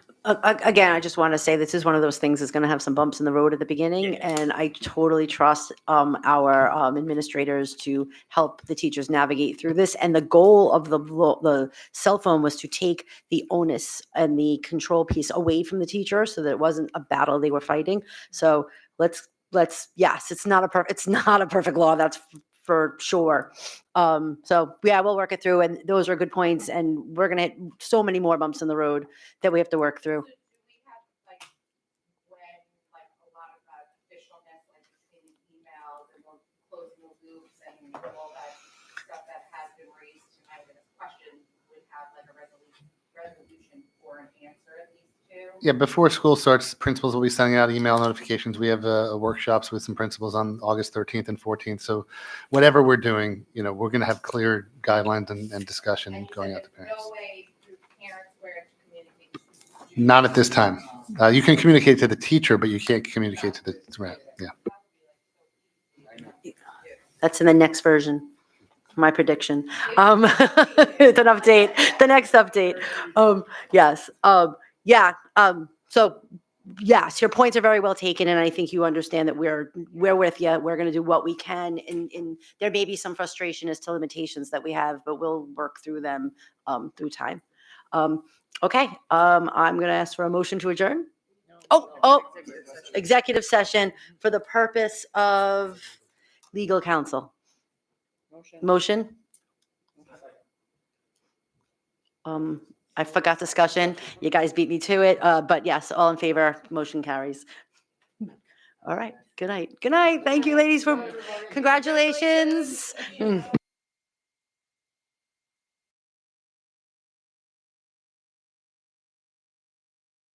Again, I just want to say this is one of those things that's going to have some bumps in the road at the beginning, and I totally trust our administrators to help the teachers navigate through this. And the goal of the cell phone was to take the onus and the control piece away from the teacher, so that it wasn't a battle they were fighting. So let's yes, it's not a perfect law. That's for sure. So yeah, we'll work it through, and those are good points. And we're gonna hit so many more bumps in the road that we have to work through. Do we have like when like a lot of that officialness, like in emails and closing the loops and all that stuff that has been raised tonight in a question, would have like a resolution for an answer at least to? Yeah, before school starts, principals will be sending out email notifications. We have workshops with some principals on August 13th and 14th. So whatever we're doing, we're going to have clear guidelines and discussion And you going said out to there's parents. no way through parents where to communicate. Not at this time. You can communicate to the teacher, but you can't communicate to the parent. Yeah. That's in the next version. My prediction. It's an update. The next update. Yes. Yeah. So yes, your points are very well taken, and I think you understand that we're with you. We're going to do what we can, and there may be some frustration as to limitations that we have, but we'll work through them through time. Okay. I'm going to ask for a motion to adjourn. Executive session for the purpose of legal counsel. Motion. I forgot discussion. You guys beat me to it. But yes, all in favor, motion carries. All right. Good night. Good night. Thank you, ladies, for congratulations.